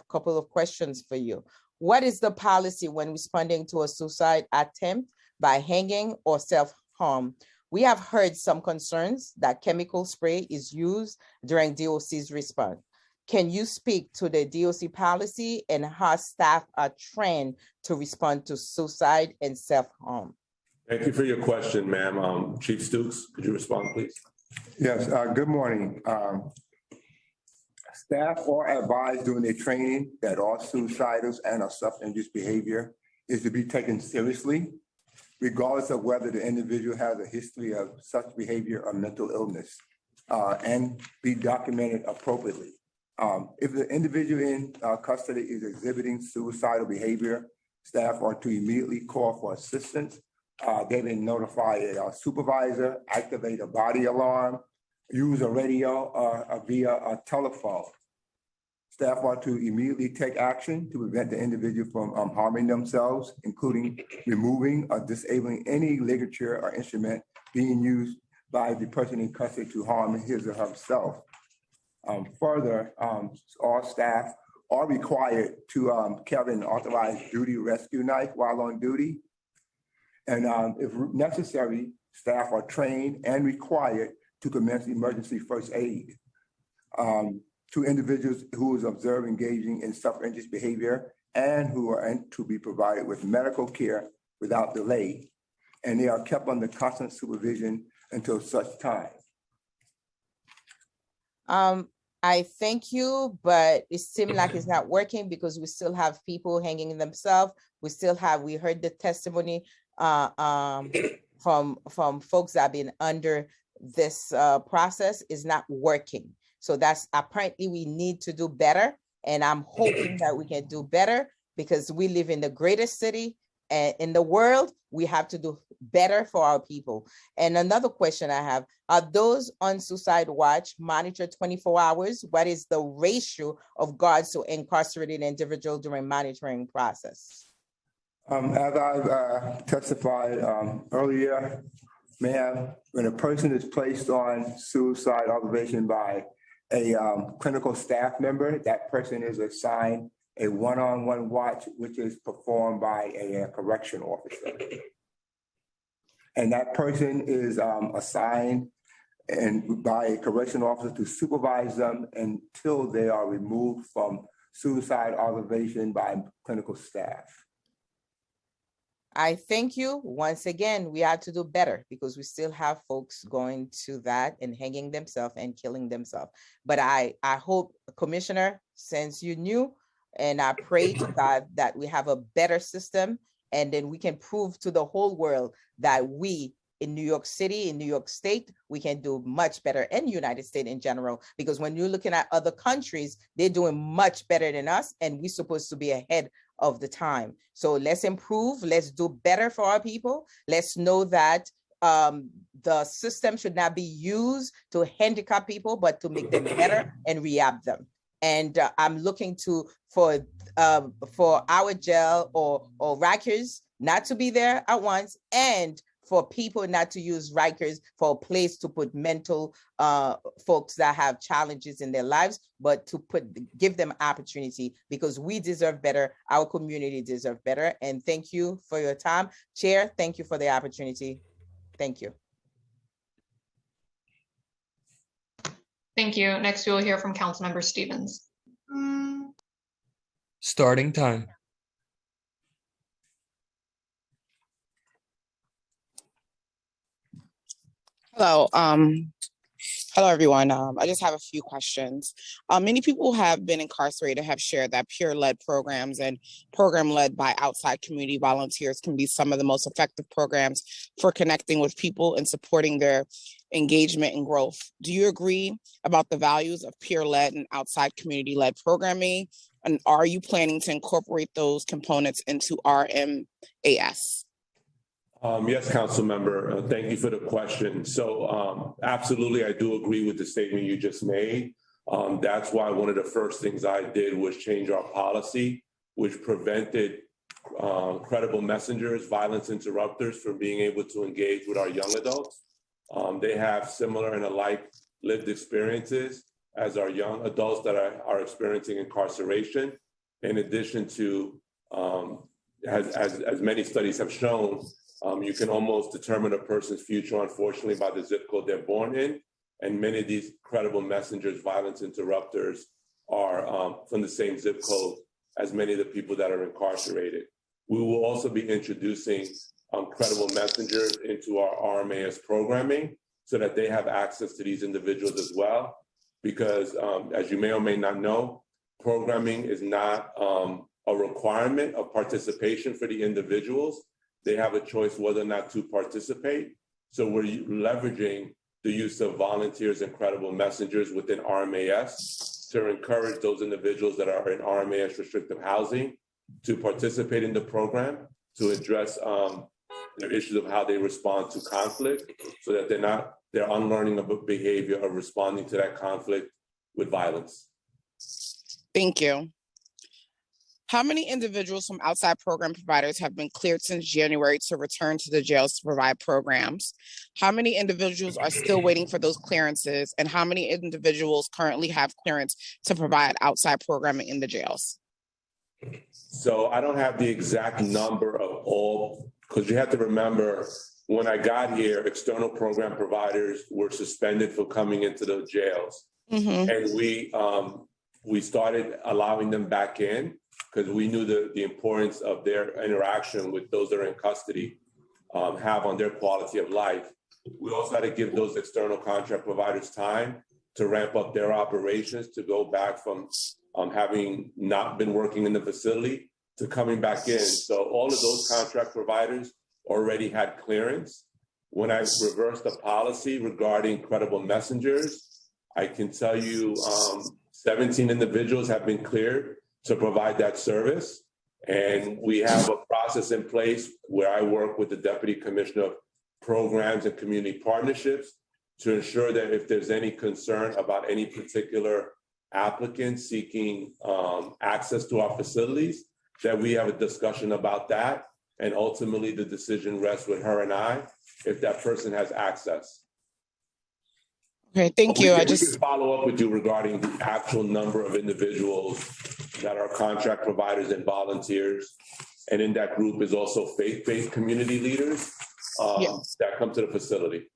couple of questions for you. What is the policy when responding to a suicide attempt by hanging or self-harm? We have heard some concerns that chemical spray is used during DOC's response. Can you speak to the DOC policy and how staff are trained to respond to suicide and self-harm? Thank you for your question, ma'am. Chief Stokes, could you respond, please? Yes, good morning. Staff are advised during their training that all suicidals and or self-injurious behavior is to be taken seriously, regardless of whether the individual has a history of such behavior or mental illness, and be documented appropriately. If the individual in custody is exhibiting suicidal behavior, staff are to immediately call for assistance. They then notify a supervisor, activate a body alarm, use a radio or via a telephone. Staff are to immediately take action to prevent the individual from harming themselves, including removing or disabling any ligature or instrument being used by the person in custody to harm his or herself. Further, all staff are required to carry an authorized duty rescue knife while on duty. And if necessary, staff are trained and required to commence emergency first aid to individuals who is observed engaging in self-injurious behavior and who are to be provided with medical care without delay. And they are kept under constant supervision until such time. I thank you, but it seems like it's not working because we still have people hanging themselves. We heard the testimony from folks that have been under this process is not working. So that's apparently we need to do better. And I'm hoping that we can do better because we live in the greatest city in the world. We have to do better for our people. And another question I have, are those on suicide watch monitored 24 hours? What is the ratio of guards to incarcerated individual during monitoring process? As I testified earlier, ma'am, when a person is placed on suicide observation by a clinical staff member, that person is assigned a one-on-one watch, which is performed by a correction officer. And that person is assigned by a correction officer to supervise them until they are removed from suicide observation by clinical staff. I thank you. Once again, we have to do better because we still have folks going to that and hanging themselves and killing themselves. But I hope, Commissioner, since you knew, and I pray to God that we have a better system and then we can prove to the whole world that we in New York City, in New York State, we can do much better, and United States in general, because when you're looking at other countries, they're doing much better than us, and we're supposed to be ahead of the time. So let's improve, let's do better for our people. Let's know that the system should not be used to handicap people, but to make them better and rehab them. And I'm looking for our jail or Rikers not to be there at once, and for people not to use Rikers for a place to put mental folks that have challenges in their lives, but to give them opportunity, because we deserve better. Our community deserves better. And thank you for your time. Chair, thank you for the opportunity. Thank you. Thank you. Next, we will hear from Councilmember Stevens. Starting time. Hello, hello everyone. I just have a few questions. Many people who have been incarcerated have shared that peer-led programs and program led by outside community volunteers can be some of the most effective programs for connecting with people and supporting their engagement and growth. Do you agree about the values of peer-led and outside community-led programming? And are you planning to incorporate those components into RMAS? Yes, council member, thank you for the question. So absolutely, I do agree with the statement you just made. That's why one of the first things I did was change our policy, which prevented credible messengers, violence interrupters from being able to engage with our young adults. They have similar and alike lived experiences as our young adults that are experiencing incarceration. In addition to, as many studies have shown, you can almost determine a person's future, unfortunately, by the zip code they're born in. And many of these credible messengers, violence interrupters, are from the same zip code as many of the people that are incarcerated. We will also be introducing credible messengers into our RMAS programming so that they have access to these individuals as well. Because as you may or may not know, programming is not a requirement of participation for the individuals. They have a choice whether or not to participate. So we're leveraging the use of volunteers and credible messengers within RMAS to encourage those individuals that are in RMAS restrictive housing to participate in the program, to address their issues of how they respond to conflict, so that they're unlearning of a behavior of responding to that conflict with violence. Thank you. How many individuals from outside program providers have been cleared since January to return to the jails to provide programs? How many individuals are still waiting for those clearances? And how many individuals currently have clearance to provide outside programming in the jails? So I don't have the exact number of all, because you have to remember, when I got here, external program providers were suspended for coming into the jails. And we started allowing them back in, because we knew the importance of their interaction with those that are in custody have on their quality of life. We also had to give those external contract providers time to ramp up their operations, to go back from having not been working in the facility to coming back in. So all of those contract providers already had clearance. When I reversed the policy regarding credible messengers, I can tell you 17 individuals have been cleared to provide that service. And we have a process in place where I work with the Deputy Commissioner of Programs and Community Partnerships to ensure that if there's any concern about any particular applicant seeking access to our facilities, that we have a discussion about that. And ultimately the decision rests with her and I, if that person has access. Okay, thank you. We can follow up with you regarding the actual number of individuals that are contract providers and volunteers. And in that group is also faith-based community leaders that come to the facility.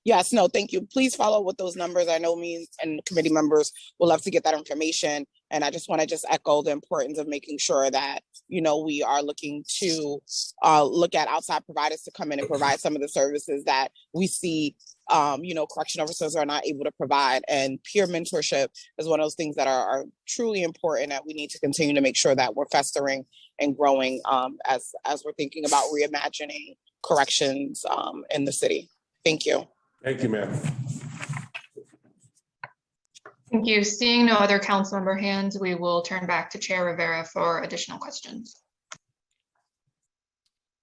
Yes, no, thank you. Please follow with those numbers. I know me and committee members will love to get that information. And I just want to echo the importance of making sure that, we are looking to look at outside providers to come in and provide some of the services that we see, correction officers are not able to provide. And peer mentorship is one of those things that are truly important, that we need to continue to make sure that we're festering and growing as we're thinking about reimagining corrections in the city. Thank you. Thank you, ma'am. Thank you. Seeing no other council member hands, we will turn back to Chair Rivera for additional questions.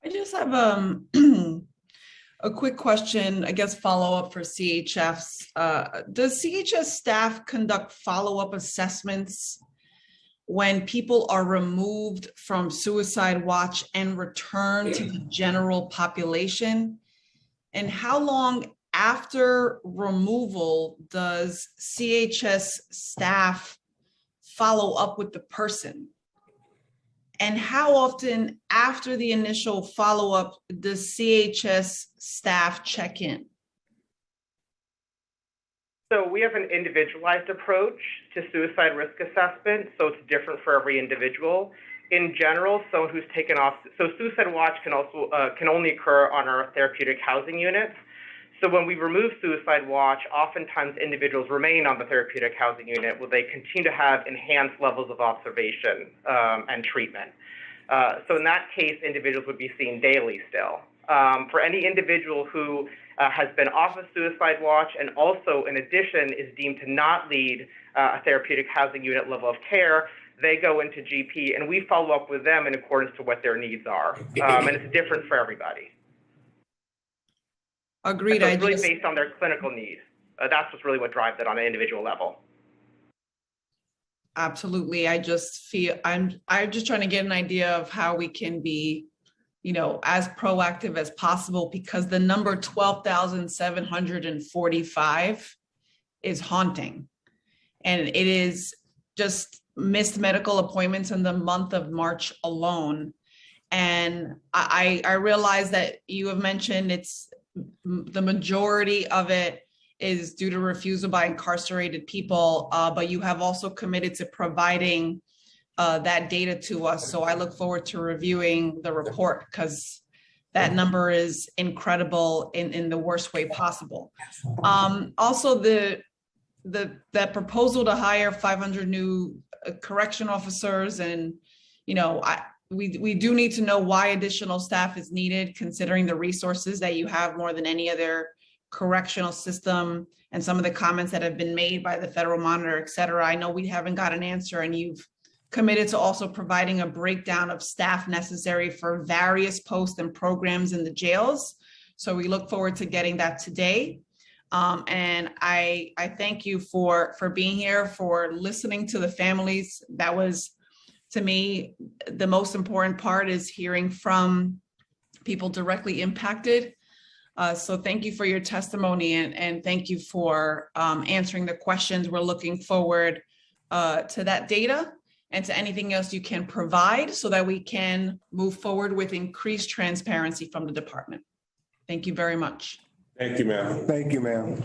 I just have a quick question, I guess follow up for CHFs. Does CHS staff conduct follow-up assessments when people are removed from suicide watch and return to the general population? And how long after removal does CHS staff follow up with the person? And how often after the initial follow-up does CHS staff check in? So we have an individualized approach to suicide risk assessment, so it's different for every individual. In general, someone who's taken off, so suicide watch can only occur on our therapeutic housing units. So when we remove Suicide Watch, oftentimes individuals remain on the therapeutic housing unit where they continue to have enhanced levels of observation and treatment. So in that case, individuals would be seen daily still. For any individual who has been off of Suicide Watch and also in addition is deemed to not lead a therapeutic housing unit level of care, they go into GP and we follow up with them in accordance to what their needs are. And it's different for everybody. Agreed. So it's really based on their clinical need. That's what's really what drives it on an individual level. Absolutely. I just feel I'm just trying to get an idea of how we can be, you know, as proactive as possible, because the number 12,745 is haunting. And it is just missed medical appointments in the month of March alone. And I realize that you have mentioned it's the majority of it is due to refusal by incarcerated people, but you have also committed to providing that data to us. So I look forward to reviewing the report because that number is incredible in the worst way possible. Also, that proposal to hire 500 new correction officers, and you know, we do need to know why additional staff is needed, considering the resources that you have more than any other correctional system, and some of the comments that have been made by the federal monitor, et cetera. I know we haven't got an answer, and you've committed to also providing a breakdown of staff necessary for various posts and programs in the jails. So we look forward to getting that today. And I thank you for being here, for listening to the families. That was, to me, the most important part, is hearing from people directly impacted. So thank you for your testimony, and thank you for answering the questions. We're looking forward to that data and to anything else you can provide so that we can move forward with increased transparency from the department. Thank you very much. Thank you, ma'am. Thank you, ma'am.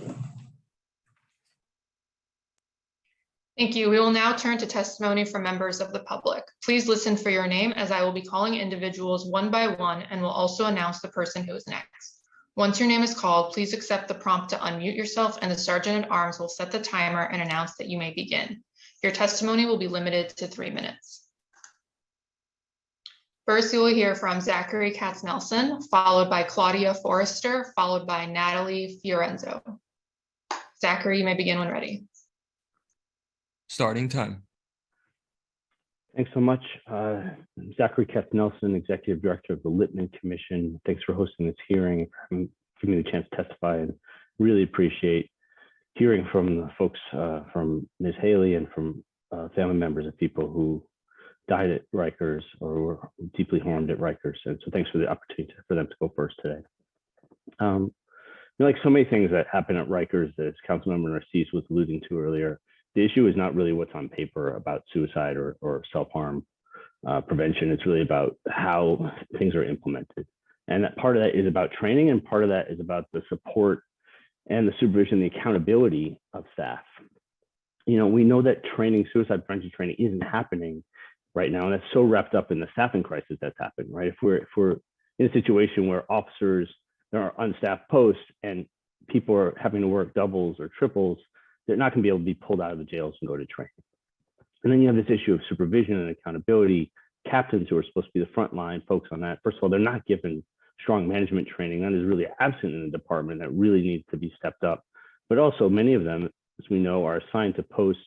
Thank you. We will now turn to testimony from members of the public. Please listen for your name, as I will be calling individuals one by one and will also announce the person who is next. Once your name is called, please accept the prompt to unmute yourself, and the Sergeant at Arms will set the timer and announce that you may begin. Your testimony will be limited to 3 minutes. First, you will hear from Zachary Katz-Nelson, followed by Claudia Forrester, followed by Natalie Fiorenzo. Zachary, you may begin when ready. Starting time. Thanks so much. Zachary Katz-Nelson, Executive Director of the Littman Commission. Thanks for hosting this hearing and giving me the chance to testify, and really appreciate hearing from the folks from Ms. Haley and from family members of people who died at Rikers or were deeply harmed at Rikers. And so thanks for the opportunity for them to go first today. You know, like so many things that happen at Rikers, as Councilmember Narcisse was alluding to earlier, the issue is not really what's on paper about suicide or self-harm prevention. It's really about how things are implemented. And that part of that is about training, and part of that is about the support and the supervision, the accountability of staff. You know, we know that training, suicide prevention training, isn't happening right now, and that's so wrapped up in the staffing crisis that's happened, right? If we're in a situation where officers, there are unstaffed posts and people are having to work doubles or triples, they're not going to be able to be pulled out of the jails and go to training. And then you have this issue of supervision and accountability. Captains who are supposed to be the frontline folks on that, first of all, they're not given strong management training. That is really absent in the department. That really needs to be stepped up. But also many of them, as we know, are assigned to posts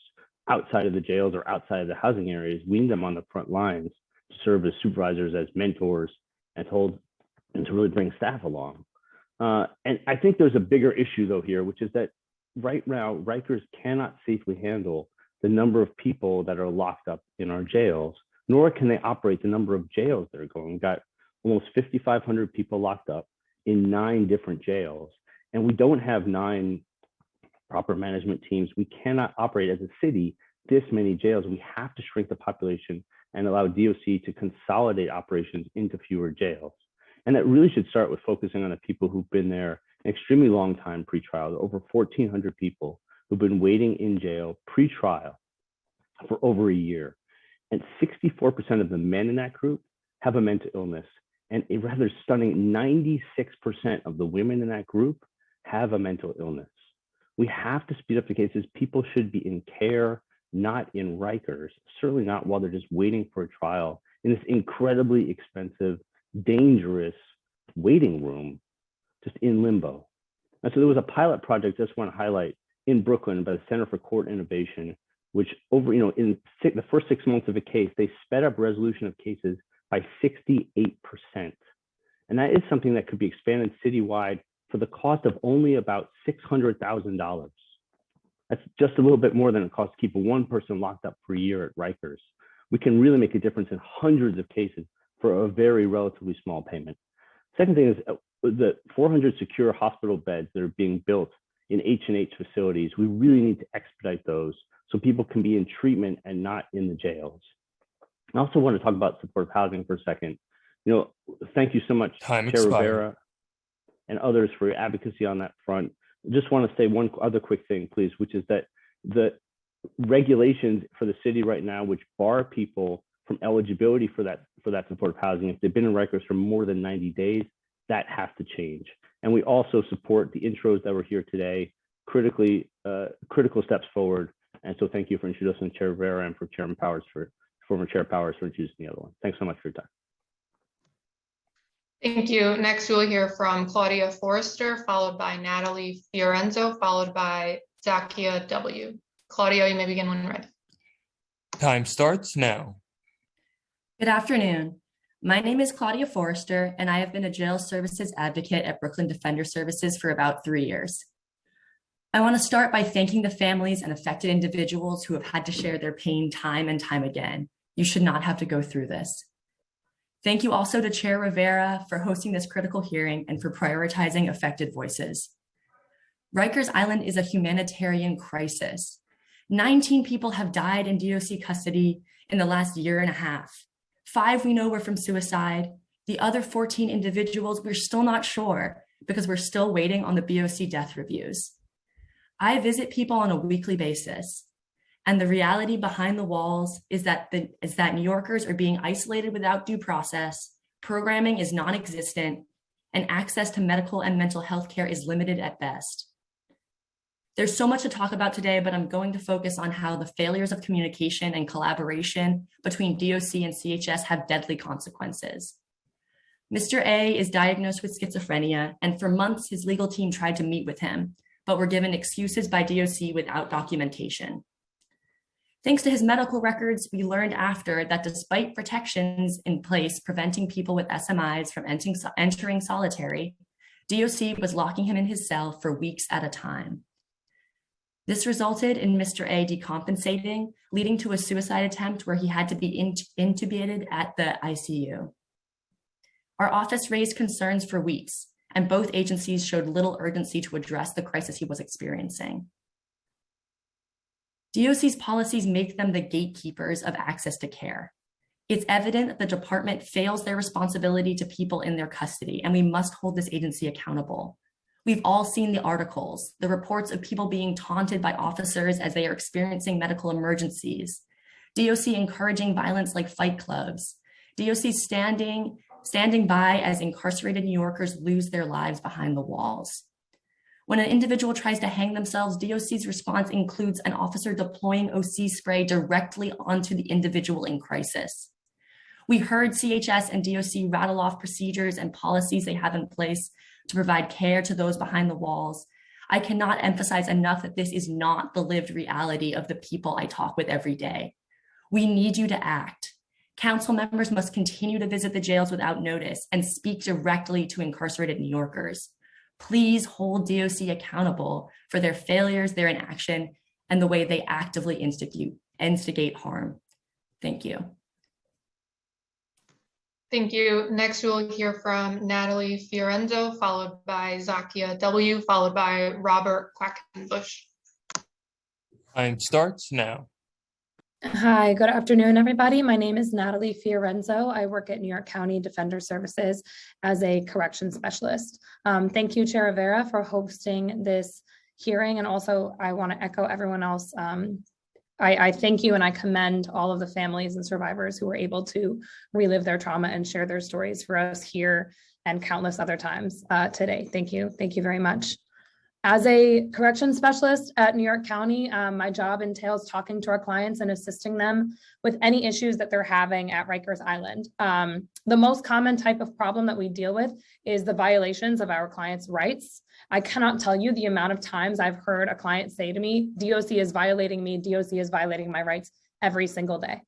outside of the jails or outside of the housing areas. We need them on the front lines to serve as supervisors, as mentors, and to really bring staff along. And I think there's a bigger issue though here, which is that right now, Rikers cannot safely handle the number of people that are locked up in our jails, nor can they operate the number of jails that are going. We've got almost 5,500 people locked up in 9 different jails, and we don't have 9 proper management teams. We cannot operate as a city this many jails. We have to shrink the population and allow DOC to consolidate operations into fewer jails. And that really should start with focusing on the people who've been there an extremely long time pre-trial. Over 1,400 people who've been waiting in jail pre-trial for over a year. And 64% of the men in that group have a mental illness. And a rather stunning 96% of the women in that group have a mental illness. We have to speed up the cases. People should be in care, not in Rikers, certainly not while they're just waiting for a trial in this incredibly expensive, dangerous waiting room, just in limbo. And so there was a pilot project, I just want to highlight, in Brooklyn by the Center for Court Innovation, which over, in the first 6 months of a case, they sped up resolution of cases by 68%. And that is something that could be expanded citywide for the cost of only about $600,000. That's just a little bit more than it costs to keep one person locked up for a year at Rikers. We can really make a difference in hundreds of cases for a very relatively small payment. Second thing is the 400 secure hospital beds that are being built in H&H facilities. We really need to expedite those so people can be in treatment and not in the jails. I also want to talk about supportive housing for a second. Thank you so much, Chair Rivera and others for your advocacy on that front. Just want to say one other quick thing, please, which is that the regulations for the city right now, which bar people from eligibility for that supportive housing, if they've been in Rikers for more than 90 days, that has to change. And we also support the intros that were here today, critical steps forward. And so thank you for introducing Chair Rivera and for former Chair Powers for introducing the other one. Thanks so much for your time. Thank you. Next, we'll hear from Claudia Forrester, followed by Natalie Fiorenzo, followed by Zakia W. Claudia, you may begin when ready. Time starts now. Good afternoon. My name is Claudia Forrester, and I have been a jail services advocate at Brooklyn Defender Services for about 3 years. I want to start by thanking the families and affected individuals who have had to share their pain time and time again. You should not have to go through this. Thank you also to Chair Rivera for hosting this critical hearing and for prioritizing affected voices. Rikers Island is a humanitarian crisis. 19 people have died in DOC custody in the last year and a half. 5 we know were from suicide. The other 14 individuals, we're still not sure because we're still waiting on the BOC death reviews. I visit people on a weekly basis, and the reality behind the walls is that New Yorkers are being isolated without due process, programming is non-existent, and access to medical and mental health care is limited at best. There's so much to talk about today, but I'm going to focus on how the failures of communication and collaboration between DOC and CHS have deadly consequences. Mr. A is diagnosed with schizophrenia, and for months his legal team tried to meet with him, but were given excuses by DOC without documentation. Thanks to his medical records, we learned after that despite protections in place preventing people with SMIs from entering solitary, DOC was locking him in his cell for weeks at a time. This resulted in Mr. A decompensating, leading to a suicide attempt where he had to be intubated at the ICU. Our office raised concerns for weeks, and both agencies showed little urgency to address the crisis he was experiencing. DOC's policies make them the gatekeepers of access to care. It's evident that the department fails their responsibility to people in their custody, and we must hold this agency accountable. We've all seen the articles, the reports of people being taunted by officers as they are experiencing medical emergencies, DOC encouraging violence like fight clubs, DOC standing by as incarcerated New Yorkers lose their lives behind the walls. When an individual tries to hang themselves, DOC's response includes an officer deploying OC spray directly onto the individual in crisis. We heard CHS and DOC rattle off procedures and policies they have in place to provide care to those behind the walls. I cannot emphasize enough that this is not the lived reality of the people I talk with every day. We need you to act. Council members must continue to visit the jails without notice and speak directly to incarcerated New Yorkers. Please hold DOC accountable for their failures, their inaction, and the way they actively instigate harm. Thank you. Thank you. Next, we'll hear from Natalie Fiorenzo, followed by Zakia W., followed by Robert Quackenbush. Time starts now. Hi, good afternoon, everybody. My name is Natalie Fiorenzo. I work at New York County Defender Services as a corrections specialist. Thank you, Chair Rivera, for hosting this hearing. And also, I want to echo everyone else. I thank you and I commend all of the families and survivors who were able to relive their trauma and share their stories for us here and countless other times today. Thank you. Thank you very much. As a corrections specialist at New York County, my job entails talking to our clients and assisting them with any issues that they're having at Rikers Island. The most common type of problem that we deal with is the violations of our clients' rights. I cannot tell you the amount of times I've heard a client say to me, DOC is violating me, DOC is violating my rights every single day.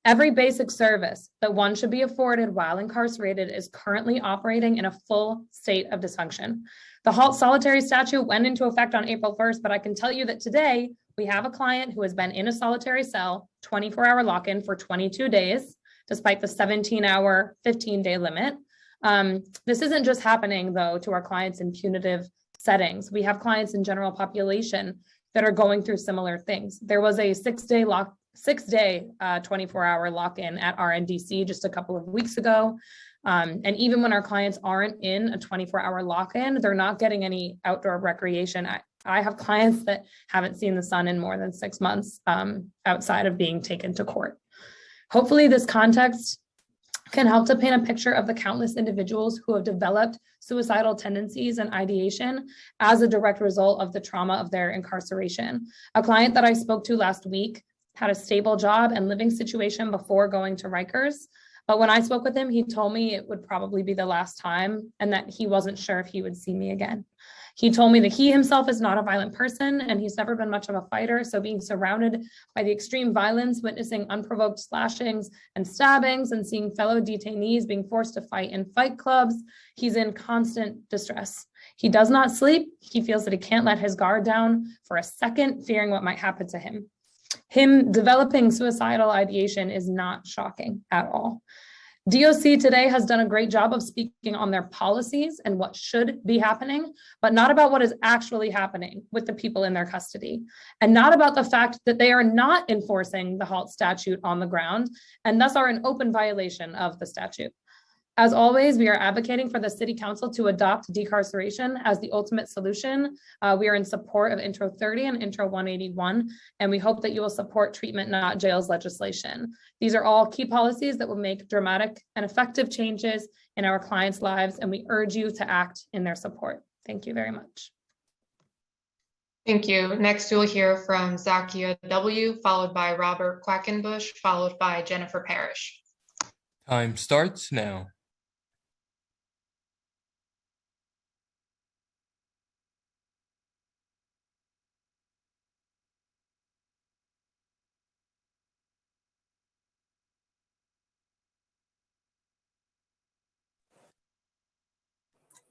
Every basic service that one should be afforded while incarcerated is currently operating in a full state of dysfunction. The halt solitary statute went into effect on April 1st, but I can tell you that today we have a client who has been in a solitary cell, 24-hour lock-in for 22 days, despite the 17-hour, 15-day limit. This isn't just happening, though, to our clients in punitive settings. We have clients in general population that are going through similar things. There was a 6-day 24-hour lock-in at RNDC just a couple of weeks ago. And even when our clients aren't in a 24-hour lock-in, they're not getting any outdoor recreation. I have clients that haven't seen the sun in more than 6 months outside of being taken to court. Hopefully this context can help to paint a picture of the countless individuals who have developed suicidal tendencies and ideation as a direct result of the trauma of their incarceration. A client that I spoke to last week had a stable job and living situation before going to Rikers. But when I spoke with him, he told me it would probably be the last time and that he wasn't sure if he would see me again. He told me that he himself is not a violent person and he's never been much of a fighter. So being surrounded by the extreme violence, witnessing unprovoked slashings and stabbings and seeing fellow detainees being forced to fight in fight clubs, he's in constant distress. He does not sleep. He feels that he can't let his guard down for a second, fearing what might happen to him. Him developing suicidal ideation is not shocking at all. DOC today has done a great job of speaking on their policies and what should be happening, but not about what is actually happening with the people in their custody, and not about the fact that they are not enforcing the HALT statute on the ground and thus are in open violation of the statute. As always, we are advocating for the City Council to adopt decarceration as the ultimate solution. We are in support of Intro 30 and Intro 181, and we hope that you will support treatment, not jails legislation. These are all key policies that will make dramatic and effective changes in our clients' lives, and we urge you to act in their support. Thank you very much. Thank you. Next, we'll hear from Zakia W., followed by Robert Quackenbush, followed by Jennifer Parrish. Time starts now.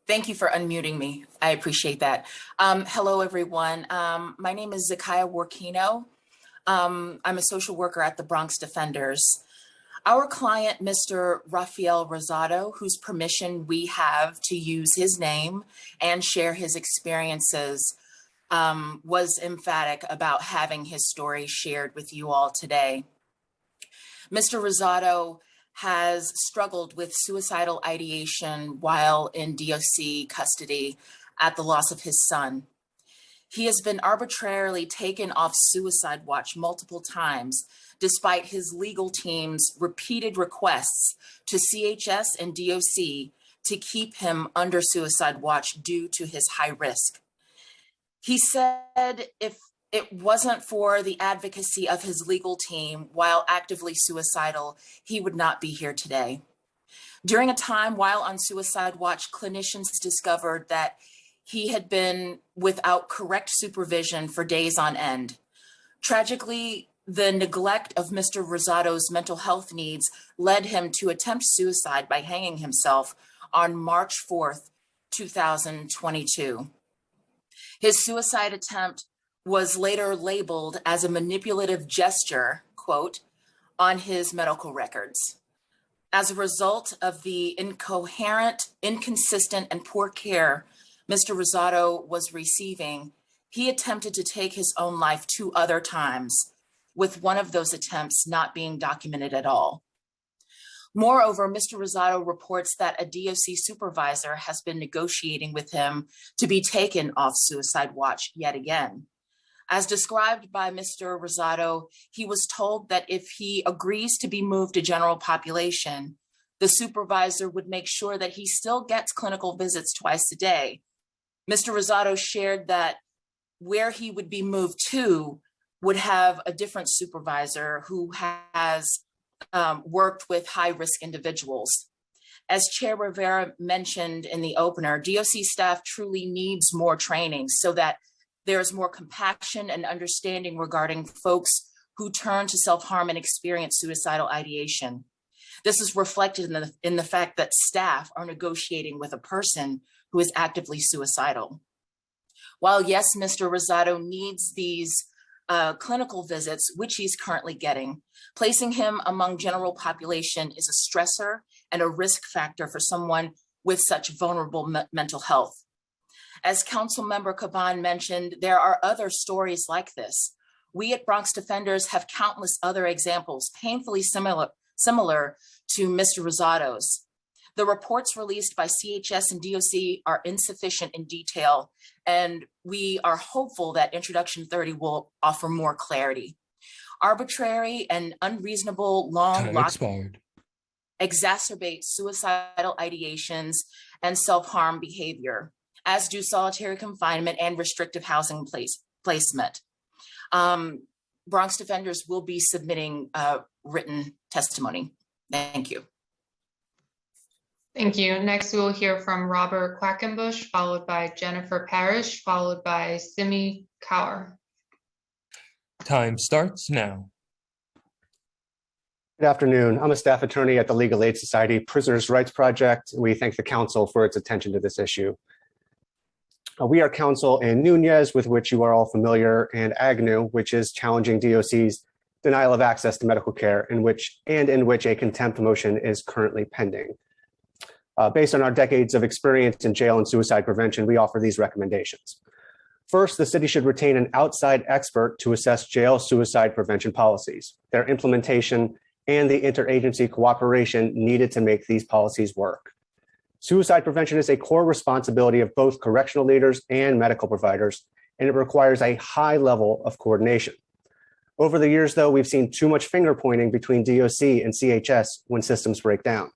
Thank you for unmuting me. I appreciate that. Hello, everyone. My name is Zakia Workino. I'm a social worker at the Bronx Defenders. Our client, Mr. Rafael Rosado, whose permission we have to use his name and share his experiences, was emphatic about having his story shared with you all today. Mr. Rosado has struggled with suicidal ideation while in DOC custody at the loss of his son. He has been arbitrarily taken off suicide watch multiple times, despite his legal team's repeated requests to CHS and DOC to keep him under suicide watch due to his high risk. He said if it wasn't for the advocacy of his legal team while actively suicidal, he would not be here today. During a time while on suicide watch, clinicians discovered that he had been without correct supervision for days on end. Tragically, the neglect of Mr. Rosado's mental health needs led him to attempt suicide by hanging himself on March 4th, 2022. His suicide attempt was later labeled as a manipulative gesture, quote, on his medical records. As a result of the incoherent, inconsistent, and poor care Mr. Rosado was receiving, he attempted to take his own life 2 other times, with one of those attempts not being documented at all. Moreover, Mr. Rosado reports that a DOC supervisor has been negotiating with him to be taken off suicide watch yet again. As described by Mr. Rosado, he was told that if he agrees to be moved to general population, the supervisor would make sure that he still gets clinical visits twice a day, Mr. Rosado shared that where he would be moved to would have a different supervisor who has worked with high-risk individuals. As Chair Rivera mentioned in the opener, DOC staff truly needs more training so that there is more compassion and understanding regarding folks who turn to self-harm and experience suicidal ideation. This is reflected in the fact that staff are negotiating with a person who is actively suicidal. While yes, Mr. Rosado needs these clinical visits, which he's currently getting, placing him among general population is a stressor and a risk factor for someone with such vulnerable mental health. As Councilmember Caban mentioned, there are other stories like this. We at Bronx Defenders have countless other examples, painfully similar to Mr. Rosado's. The reports released by CHS and DOC are insufficient in detail, and we are hopeful that Introduction 30 will offer more clarity. Arbitrary and unreasonable long lockdowns exacerbate suicidal ideations and self-harm behavior, as do solitary confinement and restrictive housing placement. Bronx Defenders will be submitting written testimony. Thank you. Thank you. Next, we will hear from Robert Quackenbush, followed by Jennifer Parrish, followed by Simi Kaur. Time starts now. Good afternoon. I'm a staff attorney at the Legal Aid Society Prisoners' Rights Project. We thank the council for its attention to this issue. We are counsel in Nunez, with which you are all familiar, and Agnew, which is challenging DOC's denial of access to medical care, in which a contempt motion is currently pending. Based on our decades of experience in jail and suicide prevention, we offer these recommendations. First, the city should retain an outside expert to assess jail suicide prevention policies, their implementation, and the interagency cooperation needed to make these policies work. Suicide prevention is a core responsibility of both correctional leaders and medical providers, and it requires a high level of coordination. Over the years, though, we've seen too much finger pointing between DOC and CHS when systems break down.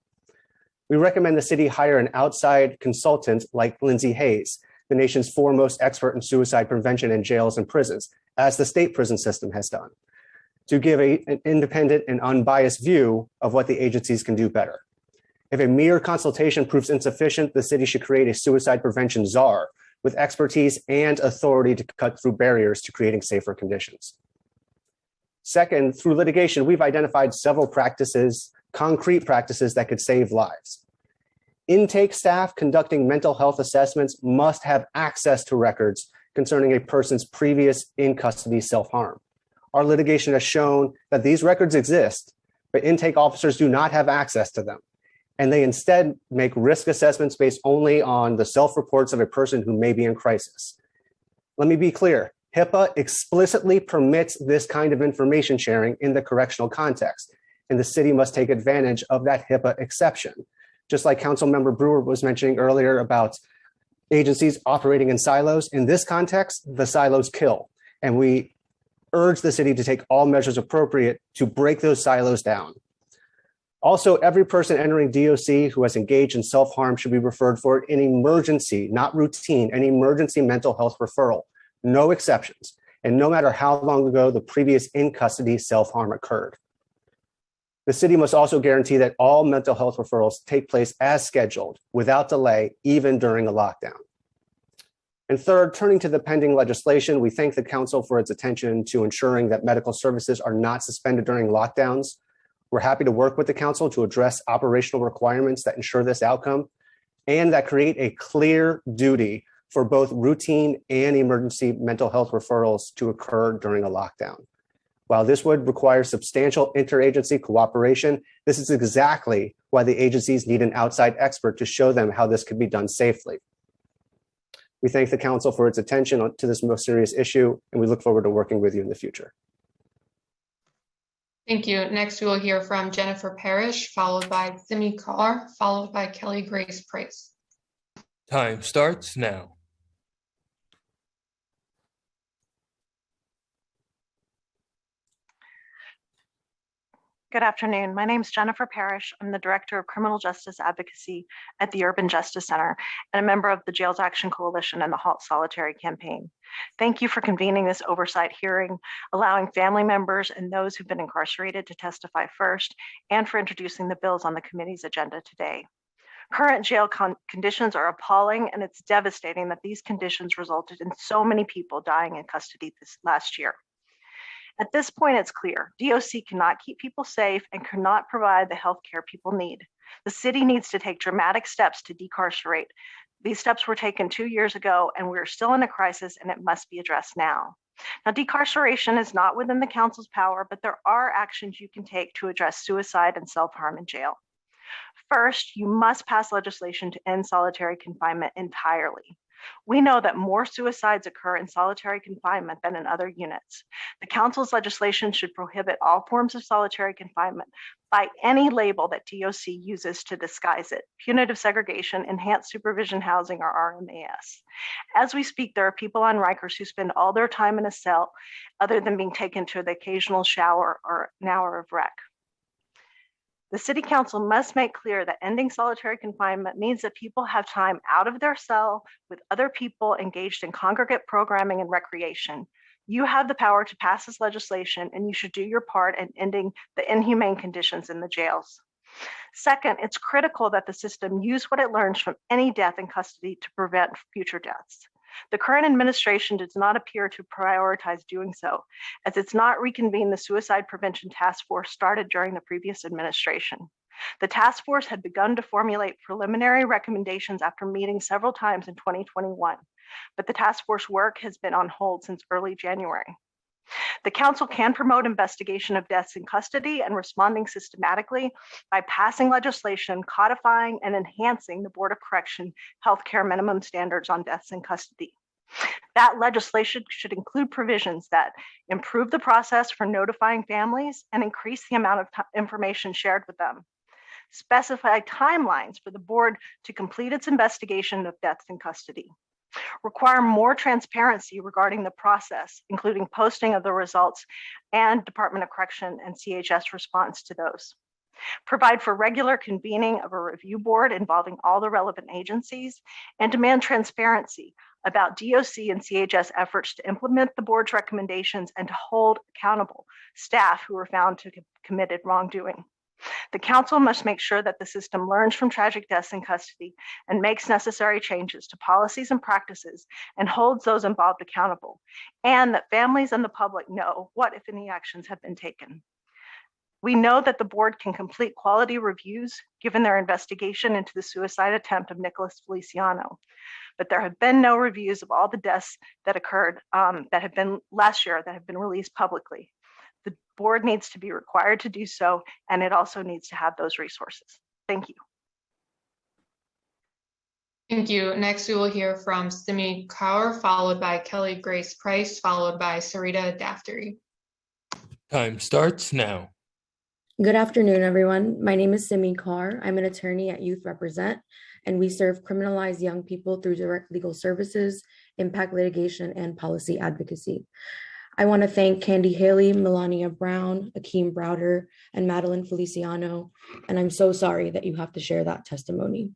We recommend the city hire an outside consultant like Lindsay Hayes, the nation's foremost expert in suicide prevention in jails and prisons, as the state prison system has done, to give an independent and unbiased view of what the agencies can do better. If a mere consultation proves insufficient, the city should create a suicide prevention czar with expertise and authority to cut through barriers to creating safer conditions. Second, through litigation, we've identified several concrete practices that could save lives. Intake staff conducting mental health assessments must have access to records concerning a person's previous in-custody self-harm. Our litigation has shown that these records exist, but intake officers do not have access to them, and they instead make risk assessments based only on the self-reports of a person who may be in crisis. Let me be clear, HIPAA explicitly permits this kind of information sharing in the correctional context, and the city must take advantage of that HIPAA exception. Just like Councilmember Brewer was mentioning earlier about agencies operating in silos, in this context, the silos kill. And we urge the city to take all measures appropriate to break those silos down. Also, every person entering DOC who has engaged in self-harm should be referred for an emergency, not routine, an emergency mental health referral, no exceptions, and no matter how long ago the previous in-custody self-harm occurred. The city must also guarantee that all mental health referrals take place as scheduled, without delay, even during a lockdown. And third, turning to the pending legislation, we thank the council for its attention to ensuring that medical services are not suspended during lockdowns. We're happy to work with the council to address operational requirements that ensure this outcome and that create a clear duty for both routine and emergency mental health referrals to occur during a lockdown. While this would require substantial interagency cooperation, this is exactly why the agencies need an outside expert to show them how this could be done safely. We thank the council for its attention to this most serious issue, and we look forward to working with you in the future. Thank you. Next, we will hear from Jennifer Parrish, followed by Simi Kaur, followed by Kelly Grace Price. Time starts now. Good afternoon. My name is Jennifer Parrish. I'm the Director of Criminal Justice Advocacy at the Urban Justice Center and a member of the Jails Action Coalition and the Halt Solitary campaign. Thank you for convening this oversight hearing, allowing family members and those who've been incarcerated to testify first, and for introducing the bills on the committee's agenda today. Current jail conditions are appalling, and it's devastating that these conditions resulted in so many people dying in custody this last year. At this point, it's clear DOC cannot keep people safe and cannot provide the health care people need. The city needs to take dramatic steps to decarcerate. These steps were taken 2 years ago, and we're still in a crisis, and it must be addressed now. Now, decarceration is not within the council's power, but there are actions you can take to address suicide and self-harm in jail. First, you must pass legislation to end solitary confinement entirely. We know that more suicides occur in solitary confinement than in other units. The council's legislation should prohibit all forms of solitary confinement by any label that DOC uses to disguise it: punitive segregation, enhanced supervision housing, or RMAS. As we speak, there are people on Rikers who spend all their time in a cell other than being taken to the occasional shower or an hour of rec. The City Council must make clear that ending solitary confinement means that people have time out of their cell with other people engaged in congregate programming and recreation. You have the power to pass this legislation, and you should do your part in ending the inhumane conditions in the jails. Second, it's critical that the system use what it learns from any death in custody to prevent future deaths. The current administration does not appear to prioritize doing so, as it's not reconvened the Suicide Prevention Task Force started during the previous administration. The task force had begun to formulate preliminary recommendations after meeting several times in 2021, but the task force work has been on hold since early January. The council can promote investigation of deaths in custody and responding systematically by passing legislation codifying and enhancing the Board of Correction healthcare minimum standards on deaths in custody. That legislation should include provisions that improve the process for notifying families and increase the amount of information shared with them. Specify timelines for the board to complete its investigation of deaths in custody. Require more transparency regarding the process, including posting of the results and Department of Correction and CHS response to those. Provide for regular convening of a review board involving all the relevant agencies, and demand transparency about DOC and CHS efforts to implement the board's recommendations and to hold accountable staff who were found to have committed wrongdoing. The council must make sure that the system learns from tragic deaths in custody and makes necessary changes to policies and practices and holds those involved accountable, and that families and the public know what, if any, actions have been taken. We know that the board can complete quality reviews given their investigation into the suicide attempt of Nicholas Feliciano, but there have been no reviews of all the deaths that occurred that have been last year that have been released publicly. The board needs to be required to do so, and it also needs to have those resources. Thank you. Thank you. Next, we will hear from Simi Kaur, followed by Kelly Grace Price, followed by Sarita Daftery. Time starts now. Good afternoon, everyone. My name is Simi Kaur. I'm an attorney at Youth Represent, and we serve criminalized young people through direct legal services, impact litigation, and policy advocacy. I want to thank Candy Haley, Melania Brown, Akeem Browder, and Madeline Feliciano, and I'm so sorry that you have to share that testimony.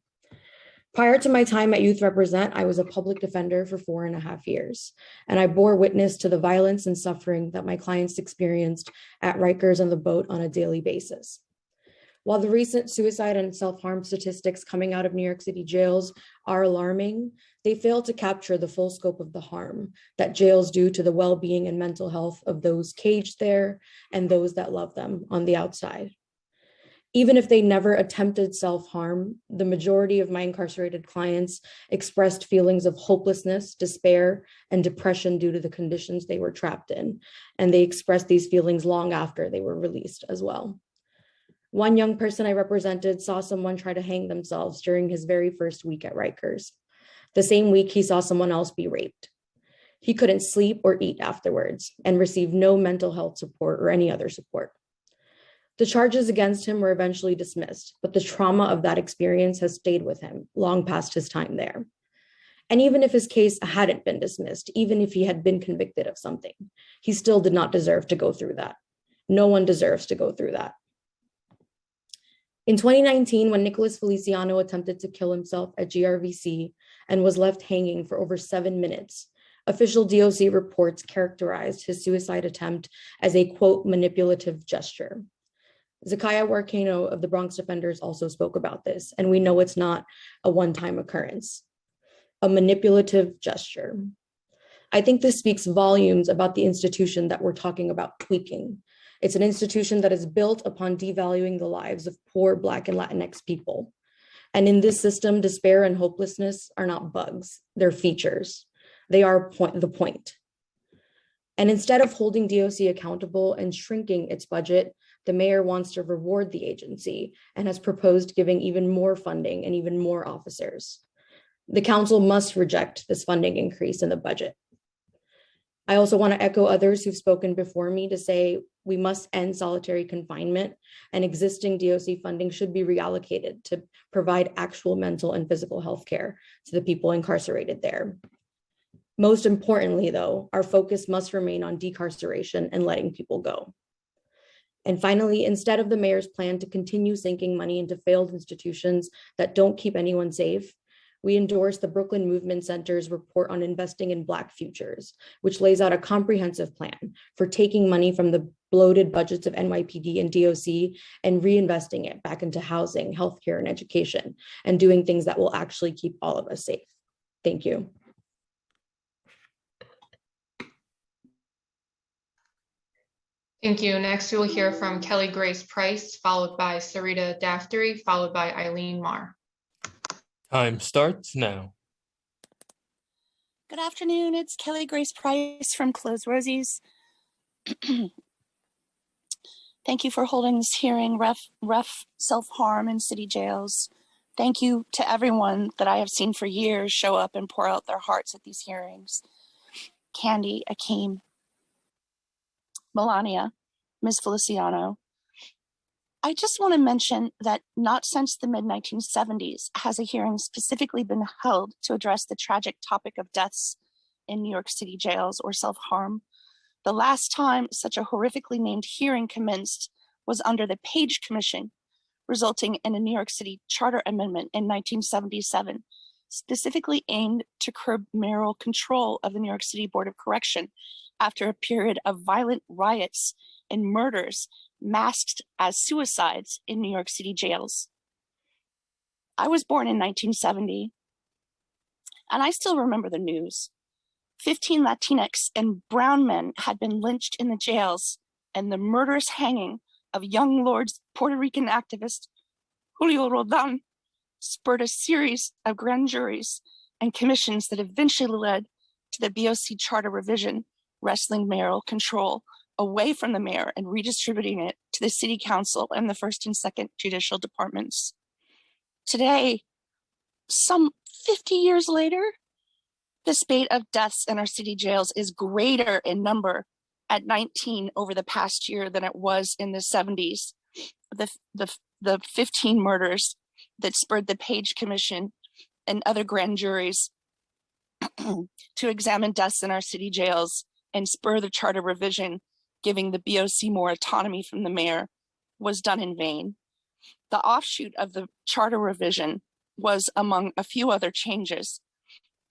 Prior to my time at Youth Represent, I was a public defender for 4.5 years, and I bore witness to the violence and suffering that my clients experienced at Rikers and the boat on a daily basis. While the recent suicide and self-harm statistics coming out of New York City jails are alarming, they fail to capture the full scope of the harm that jails do to the well-being and mental health of those caged there and those that love them on the outside. Even if they never attempted self-harm, the majority of my incarcerated clients expressed feelings of hopelessness, despair, and depression due to the conditions they were trapped in, and they expressed these feelings long after they were released as well. One young person I represented saw someone try to hang themselves during his very first week at Rikers. The same week, he saw someone else be raped. He couldn't sleep or eat afterwards and received no mental health support or any other support. The charges against him were eventually dismissed, but the trauma of that experience has stayed with him long past his time there. And even if his case hadn't been dismissed, even if he had been convicted of something, he still did not deserve to go through that. No one deserves to go through that. In 2019, when Nicholas Feliciano attempted to kill himself at GRVC and was left hanging for over 7 minutes, official DOC reports characterized his suicide attempt as a, quote, manipulative gesture. Zakiya Warkano of the Bronx Defenders also spoke about this, and we know it's not a one-time occurrence. A manipulative gesture. I think this speaks volumes about the institution that we're talking about tweaking. It's an institution that is built upon devaluing the lives of poor Black and Latinx people. And in this system, despair and hopelessness are not bugs, they're features. They are the point. And instead of holding DOC accountable and shrinking its budget, the mayor wants to reward the agency and has proposed giving even more funding and even more officers. The council must reject this funding increase in the budget. I also want to echo others who've spoken before me to say we must end solitary confinement, and existing DOC funding should be reallocated to provide actual mental and physical health care to the people incarcerated there. Most importantly, though, our focus must remain on decarceration and letting people go. And finally, instead of the mayor's plan to continue sinking money into failed institutions that don't keep anyone safe, we endorse the Brooklyn Movement Center's report on investing in Black futures, which lays out a comprehensive plan for taking money from the bloated budgets of NYPD and DOC and reinvesting it back into housing, healthcare, and education, and doing things that will actually keep all of us safe. Thank you. Thank you. Next, we will hear from Kelly Grace Price, followed by Sarita Daftery, followed by Eileen Marr. Time starts now. Good afternoon. It's Kelly Grace Price from Close Rosies. Thank you for holding this hearing, rough self-harm in city jails. Thank you to everyone that I have seen for years show up and pour out their hearts at these hearings. Candy, Akeem, Melania, Ms. Feliciano. I just want to mention that not since the mid-1970s has a hearing specifically been held to address the tragic topic of deaths in New York City jails or self-harm. The last time such a horrifically named hearing commenced was under the Page Commission, resulting in a New York City charter amendment in 1977, specifically aimed to curb mayoral control of the New York City Board of Correction after a period of violent riots and murders masked as suicides in New York City jails. I was born in 1970, and I still remember the news. 15 Latinx and brown men had been lynched in the jails, and the murderous hanging of Young Lord's Puerto Rican activist Julio Roldan spurred a series of grand juries and commissions that eventually led to the BOC charter revision, wresting mayoral control away from the mayor and redistributing it to the city council and the first and second judicial departments. Today, some 50 years later, the spate of deaths in our city jails is greater in number at 19 over the past year than it was in the 70s. The 15 murders that spurred the Page Commission and other grand juries to examine deaths in our city jails and spur the charter revision, giving the BOC more autonomy from the mayor, was done in vain. The offshoot of the charter revision was, among a few other changes,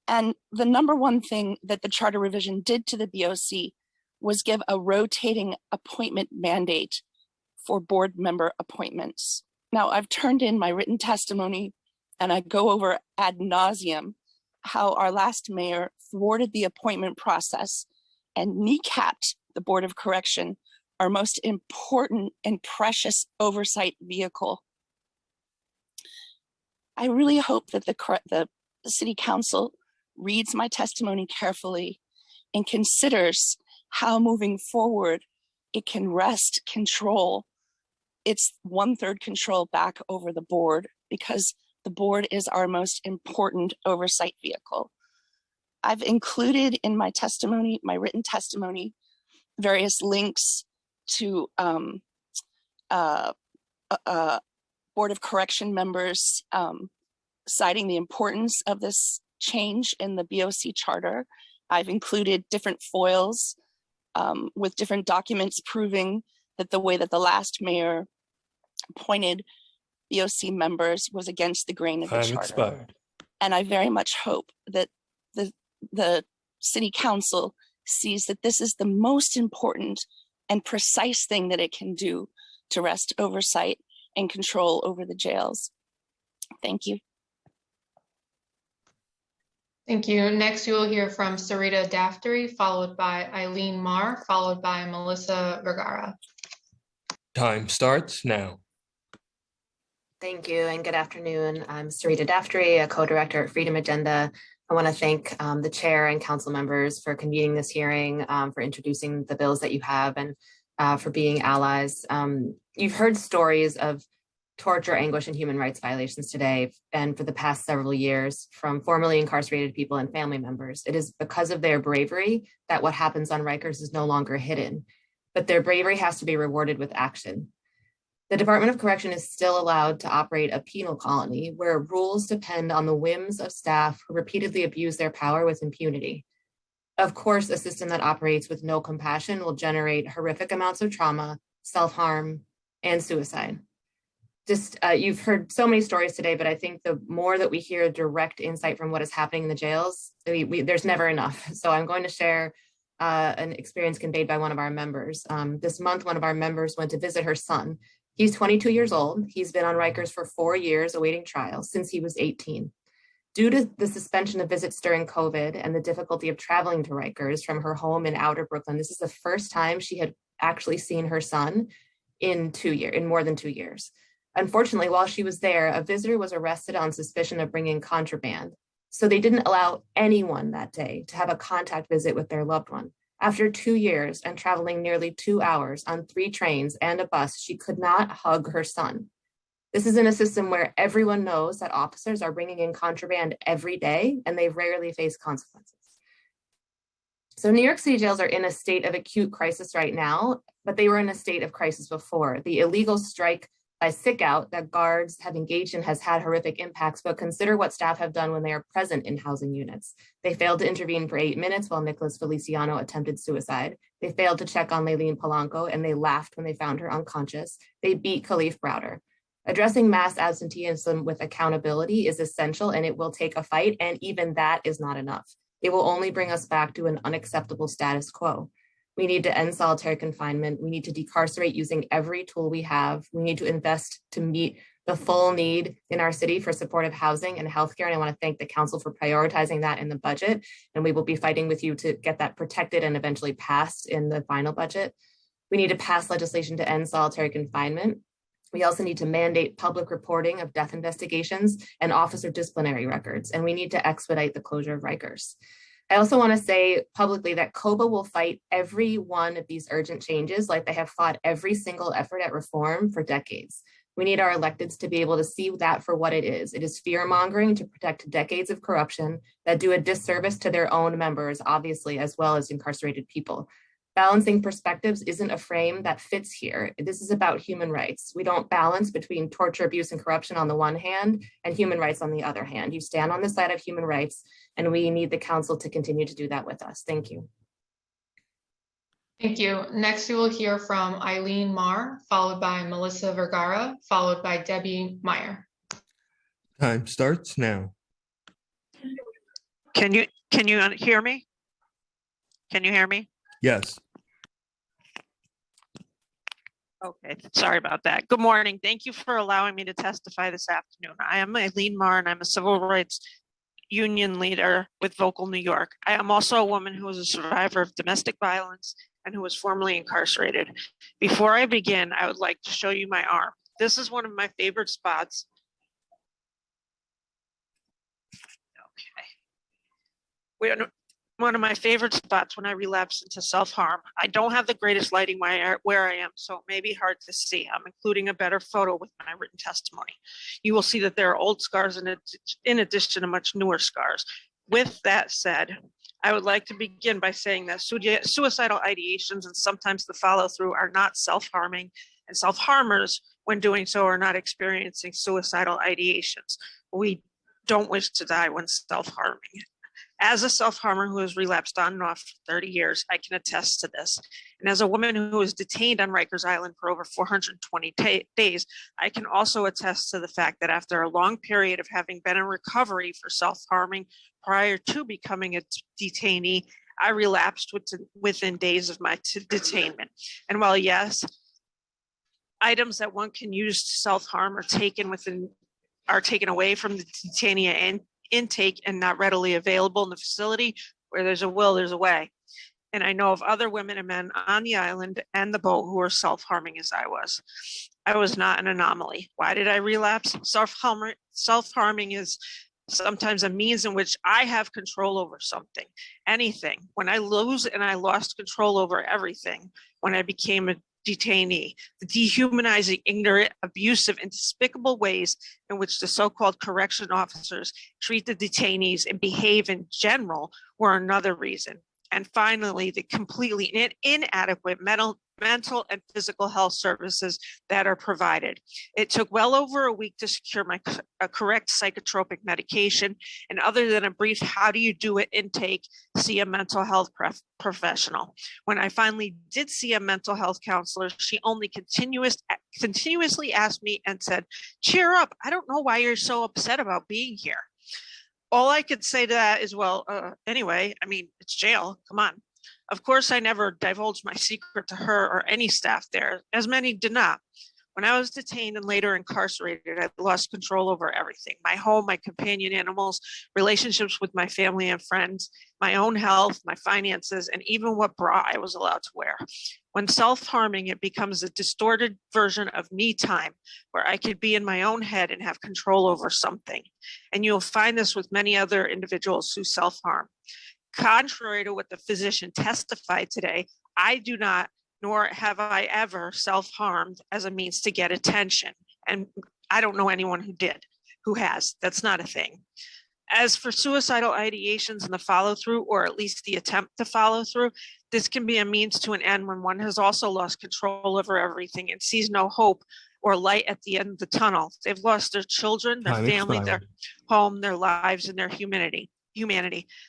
and the number one thing that the charter revision did to the BOC was give a rotating appointment mandate for board member appointments. Now, I've turned in my written testimony and I go over ad nauseum how our last mayor thwarted the appointment process and kneecapped the Board of Correction, our most important and precious oversight vehicle. I really hope that the City Council reads my testimony carefully and considers how moving forward it can wrest control, its 1/3 control back over the board, because the board is our most important oversight vehicle. I've included in my testimony, my written testimony, various links to Board of Correction members citing the importance of this change in the BOC charter. I've included different foils with different documents proving that the way that the last mayor appointed BOC members was against the grain of the Time charter. expired. And I very much hope that the city council sees that this is the most important and precise thing that it can do to wrest oversight and control over the jails. Thank you. Thank you. Next, you will hear from Sarita Daftery, followed by Eileen Marr, followed by Melissa Vergara. Time starts now. Thank you and good afternoon. I'm Sarita Daftery, a co-director at Freedom Agenda. I want to thank the chair and council members for convening this hearing, for introducing the bills that you have, and for being allies. You've heard stories of torture, anguish, and human rights violations today, and for the past several years, from formerly incarcerated people and family members. It is because of their bravery that what happens on Rikers is no longer hidden, but their bravery has to be rewarded with action. The Department of Correction is still allowed to operate a penal colony where rules depend on the whims of staff who repeatedly abuse their power with impunity. Of course, a system that operates with no compassion will generate horrific amounts of trauma, self-harm, and suicide. You've heard so many stories today, but I think the more that we hear direct insight from what is happening in the jails, there's never enough. So I'm going to share an experience conveyed by one of our members. This month, one of our members went to visit her son. He's 22 years old. He's been on Rikers for 4 years awaiting trial since he was 18. Due to the suspension of visits during COVID and the difficulty of traveling to Rikers from her home in outer Brooklyn, this is the first time she had actually seen her son in more than 2 years. Unfortunately, while she was there, a visitor was arrested on suspicion of bringing contraband. So they didn't allow anyone that day to have a contact visit with their loved one. After 2 years and traveling nearly 2 hours on 3 trains and a bus, she could not hug her son. This is in a system where everyone knows that officers are bringing in contraband every day and they rarely face consequences. So New York City jails are in a state of acute crisis right now, but they were in a state of crisis before. The illegal strike by sick out that guards have engaged in has had horrific impacts, but consider what staff have done when they are present in housing units. They failed to intervene for 8 minutes while Nicholas Feliciano attempted suicide. They failed to check on Layleen Polanco, and they laughed when they found her unconscious. They beat Khalif Browder. Addressing mass absenteeism with accountability is essential, and it will take a fight, and even that is not enough. It will only bring us back to an unacceptable status quo. We need to end solitary confinement. We need to decarcerate using every tool we have. We need to invest to meet the full need in our city for supportive housing and healthcare. And I want to thank the council for prioritizing that in the budget. And we will be fighting with you to get that protected and eventually passed in the final budget. We need to pass legislation to end solitary confinement. We also need to mandate public reporting of death investigations and officer disciplinary records. And we need to expedite the closure of Rikers. I also want to say publicly that COBA will fight every one of these urgent changes like they have fought every single effort at reform for decades. We need our electeds to be able to see that for what it is. It is fear-mongering to protect decades of corruption that do a disservice to their own members, obviously, as well as incarcerated people. Balancing perspectives isn't a frame that fits here. This is about human rights. We don't balance between torture, abuse, and corruption on the one hand and human rights on the other hand. You stand on the side of human rights, and we need the council to continue to do that with us. Thank you. Thank you. Next, we will hear from Eileen Marr, followed by Melissa Vergara, followed by Debbie Meyer. Time starts now. Can you hear me? Can you hear me? Yes. Okay, sorry about that. Good morning. Thank you for allowing me to testify this afternoon. I am Eileen Marr, and I'm a civil rights union leader with Vocal New York. I am also a woman who is a survivor of domestic violence and who was formerly incarcerated. Before I begin, I would like to show you my arm. This is one of my favorite spots. Okay. One of my favorite spots when I relapse into self-harm. I don't have the greatest lighting where I am, so it may be hard to see. I'm including a better photo with my written testimony. You will see that there are old scars in addition to much newer scars. With that said, I would like to begin by saying that suicidal ideations and sometimes the follow-through are not self-harming, and self-harmers, when doing so, are not experiencing suicidal ideations. We don't wish to die when self-harming. As a self-harmer who has relapsed on and off for 30 years, I can attest to this. And as a woman who was detained on Rikers Island for over 420 days, I can also attest to the fact that after a long period of having been in recovery for self-harming prior to becoming a detainee, I relapsed within days of my detainment. And while yes, items that one can use to self-harm are taken away from the detainee and intake and not readily available in the facility, where there's a will, there's a way. And I know of other women and men on the island and the boat who are self-harming as I was. I was not an anomaly. Why did I relapse? Self-harming is sometimes a means in which I have control over something, anything. When I lost control over everything, when I became a detainee, the dehumanizing, ignorant, abusive, and despicable ways in which the so-called correction officers treat the detainees and behave in general were another reason. And finally, the completely inadequate mental and physical health services that are provided. It took well over a week to secure a correct psychotropic medication, and other than a brief "how do you do it" intake, see a mental health professional. When I finally did see a mental health counselor, she only continuously asked me and said, "Cheer up, I don't know why you're so upset about being here." All I could say to that is, well, anyway, I mean, it's jail, come on. Of course, I never divulged my secret to her or any staff there, as many did not. When I was detained and later incarcerated, I lost control over everything: my home, my companion animals, relationships with my family and friends, my own health, my finances, and even what bra I was allowed to wear. When self-harming, it becomes a distorted version of me time, where I could be in my own head and have control over something. And you'll find this with many other individuals who self-harm. Contrary to what the physician testified today, I do not, nor have I ever self-harmed as a means to get attention. And I don't know anyone who has. That's not a thing. As for suicidal ideations and the follow-through, or at least the attempt to follow through, this can be a means to an end when one has also lost control over everything and sees no hope or light at the end of the tunnel. They've lost their children, their family, their home, their lives, and their humanity.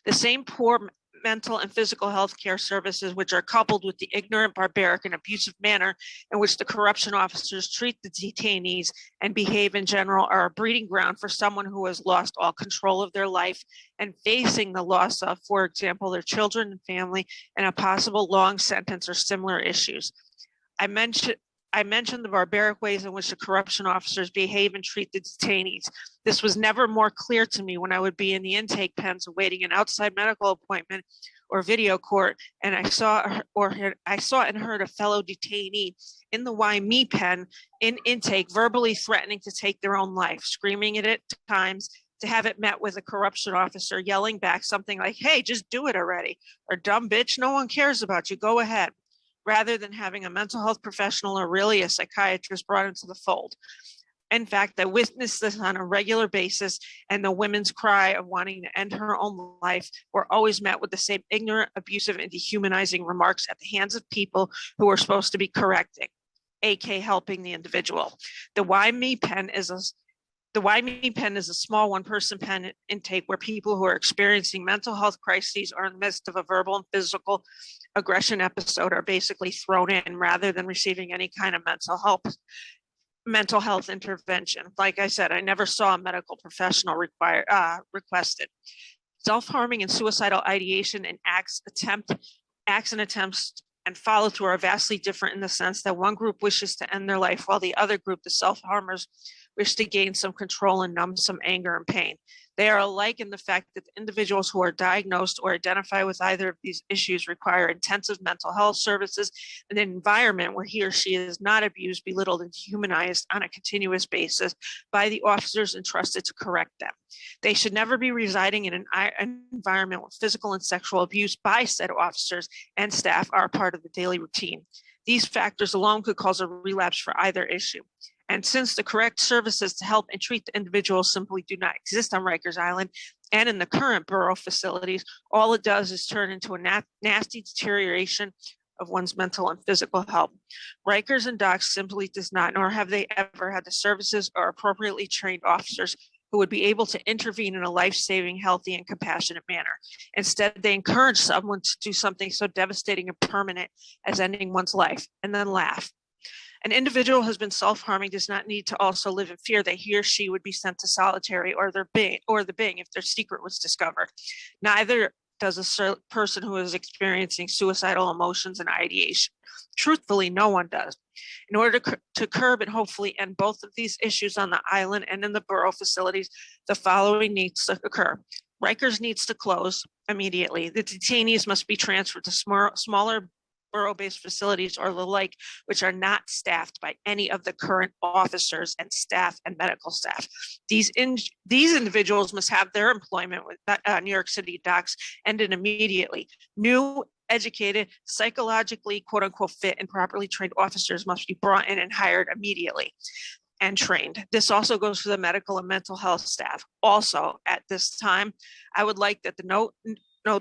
The same poor mental and physical health care services, which are coupled with the ignorant, barbaric, and abusive manner in which the corruption officers treat the detainees and behave in general, are a breeding ground for someone who has lost all control of their life and facing the loss of, for example, their children and family, and a possible long sentence or similar issues. I mentioned the barbaric ways in which the corruption officers behave and treat the detainees. This was never more clear to me when I would be in the intake pens awaiting an outside medical appointment or video court, and I saw and heard a fellow detainee in the Why Me pen in intake verbally threatening to take their own life, screaming it at times, to have it met with a corruption officer yelling back something like, "Hey, just do it already," or "Dumb bitch, no one cares about you, go ahead," rather than having a mental health professional or really a psychiatrist brought into the fold. In fact, I witnessed this on a regular basis, and the women's cry of wanting to end her own life were always met with the same ignorant, abusive, and dehumanizing remarks at the hands of people who were supposed to be correcting, aka helping the individual. The Why Me pen is a small one-person pen intake where people who are experiencing mental health crises or in the midst of a verbal and physical aggression episode are basically thrown in rather than receiving any kind of mental health intervention. Like I said, I never saw a medical professional requested. Self-harming and suicidal ideation and acts and attempts and follow through are vastly different in the sense that one group wishes to end their life while the other group, the self-harmers, wish to gain some control and numb some anger and pain. They are alike in the fact that the individuals who are diagnosed or identify with either of these issues require intensive mental health services and an environment where he or she is not abused, belittled, and dehumanized on a continuous basis by the officers entrusted to correct them. They should never be residing in an environment where physical and sexual abuse by said officers and staff are a part of the daily routine. These factors alone could cause a relapse for either issue. And since the correct services to help and treat the individuals simply do not exist on Rikers Island and in the current borough facilities, all it does is turn into a nasty deterioration of one's mental and physical health. Rikers and docks simply does not, nor have they ever had the services or appropriately trained officers who who would be able to intervene in a life-saving, healthy, and compassionate manner. Instead, they encourage someone to do something so devastating and permanent as ending one's life, and then laugh. An individual who has been self-harming does not need to also live in fear that he or she would be sent to solitary or the Bing if their secret was discovered. Neither does a person who is experiencing suicidal emotions and ideation. Truthfully, no one does. In order to curb and hopefully end both of these issues on the island and in the borough facilities, the following needs to occur. Rikers needs to close immediately. The detainees must be transferred to smaller borough-based facilities or the like, which are not staffed by any of the current officers and staff and medical staff. These individuals must have their employment with New York City docks ended immediately. New, educated, psychologically quote unquote fit and properly trained officers must be brought in and hired immediately and trained. This also goes for the medical and mental health staff. Also, at this time, I would like that the note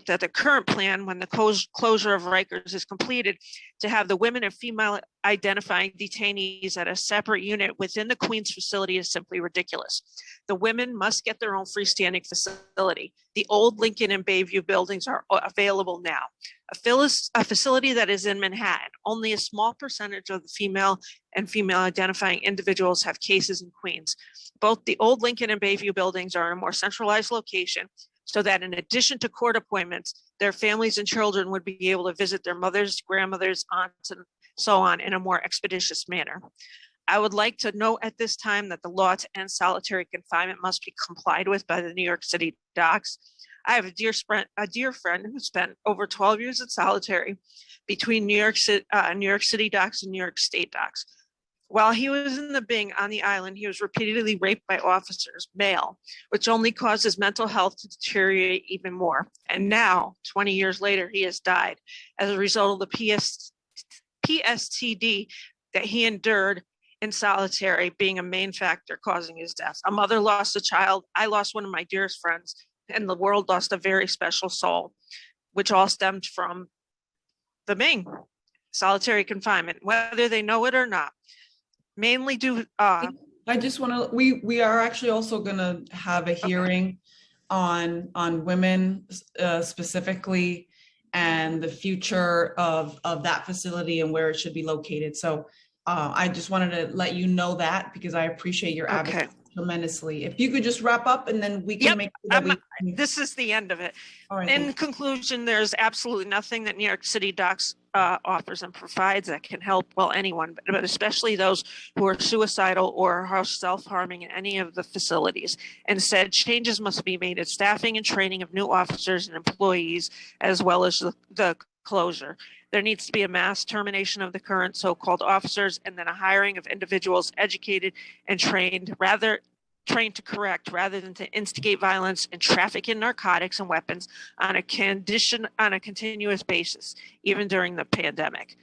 that the current plan, when the closure of Rikers is completed, to have the women and female identifying detainees at a separate unit within the Queens facility is simply ridiculous. The women must get their own freestanding facility. The old Lincoln and Bayview buildings are available now. A facility that is in Manhattan, only a small percentage of the female and female identifying individuals have cases in Queens. Both the old Lincoln and Bayview buildings are in a more centralized location, so that in addition to court appointments, their families and children would be able to visit their mothers, grandmothers, aunts, and so on in a more expeditious manner. I would like to note at this time that the law to end solitary confinement must be complied with by the New York City docks. I have a dear friend who spent over 12 years in solitary between New York City docks and New York State docks. While he was in the Bing on the island, he was repeatedly raped by officers, male, which only caused his mental health to deteriorate even more. And now, 20 years later, he has died as a result of the PSTD that he endured in solitary being a main factor causing his death. A mother lost a child, I lost one of my dearest friends, and the world lost a very special soul, which all stemmed from the Bing, solitary confinement, whether they know it or not. Mainly due. I just want to. We are actually also going to have a hearing on women specifically, and the future of that facility and where it should be located. So I just wanted to let you know that, because I appreciate your advocacy tremendously. If you could just wrap up, and then we can make sure that this is the end of it. All right, in conclusion, there's absolutely nothing that New York City docks offers and provides that can help, well, anyone, but especially those who are suicidal or are self-harming in any of the facilities. Instead, changes must be made in staffing and training of new officers and employees, as well as the closure. There needs to be a mass termination of the current so-called officers, and then a hiring of individuals educated and trained to correct rather than to instigate violence and traffic in narcotics and weapons on a continuous basis, even during the pandemic.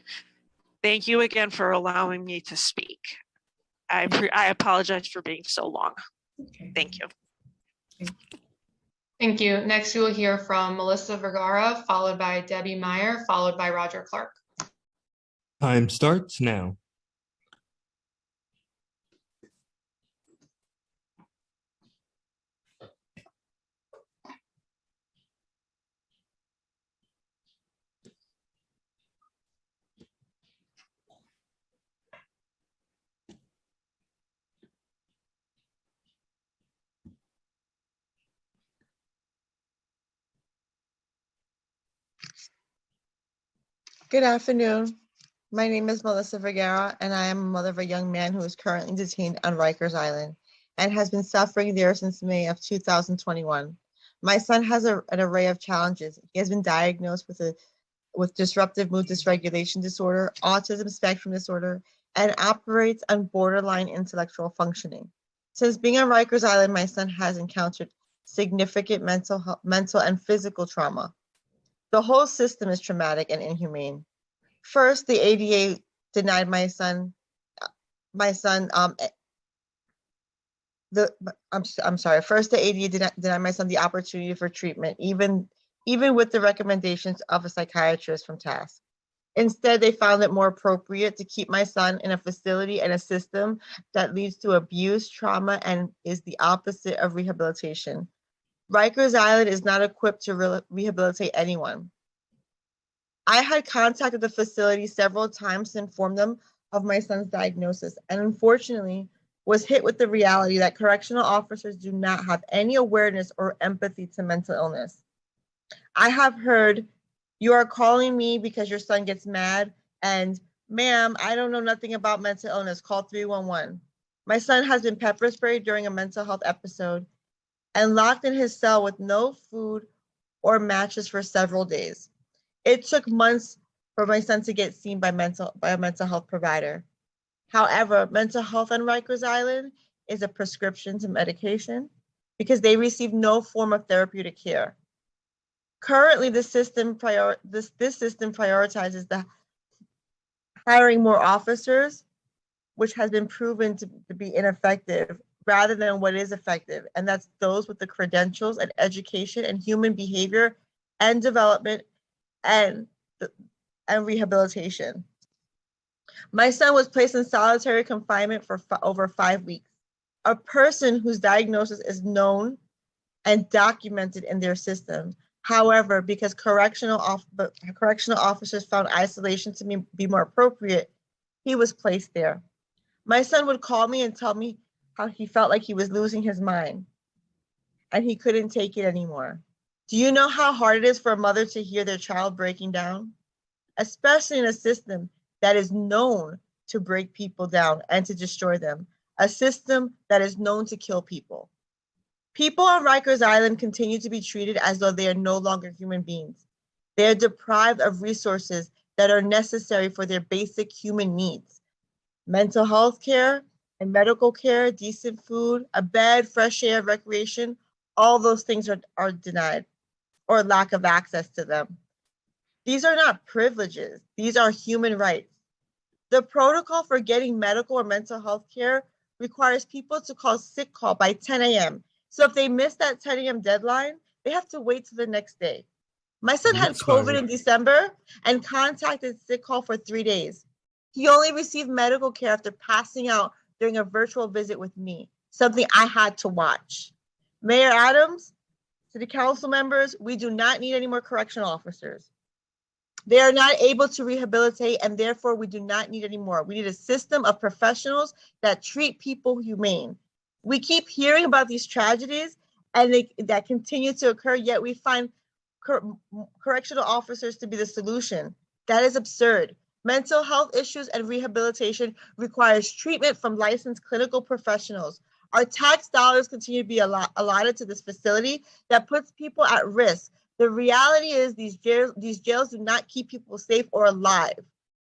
Thank you again for allowing me to speak. I apologize for being so long. Okay. Thank you. Thank you. Next, we will hear from Melissa Vergara, followed by Debbie Meyer, followed by Roger Clark. Time starts now. Good afternoon. My name is Melissa Vergara, and I am a mother of a young man who is currently detained on Rikers Island and has been suffering there since May of 2021. My son has an array of challenges. He has been diagnosed with disruptive mood dysregulation disorder, autism spectrum disorder, and operates on borderline intellectual functioning. Since being on Rikers Island, my son has encountered significant mental and physical trauma. The whole system is traumatic and inhumane. First, the ADA denied my son First, the ADA denied my son the opportunity for treatment, even with the recommendations of a psychiatrist from task. Instead, they found it more appropriate to keep my son in a facility and a system that leads to abuse, trauma, and is the opposite of rehabilitation. Rikers Island is not equipped to rehabilitate anyone. I had contacted the facility several times to inform them of my son's diagnosis, and unfortunately was hit with the reality that correctional officers do not have any awareness or empathy to mental illness. I have heard, "You are calling me because your son gets mad," and "Ma'am, I don't know nothing about mental illness, call 311. My son has been pepper sprayed during a mental health episode and locked in his cell with no food or mattress for several days. It took months for my son to get seen by a mental health provider. However, mental health on Rikers Island is a prescription to medication because they receive no form of therapeutic care. Currently, this system prioritizes the hiring more officers, which has been proven to be ineffective, rather than what is effective, and that's those with the credentials and education and human behavior and development and rehabilitation. My son was placed in solitary confinement for over 5 weeks. A person whose diagnosis is known and documented in their system. However, because correctional officers found isolation to be more appropriate, he was placed there. My son would call me and tell me how he felt like he was losing his mind and he couldn't take it anymore. Do you know how hard it is for a mother to hear their child breaking down? Especially in a system that is known to break people down and to destroy them, a system that is known to kill people. People on Rikers Island continue to be treated as though they are no longer human beings. They are deprived of resources that are necessary for their basic human needs. Mental health care and medical care, decent food, a bed, fresh air, recreation, all those things are denied or lack of access to them. These are not privileges. These are human rights. The protocol for getting medical or mental health care requires people to call sick call by 10 a.m. So if they miss that 10 a.m. deadline, they have to wait till the next day. My son had COVID in December and contacted sick call for 3 days. He only received medical care after passing out during a virtual visit with me, something I had to watch. Mayor Adams, City Council members, we do not need any more correctional officers. They are not able to rehabilitate, and therefore we do not need any more. We need a system of professionals that treat people humane. We keep hearing about these tragedies and that continue to occur, yet we find correctional officers to be the solution. That is absurd. Mental health issues and rehabilitation requires treatment from licensed clinical professionals. Our tax dollars continue to be allotted to this facility that puts people at risk. The reality is these jails do not keep people safe or alive.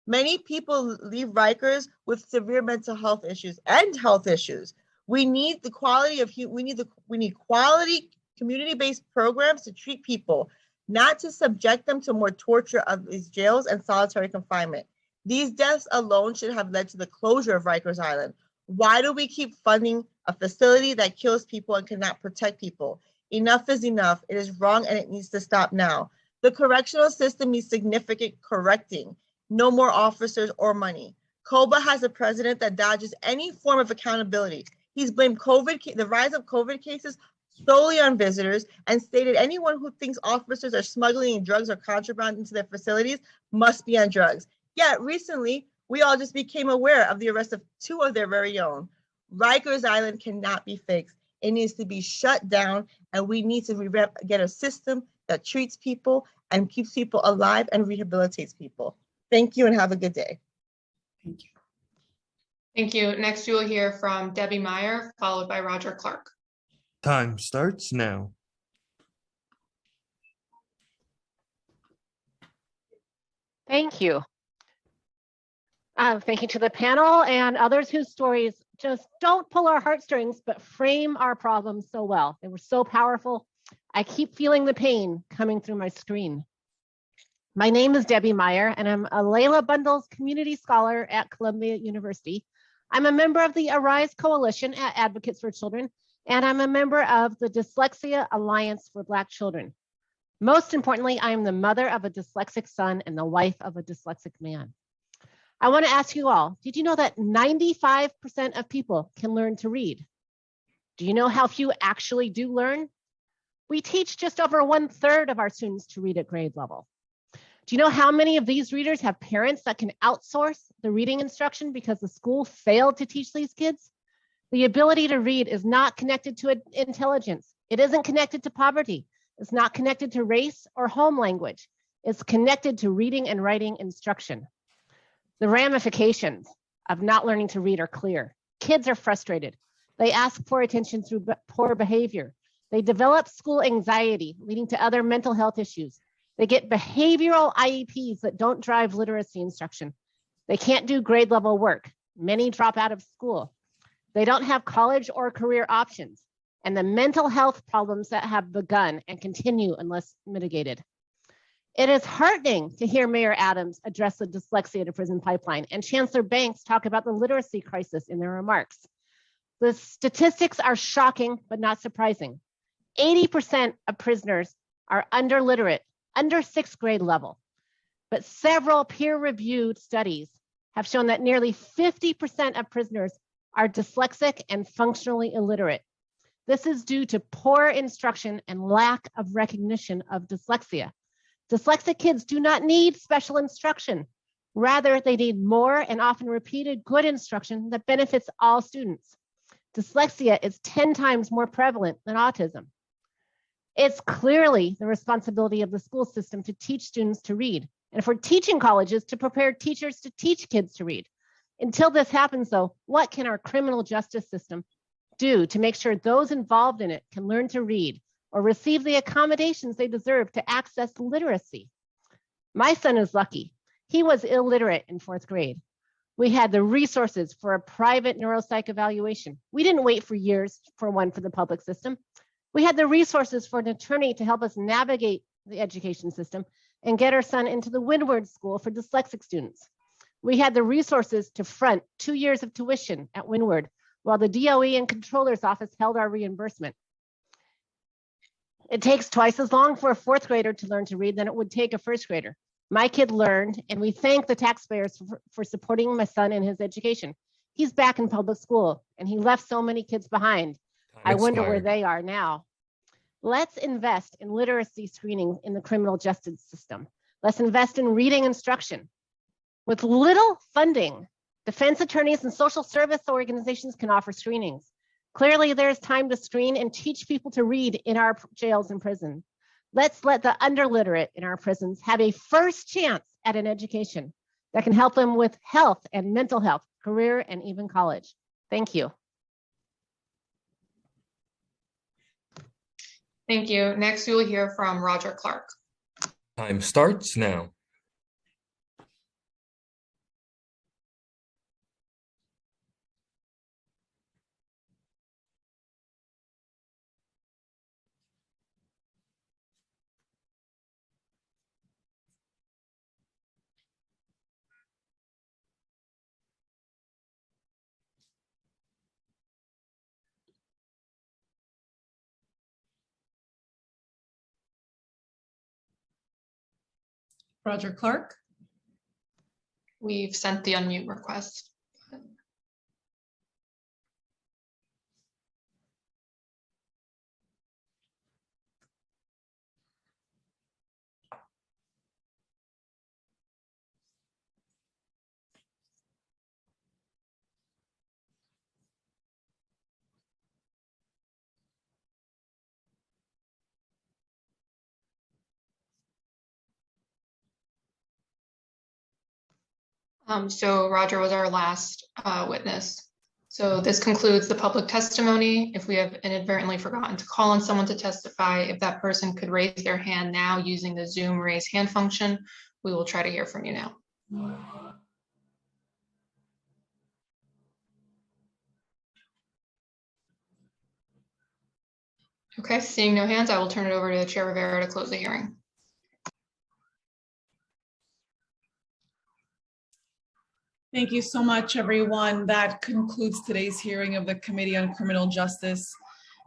Many people leave Rikers with severe mental health issues and health issues. We need the quality of we need quality community-based programs to treat people, not to subject them to more torture of these jails and solitary confinement. These deaths alone should have led to the closure of Rikers Island. Why do we keep funding a facility that kills people and cannot protect people? Enough is enough. It is wrong and it needs to stop now. The correctional system needs significant correcting. No more officers or money. COBA has a president that dodges any form of accountability. He's blamed the rise of COVID cases solely on visitors and stated anyone who thinks officers are smuggling drugs or contraband into their facilities must be on drugs. Yet recently, we all just became aware of the arrest of 2 of their very own. Rikers Island cannot be fixed. It needs to be shut down, and we need to get a system that treats people and keeps people alive and rehabilitates people. Thank you and have a good day. Thank you. Thank you. Next, you will hear from Debbie Meyer, followed by Roger Clark. Time starts now. Thank you. Thank you to the panel and others whose stories just don't pull our heartstrings, but frame our problems so well. They were so powerful. I keep feeling the pain coming through my screen. My name is Debbie Meyer, and I'm a Layla Bundles Community Scholar at Columbia University. I'm a member of the Arise Coalition at Advocates for Children, and I'm a member of the Dyslexia Alliance for Black Children. Most importantly, I am the mother of a dyslexic son and the wife of a dyslexic man. I want to ask you all, did you know that 95% of people can learn to read? Do you know how few actually do learn? We teach just over 1/3 of our students to read at grade level. Do you know how many of these readers have parents that can outsource the reading instruction because the school failed to teach these kids? The ability to read is not connected to intelligence. It isn't connected to poverty. It's not connected to race or home language. It's connected to reading and writing instruction. The ramifications of not learning to read are clear. Kids are frustrated. They ask for attention through poor behavior. They develop school anxiety, leading to other mental health issues. They get behavioral IEPs that don't drive literacy instruction. They can't do grade level work. Many drop out of school. They don't have college or career options. And the mental health problems that have begun and continue unless mitigated. It is heartening to hear Mayor Adams address the dyslexia to prison pipeline and Chancellor Banks talk about the literacy crisis in their remarks. The statistics are shocking, but not surprising. 80% of prisoners are underliterate, under 6th grade level. But several peer-reviewed studies have shown that nearly 50% of prisoners are dyslexic and functionally illiterate. This is due to poor instruction and lack of recognition of dyslexia. Dyslexic kids do not need special instruction. Rather, they need more and often repeated good instruction that benefits all students. Dyslexia is 10 times more prevalent than autism. It's clearly the responsibility of the school system to teach students to read, and for teaching colleges to prepare teachers to teach kids to read. Until this happens, though, what can our criminal justice system do to make sure those involved in it can learn to read or receive the accommodations they deserve to access literacy? My son is lucky. He was illiterate in 4th grade. We had the resources for a private neuropsych evaluation. We didn't wait for years for one for the public system. We had the resources for an attorney to help us navigate the education system and get our son into the Windward School for dyslexic students. We had the resources to front 2 years of tuition at Windward while the DOE and Controller's Office held our reimbursement. It takes twice as long for a 4th grader to learn to read than it would take a 1st grader. My kid learned, and we thank the taxpayers for supporting my son in his education. He's back in public school, and he left so many kids behind. I wonder where they are now. Let's invest in literacy screening in the criminal justice system. Let's invest in reading instruction. With little funding, defense attorneys and social service organizations can offer screenings. Clearly, there's time to screen and teach people to read in our jails and prisons. Let's let the underliterate in our prisons have a first chance at an education that can help them with health and mental health, career, and even college. Thank you. Thank you. Next, we will hear from Roger Clark. Time starts now. Roger Clark. We've sent the unmute request. So Roger was our last witness. So this concludes the public testimony. If we have inadvertently forgotten to call on someone to testify, if that person could raise their hand now using the Zoom raise hand function, we will try to hear from you now. Okay, seeing no hands, I will turn it over to Chair Rivera to close the hearing. Thank you so much, everyone. That concludes today's hearing of the Committee on Criminal Justice.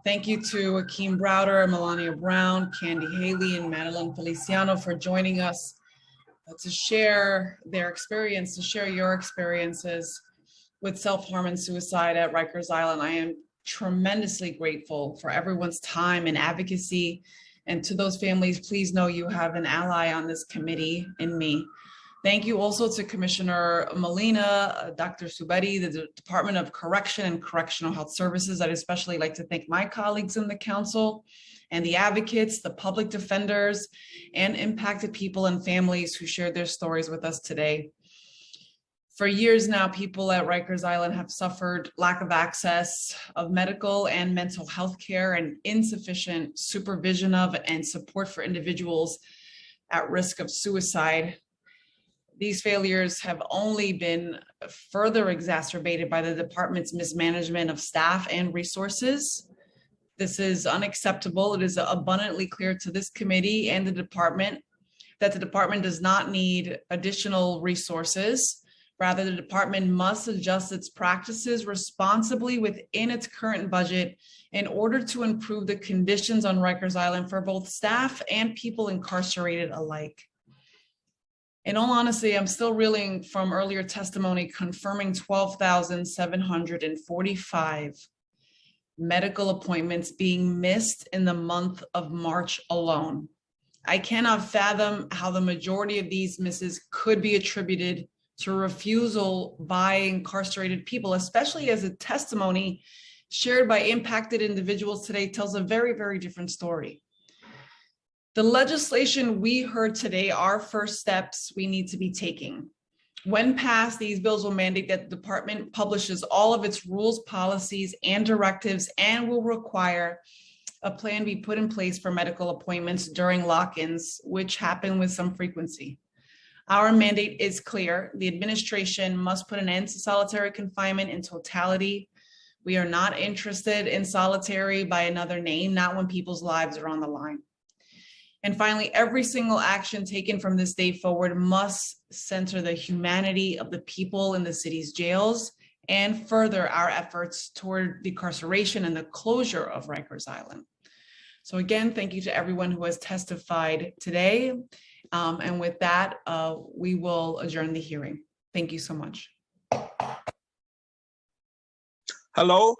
Thank you to Akeem Browder, Melania Brown, Candy Haley, and Madeline Feliciano for joining us to share their experience, to share your experiences with self-harm and suicide at Rikers Island. I am tremendously grateful for everyone's time and advocacy. And to those families, please know you have an ally on this committee in me. Thank you also to Commissioner Molina, Dr. Subedi, the Department of Correction and Correctional Health Services. I'd especially like to thank my colleagues in the council and the advocates, the public defenders, and impacted people and families who shared their stories with us today. For years now, people at Rikers Island have suffered lack of access of medical and mental health care and insufficient supervision of and support for individuals at risk of suicide. These failures have only been further exacerbated by the department's mismanagement of staff and resources. This is unacceptable. It is abundantly clear to this committee and the department that the department does not need additional resources. Rather, the department must adjust its practices responsibly within its current budget in order to improve the conditions on Rikers Island for both staff and people incarcerated alike. In all honesty, I'm still reeling from earlier testimony confirming 12,745 medical appointments being missed in the month of March alone. I cannot fathom how the majority of these misses could be attributed to refusal by incarcerated people, especially as a testimony shared by impacted individuals today tells a very, very different story. The legislation we heard today are first steps we need to be taking. When passed, these bills will mandate that the department publishes all of its rules, policies, and directives, and will require a plan be put in place for medical appointments during lock-ins, which happen with some frequency. Our mandate is clear. The administration must put an end to solitary confinement in totality. We are not interested in solitary by another name, not when people's lives are on the line. And finally, every single action taken from this day forward must center the humanity of the people in the city's jails and further our efforts toward decarceration and the closure of Rikers Island. So again, thank you to everyone who has testified today. And with that, we will adjourn the hearing. Thank you so much. Hello.